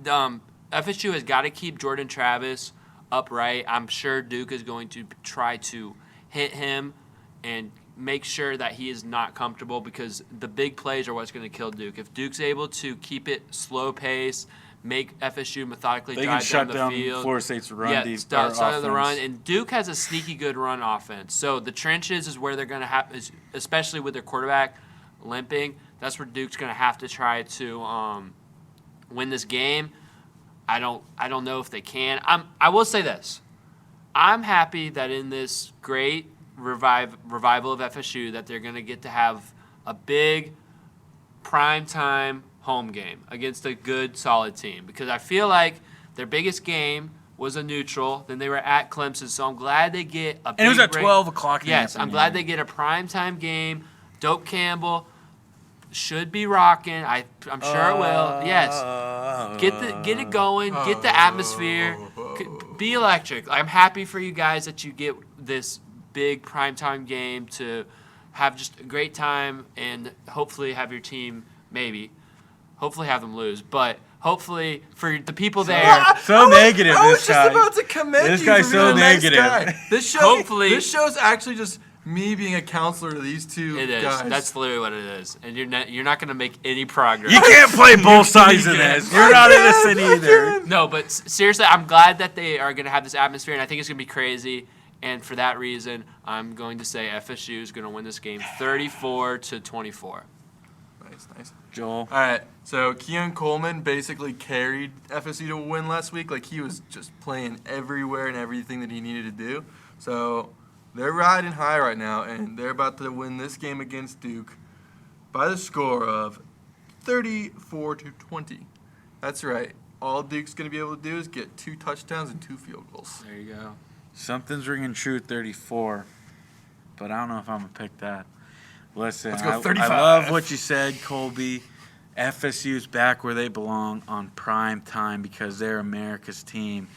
FSU has got to keep Jordan Travis upright. I'm sure Duke is going to try to hit him and make sure that he is not comfortable, because the big plays are what's going to kill Duke. If Duke's able to keep it slow pace, make FSU methodically drive down the field. Florida State's run. Start the run. And Duke has a sneaky good run offense. So the trenches is where they're going to have, especially with their quarterback limping, that's where Duke's going to have to try to win this game. I don't know if they can. I will say this. I'm happy that in this great revival of FSU that they're going to get to have a big primetime home game against a good, solid team, because I feel like their biggest game was a neutral. Then they were at Clemson, so I'm glad they get a big. And it was at 12 o'clock. Yes, I'm glad they get a primetime game. Dope Campbell should be rocking. I'm sure it will. Yes, get it going. Get the atmosphere. Be electric. I'm happy for you guys that you get this big primetime game to have just a great time and hopefully have your team hopefully have them lose, but hopefully for the people there. So negative, I was this just guy. about to commend This you guy's for so being a nice negative. guy. This show's actually just me being a counselor to these two It is. guys. That's literally what it is, and you're not going to make any progress. You can't play both sides of this. You're not innocent either. No, but seriously, I'm glad that they are going to have this atmosphere, and I think it's going to be crazy. And for that reason, I'm going to say FSU is going to win this game 34-24. Nice. Joel. All right, so Keon Coleman basically carried FSU to win last week. Like, he was just playing everywhere and everything that he needed to do. So they're riding high right now, and they're about to win this game against Duke by the score of 34-20. That's right. All Duke's going to be able to do is get 2 touchdowns and 2 field goals. There you go. Something's ringing true at 34, but I don't know if I'm going to pick that. Listen, Let's go I 35. love what you said, Colby. FSU's back where they belong on prime time because they're America's team.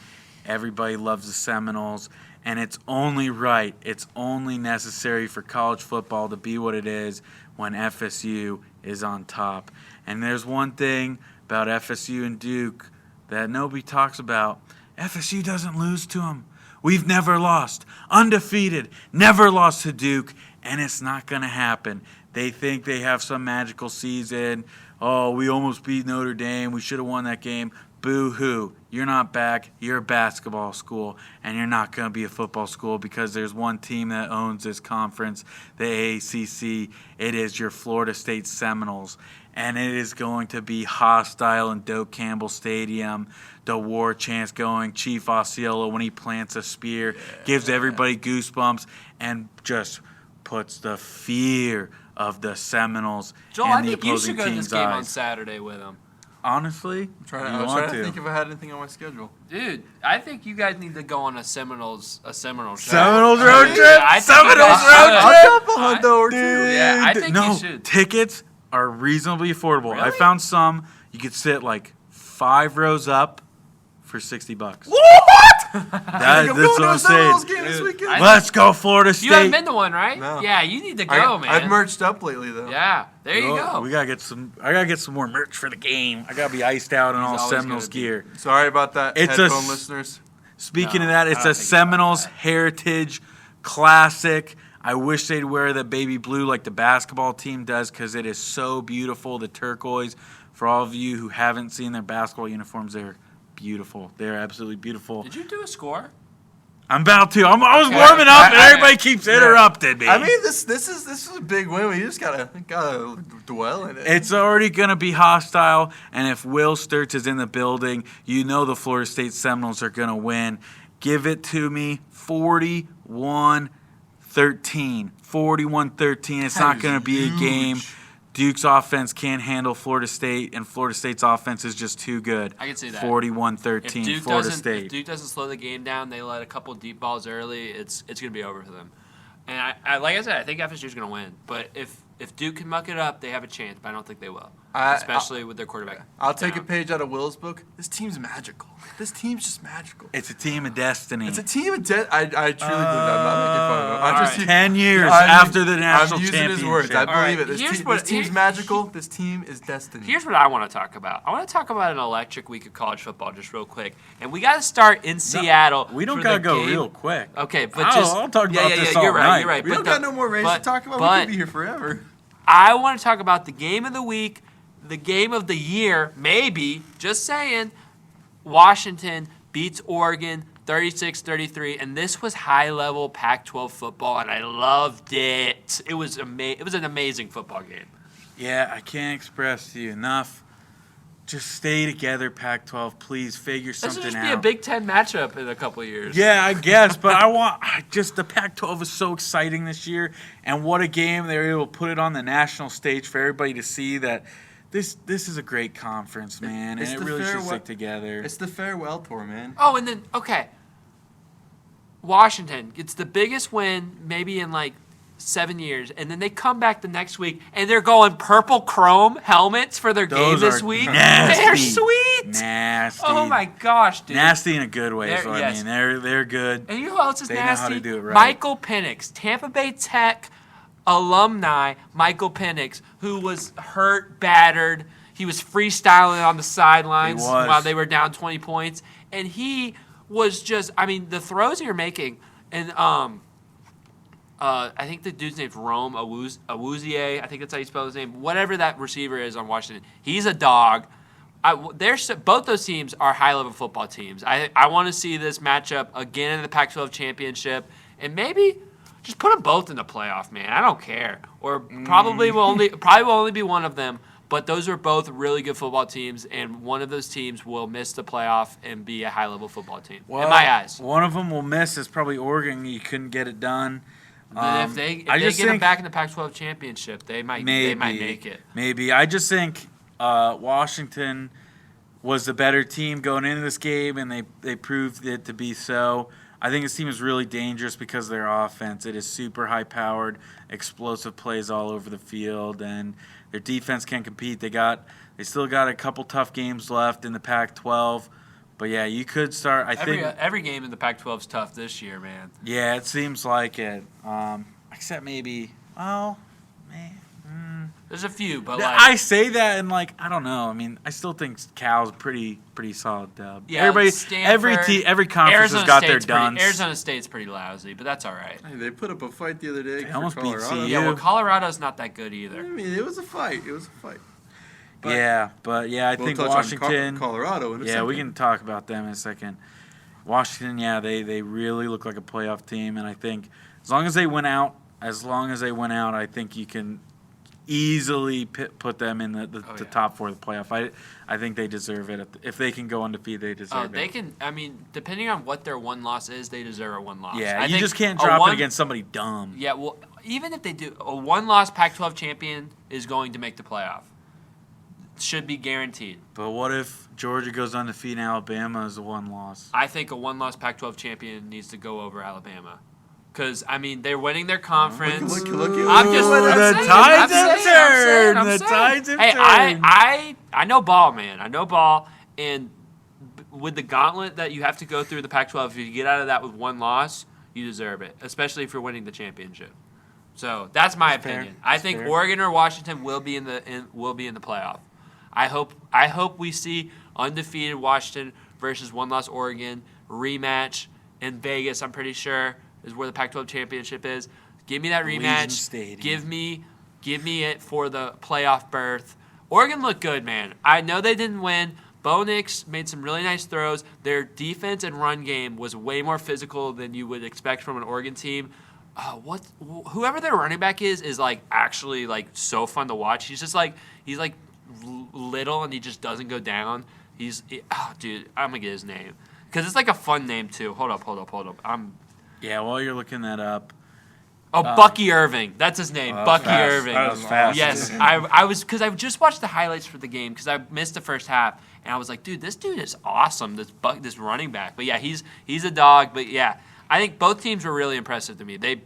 Everybody loves the Seminoles, and it's only right, it's only necessary for college football to be what it is when FSU is on top. And there's one thing about FSU and Duke that nobody talks about. FSU doesn't lose to them. We've never lost. Undefeated. Never lost to Duke. And it's not going to happen. They think they have some magical season. Oh, we almost beat Notre Dame. We should have won that game. Boo-hoo. You're not back. You're a basketball school. And you're not going to be a football school because there's one team that owns this conference, the AACC. It is your Florida State Seminoles. And it is going to be hostile in Doak Campbell Stadium. The war chants going. Chief Osceola, when he plants a spear, gives everybody goosebumps and just puts the fear of the Seminoles Joel, in I the think you opposing should go to this team's game on eyes. Saturday with them. Honestly, I was trying to think if I had anything on my schedule. Dude, I think you guys need to go on a Seminoles show. Seminoles road trip? I think you Seminoles guys road should. trip? I'll jump a hunt over too. Yeah, I think no, you should. Tickets are reasonably affordable. I Really? found some. You could sit like 5 rows up for $60. What? That's I'm what going to a I'm Seminoles saying. game this weekend. Let's go, Florida State. You haven't been to one, right? No. Yeah, you need to go, man. I've merged up lately, though. Yeah, there you Oh, go. we gotta get some. I gotta get some more merch for the game. I gotta be iced out in all always Seminoles gonna be. gear. Sorry about that, It's a headphone s- listeners. Speaking No, of that, I it's don't a think Seminoles about that. Heritage Classic. I wish they'd wear the baby blue like the basketball team does because it is so beautiful. The turquoise. For all of you who haven't seen their basketball uniforms, they're beautiful. They're absolutely beautiful. Did you do a score? I'm about to. I was Okay. warming up, and I- everybody keeps interrupting me. I mean, this is a big win. We just gotta dwell in it. It's already going to be hostile, and if Will Sturts is in the building, you know the Florida State Seminoles are going to win. Give it to me, 41-13. 41-13. It's not going to be a game. Duke's offense can't handle Florida State, and Florida State's offense is just too good. I can see that. 41-13, Florida If State. Duke doesn't slow the game down, they let a couple deep balls early, it's going to be over for them. And I like I said, I think FSU is going to win. But if If Duke can muck it up, they have a chance, but I don't think they will, especially with their quarterback. I'll take a page out of Will's book. This team's magical. This team's just magical. It's a team of destiny. It's a team of destiny. I truly believe that. I'm not making fun of him. I'm just 10 years after the national I'm using championship. his words. I believe it. Here's This team's magical. This team is destiny. Here's what I want to talk about. I want to talk about an electric week of college football just real quick. And we got to start in Seattle. We don't for got to the go game. real quick. Okay, but I'll talk about this all you're right, night. You're right. We don't got no more race to talk about. We could be here forever. I want to talk about the game of the week, the game of the year, maybe, just saying. Washington beats Oregon 36-33, and this was high-level Pac-12 football, and I loved it. It was an amazing football game. Yeah, I can't express to you enough. Just stay together, Pac-12. Please figure something out. This will just be a Big Ten matchup in a couple of years. Yeah, I guess, but the Pac-12 is so exciting this year, and what a game. They were able to put it on the national stage for everybody to see that this is a great conference, man, and it really should stick together. It's the farewell tour, man. Oh, and then, okay, Washington gets the biggest win maybe in like 7 years, and then they come back the next week and they're going purple chrome helmets for their game this week. Nasty. They're sweet. Nasty. Oh my gosh, dude. Nasty in a good way. Yes. They're good. And you know who else is They know nasty? how to do it right. Michael Penix, Tampa Bay Tech alumni. Michael Penix, who was hurt, battered. He was freestyling on the sidelines while they were down 20 points, and he was just. I mean, the throws you're making, and I think the dude's name's Rome Awuzie. I think that's how you spell his name. Whatever that receiver is on Washington, he's a dog. Both those teams are high-level football teams. I want to see this matchup again in the Pac-12 championship, and maybe just put them both in the playoff, man. I don't care. Or probably will only be one of them. But those are both really good football teams, and one of those teams will miss the playoff and be a high-level football team. In my eyes. One of them will miss is probably Oregon. You couldn't get it done. But if they get them back in the Pac-12 championship, they might make it. Maybe. I just think Washington was the better team going into this game, and they proved it to be so. I think this team is really dangerous because of their offense. It is super high-powered, explosive plays all over the field, and their defense can compete. They still got a couple tough games left in the Pac-12. But, yeah, you could start, I think. Every game in the Pac-12 is tough this year, man. Yeah, it seems like it. Except maybe, man. There's a few, but I say that and I don't know. I mean, I still think Cal's pretty solid dub. Yeah, every conference has got their duns. Arizona State's pretty lousy, but that's all right. Hey, they put up a fight the other day. They almost beat CU. Yeah, well, Colorado's not that good either. I mean, it was a fight. But I think Washington, Colorado. In a second. We can talk about them in a second. Washington, they really look like a playoff team, and I think as long as they win out, I think you can easily put them in the top four of the playoff. I think they deserve it. If they can go undefeated, they deserve it. They can. I mean, depending on what their one loss is, they deserve a one loss. Yeah, you just can't drop it against somebody dumb. Yeah, well, even if they do, a one-loss Pac-12 champion is going to make the playoff. Should be guaranteed. But what if Georgia goes undefeated and Alabama is a one loss? I think a one-loss Pac-12 champion needs to go over Alabama. Because, I mean, they're winning their conference. Look. The tides have turned. The tides have turned. I know ball, man. I know ball. And with the gauntlet that you have to go through the Pac-12, if you get out of that with one loss, you deserve it, especially if you're winning the championship. So that's my opinion. I think Oregon or Washington will be in the playoff. I hope we see undefeated Washington versus one-loss Oregon rematch in Vegas. I'm pretty sure is where the Pac-12 championship is. Give me that rematch. Give me it for the playoff berth. Oregon looked good, man. I know they didn't win. Bo Nix made some really nice throws. Their defense and run game was way more physical than you would expect from an Oregon team. Whoever their running back is actually so fun to watch. He's little and he just doesn't go down. Dude, I'm gonna get his name because it's a fun name too. Hold up. While you're looking that up. Bucky Irving. That's his name. Bucky Irving. That was fast. Yes, I was because I just watched the highlights for the game because I missed the first half and I was like, dude, this dude is awesome. This running back. But yeah, he's a dog. But yeah, I think both teams were really impressive to me. They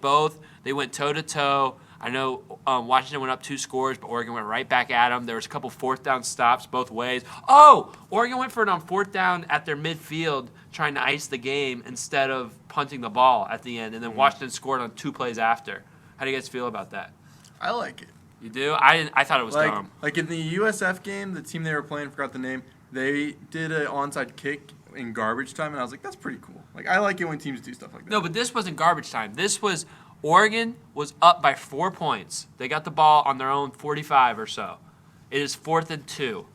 went toe to toe. I know Washington went up 2 scores, but Oregon went right back at them. There was a couple 4th down stops both ways. Oh, Oregon went for it on 4th down at their midfield, trying to ice the game instead of punting the ball at the end, and then Washington scored on 2 plays after. How do you guys feel about that? I like it. You do? I thought it was dumb. Like in the USF game, the team they were playing, forgot the name, they did an onside kick in garbage time, and I was like, that's pretty cool. Like, I like it when teams do stuff like that. No, but this wasn't garbage time. This was Oregon was up by 4 points. They got the ball on their own 45 or so. It is 4th and 2.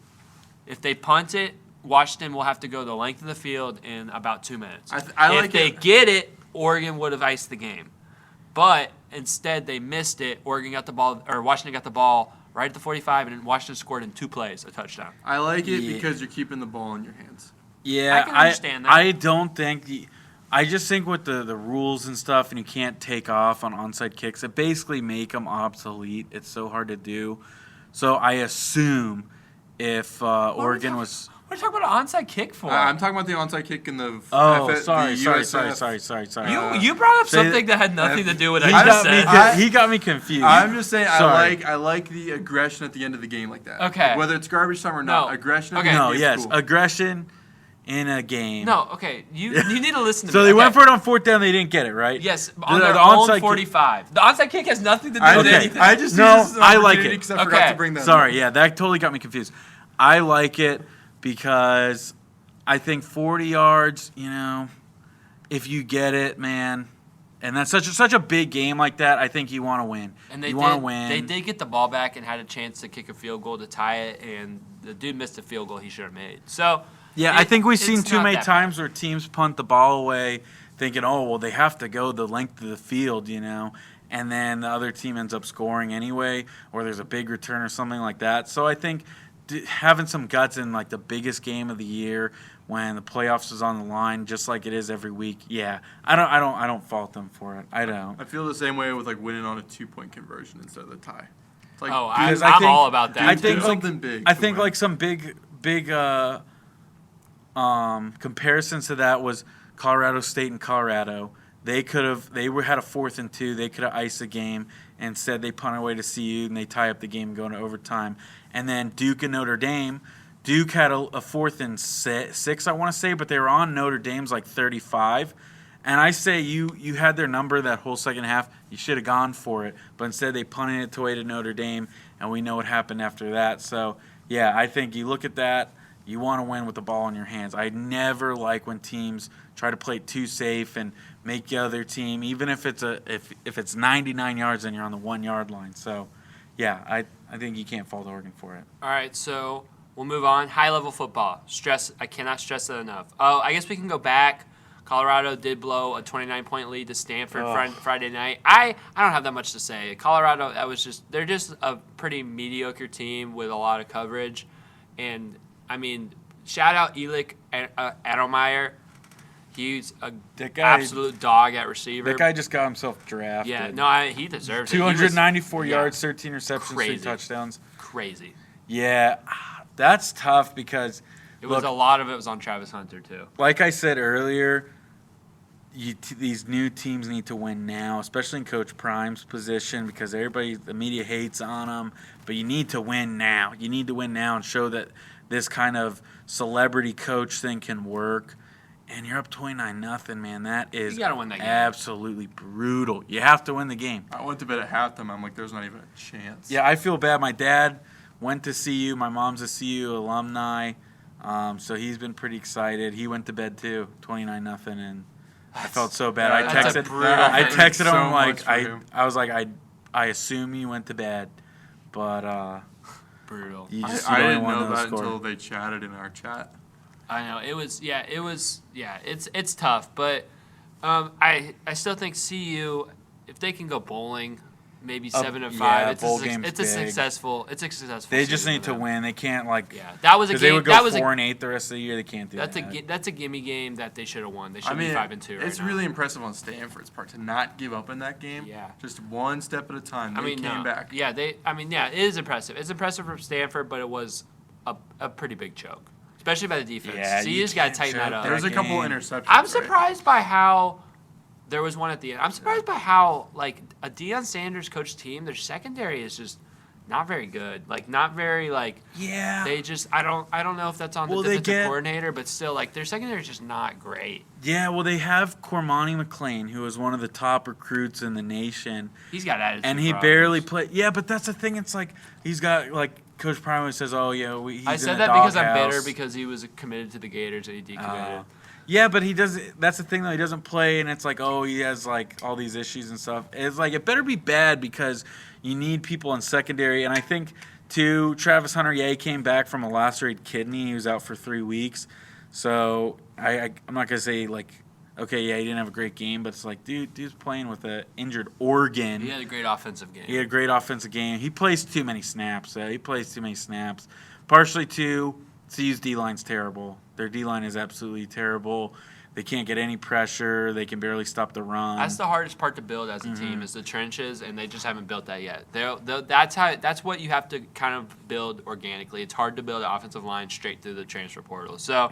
If they punt it, Washington will have to go the length of the field in about 2 minutes. If they get it, Oregon would have iced the game. But instead, they missed it. Washington got the ball right at the 45, and Washington scored in 2 plays, a touchdown. I like it because you're keeping the ball in your hands. Yeah, I can understand that. I don't think I just think with the rules and stuff, and you can't take off on onside kicks, it basically make them obsolete. It's so hard to do. So I assume if Oregon was... What are you talking about an onside kick for? I'm talking about the onside kick in the sorry. You brought up something that had nothing to do with what I just said. He got me confused. I'm just saying I like the aggression at the end of the game like that. Okay. Like, whether it's garbage time or not, aggression at the end is cool. Aggression in a game. No, okay. You need to listen to me. So they went for it on 4th down. They didn't get it, right? Yes, on their own 45. The onside kick has nothing to do with anything. I just I like it. Because I forgot to bring that Sorry, yeah, that totally got me confused. I like it because I think 40 yards, if you get it, man, and that's such a big game like that, I think you want to win. And They did get the ball back and had a chance to kick a field goal to tie it, and the dude missed a field goal he should have made. So yeah, I think we've seen too many times where teams punt the ball away thinking, oh, well, they have to go the length of the field, and then the other team ends up scoring anyway, or there's a big return or something like that. So I think having some guts in like the biggest game of the year when the playoffs is on the line, just like it is every week. Yeah, I don't fault them for it. I don't. I feel the same way with like winning on a 2-point conversion instead of the tie. It's like, I'm all about that. I think something big. I think like some big comparisons to that was Colorado State and Colorado. They had a 4th and 2. They could have iced the game. Instead, they punt away to CU and they tie up the game and go into overtime. And then Duke and Notre Dame. Duke had a 4th and 6, I want to say, but they were on Notre Dame's like 35. And I say you had their number that whole second half. You should have gone for it. But instead, they punted it away to Notre Dame, and we know what happened after that. So, yeah, I think you look at that. You want to win with the ball in your hands. I never like when teams try to play too safe and make the other team, even if it's 99 yards and you're on the 1-yard line. So, yeah, I think you can't fault Oregon for it. All right, so we'll move on. High-level football. I cannot stress that enough. Oh, I guess we can go back. Colorado did blow a 29-point lead to Stanford Friday night. I don't have that much to say. Colorado, they're just a pretty mediocre team with a lot of coverage. And, I mean, shout out Elik Adelmeyer. He's an absolute dog at receiver. That guy just got himself drafted. Yeah, no, he deserves it. 294 yards, 13 receptions, 3 touchdowns. Crazy. Yeah, that's tough because a lot of it was on Travis Hunter too. Like I said earlier, these new teams need to win now, especially in Coach Prime's position because the media hates on him. But you need to win now. You need to win now and show that this kind of celebrity coach thing can work. And you're up 29-0, man. That is absolutely brutal. You have to win the game. I went to bed at halftime. I'm like, there's not even a chance. Yeah, I feel bad. My dad went to CU. My mom's a CU alumni, so he's been pretty excited. He went to bed too, 29-0, and I felt so bad. I texted him like I was like I assume you went to bed, but brutal. I didn't know that until they chatted in our chat. I know it's tough, but I still think CU, if they can go bowling, maybe 7-5. It's a successful. They just need to win. They can't that was a game. They would go 4-8 the rest of the year. They can't do that. That's a gimme game that they should have won. They should be 5-2. It's really impressive on Stanford's part to not give up in that game. Yeah, just one step at a time. They came back. Yeah, it is impressive. It's impressive from Stanford, but it was a pretty big choke. Especially by the defense. Yeah, so you just got to tighten that up. There's a couple interceptions. I'm surprised by how There was one at the end. I'm surprised by how like a Deion Sanders coached team. Their secondary is just not very good. Like not very like. Yeah. They just I don't know if that's on the defensive coordinator, but still like their secondary is just not great. Yeah, well they have Cormani McLean, who is one of the top recruits in the nation. He's got attitude. And he problems. barely played. Yeah, but that's the thing. It's like he's got like Coach Prime says, "Oh yeah, he's I said that because I'm bitter because he was committed to the Gators and he decommitted. Yeah, but he does. That's the thing though. He doesn't play, and it's like, oh, he has like all these issues and stuff. It's like it better be bad because you need people in secondary. And I think too, Travis Hunter came back from a lacerated kidney. He was out for 3 weeks. So I'm not gonna say like, okay, yeah, he didn't have a great game, but it's like, dude's playing with an injured organ. He had a great offensive game. He plays too many snaps. Partially too, CU's D-line's terrible. Their D-line is absolutely terrible. They can't get any pressure. They can barely stop the run. That's the hardest part to build as a team is the trenches, and they just haven't built that yet. That's what you have to kind of build organically. It's hard to build an offensive line straight through the transfer portal. So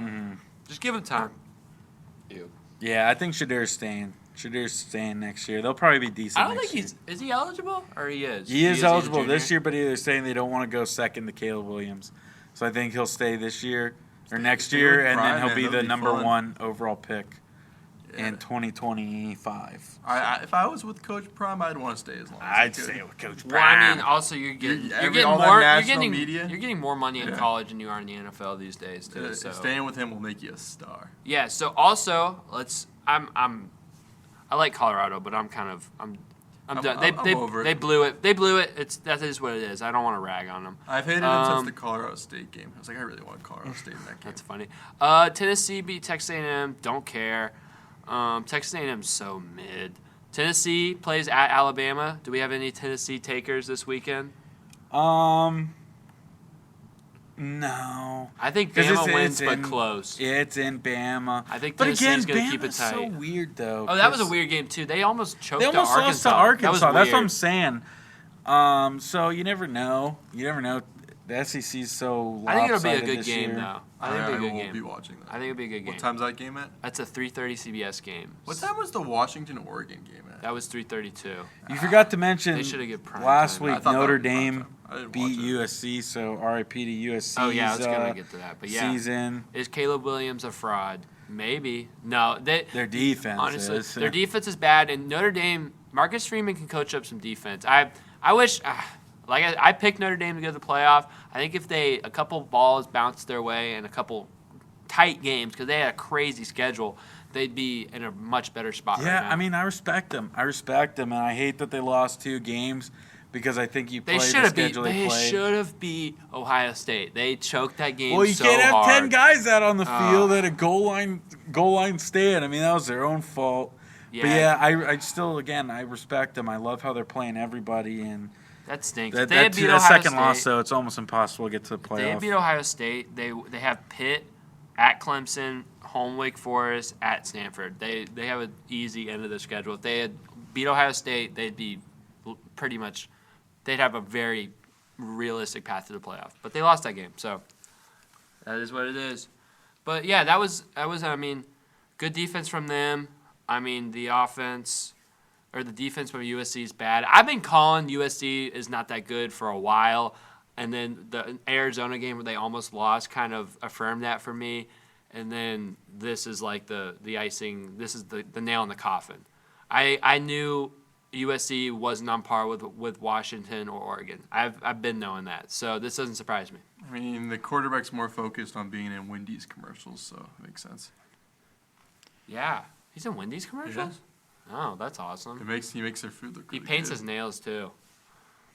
just give them time. Yeah, I think Shadir's staying. Shadir's staying next year. They'll probably be decent. I don't think is he eligible or he is? He is eligible this year, but they're saying they don't want to go second to Caleb Williams. So I think he'll stay this year or next year, and then he'll be the number 1 overall pick in 2025. If I was with Coach Prime, I'd want to stay as long as I'd stay with Coach Prime. Well, I mean, also you're getting more money in college than you are in the NFL these days too. So staying with him will make you a star. Yeah. So also, I like Colorado, but I'm done. They blew it. That is what it is. I don't want to rag on them. I've hated them since the Colorado State game. I was like, I really want Colorado State in that game. That's funny. Tennessee beat Texas A&M. Don't care. Texas A&M's so mid. Tennessee plays at Alabama. Do we have any Tennessee takers this weekend? No. I think Bama wins, but close. Yeah, it's in Bama. I think Tennessee's going to keep it tight. So weird though. Oh, that was a weird game too. They almost choked lost to Arkansas. That's what I'm saying. So you never know. The SEC's so lopsided I think it'll be a good this game year. though. I won't be watching that. I think it'll be a good game. What time's that game at? That's a 3:30 CBS game. What time was the Washington-Oregon game at? That was 3:32. You forgot to mention They should have given prime last time. week Notre Dame beat USC, so RIP to USC. Oh yeah, I was gonna get to that, but yeah. Season. Is Caleb Williams a fraud? Maybe. No, their defense. Honestly, is. Their defense is bad, and Notre Dame. Marcus Freeman can coach up some defense. I wish. I picked Notre Dame to go to the playoff. I think if a couple balls bounced their way and a couple tight games, because they had a crazy schedule, they'd be in a much better spot right now. Yeah, I mean, I respect them, and I hate that they lost 2 games because I think you play the schedule they played. They should have beat Ohio State. They choked that game so hard. Well, you can't have 10 guys out on the field at a goal line stand. I mean, that was their own fault. Yeah. But yeah, I still, again, I respect them. I love how they're playing everybody, and that stinks. That Ohio second State, loss, so it's almost impossible to get to the playoff. If they beat Ohio State, they have Pitt at Clemson, home Wake Forest, at Stanford. They have an easy end of the schedule. If they had beat Ohio State, they'd be pretty much they'd have a very realistic path to the playoff. But they lost that game, so that is what it is. But yeah, that was I mean, good defense from them. I mean, the offense or the defense from USC is bad. I've been calling USC is not that good for a while, and then the Arizona game where they almost lost kind of affirmed that for me. And then this is like the icing. This is the nail in the coffin. I knew USC wasn't on par with Washington or Oregon. I've been knowing that, so this doesn't surprise me. I mean, the quarterback's more focused on being in Wendy's commercials, so it makes sense. Yeah, he's in Wendy's commercials. Yeah. Oh, that's awesome. He makes their food look really He paints good. his nails too.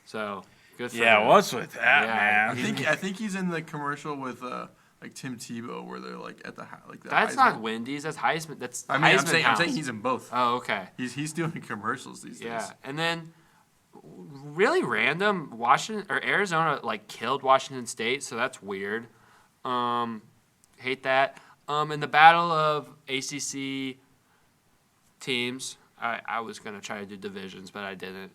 So good for Yeah, him. what's with that, man? I think he's in the commercial with like Tim Tebow where they're like at the like the That's Heisman. not Wendy's. That's Heisman. That's I mean, Heisman I'm House. saying he's in both. Oh, okay. He's doing commercials these days. Yeah, and then really random Washington or Arizona like killed Washington State, so that's weird. Hate that. In the battle of ACC teams, I was gonna try to do divisions, but I didn't.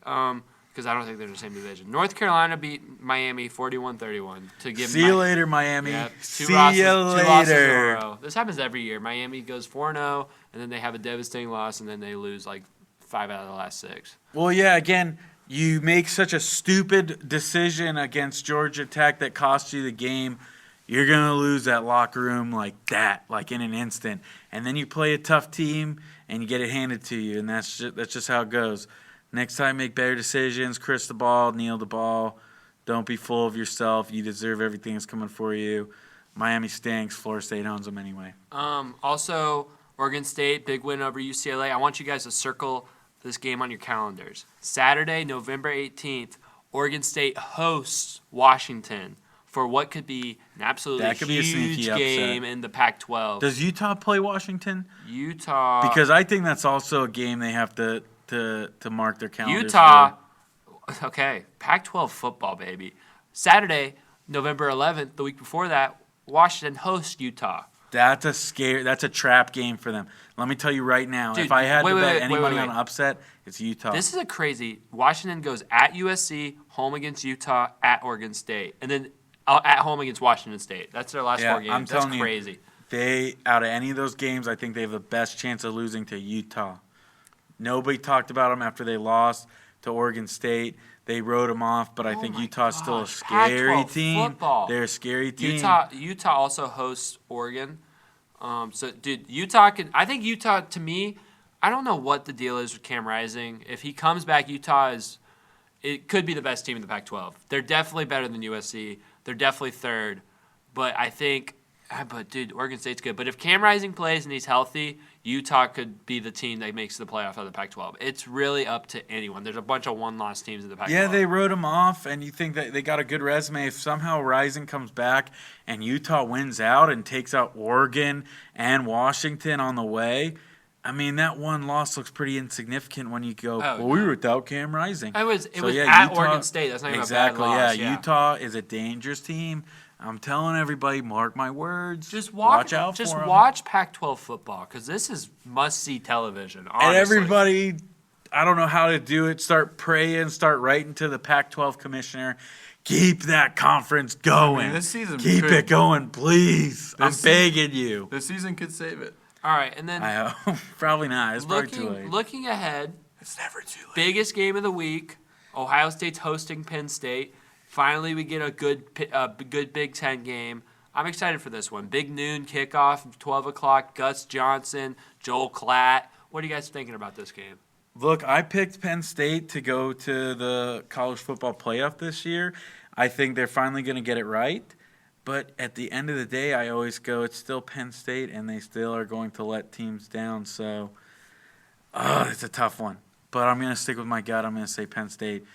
because I don't think they're in the same division. North Carolina beat Miami 41-31 to give. See you later, Miami. Yep, See two you losses in a later. row. This happens every year. Miami goes 4-0, and then they have a devastating loss, and then they lose like 5 out of the last 6. Well, yeah, again, you make such a stupid decision against Georgia Tech that costs you the game. You're going to lose that locker room like that, like in an instant. And then you play a tough team, and you get it handed to you, and that's just how it goes. Next time, make better decisions. Crisp the ball, kneel the ball. Don't be full of yourself. You deserve everything that's coming for you. Miami stinks. Florida State owns them anyway. Also, Oregon State, big win over UCLA. I want you guys to circle this game on your calendars. Saturday, November 18th, Oregon State hosts Washington for what could be an absolutely That could be a sneaky huge upset. game in the Pac-12. Does Utah play Washington? Utah. Because I think that's also a game they have to mark their calendars Utah. Okay, Pac-12 football, baby. Saturday, November 11th, the week before that, Washington hosts Utah. That's a trap game for them. Let me tell you right now, Dude, if I had to bet any money wait. on an upset, it's Utah. This is a crazy. Washington goes at USC, home against Utah, at Oregon State, and then at home against Washington State. That's their last 4 games. I'm telling That's crazy. They, out of any of those games, I think they have the best chance of losing to Utah. Nobody talked about them after they lost to Oregon State. They wrote them off, but I think Utah's still a scary Pac-12 team. football. They're a scary team. Utah also hosts Oregon. Dude, Utah can. I think Utah, to me, I don't know what the deal is with Cam Rising. If he comes back, it could be the best team in the Pac-12. They're definitely better than USC. They're definitely third. But I think, dude, Oregon State's good. But if Cam Rising plays and he's healthy, Utah could be the team that makes the playoff of the Pac-12. It's really up to anyone. There's a bunch of one-loss teams in the Pac-12. Yeah, they wrote them off, and you think that they got a good resume. If somehow Rising comes back and Utah wins out and takes out Oregon and Washington on the way, I mean, that one loss looks pretty insignificant when you go, we were without Cam Rising. It was at Utah, Oregon State. That's not even exactly, a bad loss. Yeah, Utah is a dangerous team. I'm telling everybody, mark my words. Just watch out for them. Just watch Pac-12 football because this is must-see television. Honestly. And everybody, I don't know how to do it. Start praying. Start writing to the Pac-12 commissioner. Keep that conference going. I mean, this season Keep it going, please. I'm begging you. This season could save it. All right, and then I hope. Probably not. It's probably too late. Looking ahead, It's never too late. biggest game of the week, Ohio State's hosting Penn State. Finally, we get a good Big Ten game. I'm excited for this one. Big noon kickoff, 12 o'clock, Gus Johnson, Joel Klatt. What are you guys thinking about this game? Look, I picked Penn State to go to the college football playoff this year. I think they're finally going to get it right. But at the end of the day, I always go, it's still Penn State, and they still are going to let teams down. So, it's a tough one. But I'm going to stick with my gut. I'm going to say Penn State.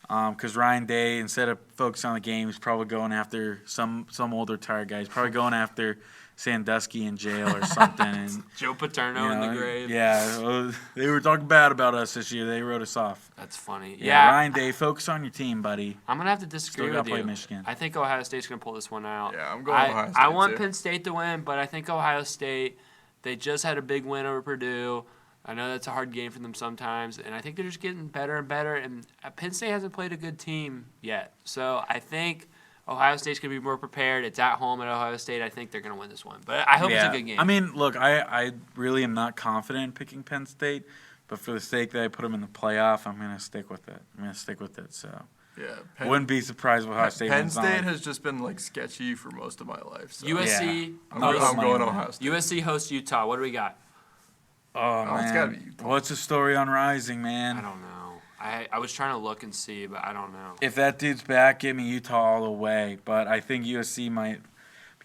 Because Ryan Day, instead of focusing on the game, is probably going after some older tired guy. He's probably going after Sandusky in jail or something. And, Joe Paterno in the grave. Yeah, they were talking bad about us this year. They wrote us off. That's funny. Yeah, Ryan Day, focus on your team, buddy. I'm going to have to disagree Still with gotta you. play Michigan. I think Ohio State's going to pull this one out. Yeah, I'm going Ohio State, I want too. Penn State to win, but I think Ohio State, they just had a big win over Purdue. I know that's a hard game for them sometimes, and I think they're just getting better and better, and Penn State hasn't played a good team yet. So I think Ohio State's going to be more prepared. It's at home at Ohio State. I think they're going to win this one. But I hope it's a good game. I mean, look, I really am not confident in picking Penn State, but for the sake that I put them in the playoff, I'm going to stick with it. So Yeah, wouldn't be surprised with Ohio State. Penn wins State on. has just been like sketchy for most of my life. So. USC. I'm going money Ohio State. USC hosts Utah. What do we got? Oh, man. It's gotta be Utah. What's the story on Rising, man? I don't know. I was trying to look and see, but I don't know. If that dude's back, give me Utah all the way. But I think USC might.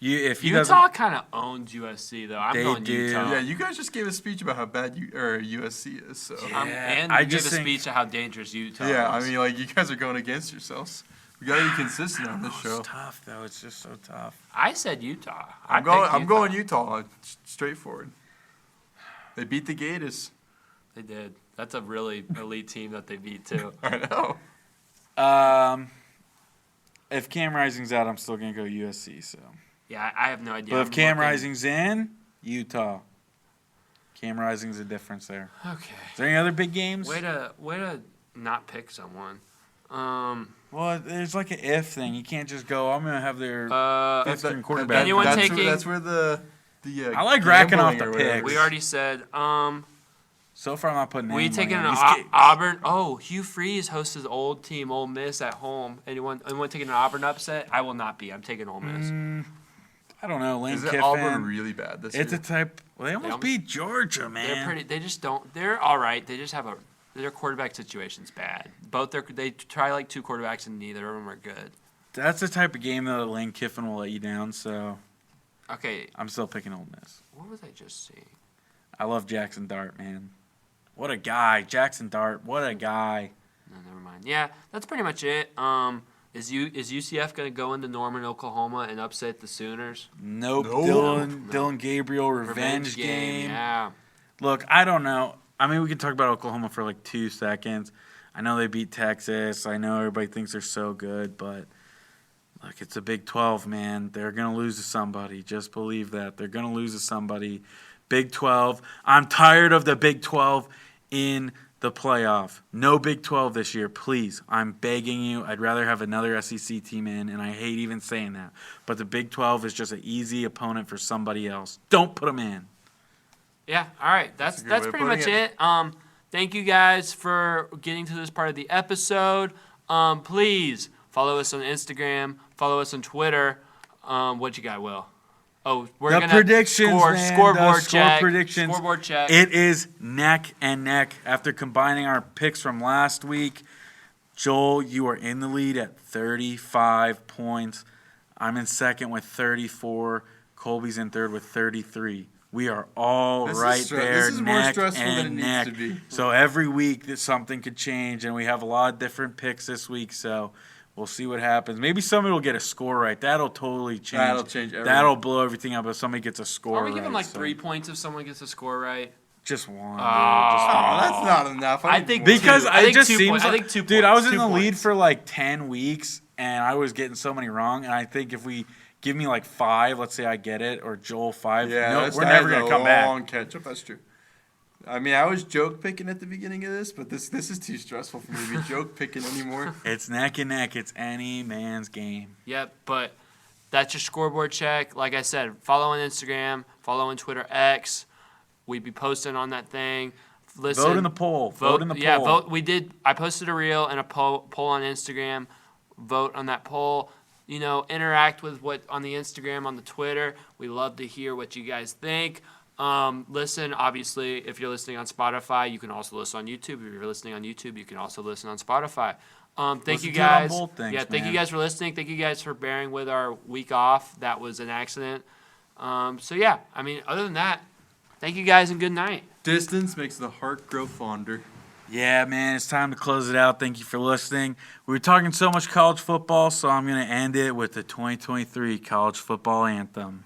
If he Utah kind of owns USC, though. I'm They going do. Utah. Yeah, you guys just gave a speech about how bad USC is. So And I you gave just a think- speech of how dangerous Utah yeah, I is. mean, like you guys are going against yourselves. We gotta be consistent on this show. It's tough though. It's just so tough. I said Utah. I'm picked going Utah. Straightforward. They beat the Gators. They did. That's a really elite team that they beat, too. I know. If Cam Rising's out, I'm still gonna go USC. So, Yeah, I have no idea. but if I'm Cam looking. Rising's in, Utah. Cam Rising's a difference there. Okay. Is there any other big games? Way to not pick someone. Well, there's like an if thing. You can't just go, I'm going to have their fifth string That- quarterback. Anyone that's taking- That's where the I like racking off gambling the or whatever. picks. We already said. So far, I'm not putting We any taking money an on these games. Auburn? Oh, Hugh Freeze hosts his old team, Ole Miss, at home. Anyone taking an Auburn upset? I will not be. I'm taking Ole Miss. I don't know. Lane Is it Kiffin. Auburn really bad this It's year? a type. Well, they almost beat Georgia, man. They're pretty. They just don't. They're all right. They just have their quarterback situation's bad. They try like 2 quarterbacks and neither of them are good. That's the type of game that Lane Kiffin will let you down. So Okay, I'm still picking Ole Miss. what was I just saying? I love Jackson Dart, man. What a guy, Jackson Dart. What a guy. No, never mind. Yeah, that's pretty much it. Is UCF going to go into Norman, Oklahoma, and upset the Sooners? Nope. No. Dylan Gabriel revenge game. Yeah. Look, I don't know. I mean, we can talk about Oklahoma for like 2 seconds. I know they beat Texas. I know everybody thinks they're so good, but look, it's a Big 12, man. They're going to lose to somebody. Just believe that. They're going to lose to somebody. Big 12. I'm tired of the Big 12 in the playoff. No Big 12 this year, please. I'm begging you. I'd rather have another SEC team in, and I hate even saying that. But the Big 12 is just an easy opponent for somebody else. Don't put them in. Yeah, all right. That's a good way of pretty much putting it. Thank you guys for getting to this part of the episode. Please follow us on Instagram, follow us on Twitter. What you got, Will? Oh, we're The gonna predictions, man. scoreboard The check. predictions. Scoreboard check. It is neck and neck after combining our picks from last week. Joel, you are in the lead at 35 points. I'm in second with 34. Colby's in third with 33. We are all This is right there, this is more neck stressful than it and needs neck. to be. So every week something could change, and we have a lot of different picks this week. So we'll see what happens. Maybe somebody will get a score right. That'll totally change. That'll change everything. That'll blow everything up if somebody gets a score Are we right. giving like so 3 points if someone gets a score right? Just one. dude. Oh. Just Oh, one. that's not enough. I need think more. Because I it think just 2 seems points. I like, think 2 dude, I was points. in 2 the lead points. for like 10 weeks, and I was getting so many wrong. And I think if we give me like 5, let's say I get it, or Joel 5, Yeah, no, that's we're never going to come back. long catch up. That's true. I mean, I was joke picking at the beginning of this, but this is too stressful for me to be joke picking anymore. It's neck and neck. It's any man's game. Yep, but that's your scoreboard check. Like I said, follow on Instagram, follow on Twitter X. We'd be posting on that thing. Listen, Vote in the poll. Vote in the poll. Yeah, vote. We did. I posted a reel and a poll on Instagram. Vote on that poll. You know, interact with what on the Instagram, on the Twitter. We love to hear what you guys think. Listen, obviously, if you're listening on Spotify, you can also listen on YouTube. If you're listening on YouTube, you can also listen on Spotify. Thank Listen you to it on guys. both things, Thank you man. guys for listening. Thank you guys for bearing with our week off. That was an accident. So yeah, I mean, other than that, thank you guys and good night. Distance makes the heart grow fonder. Yeah, man, it's time to close it out. Thank you for listening. We were talking so much college football, so I'm going to end it with the 2023 college football anthem.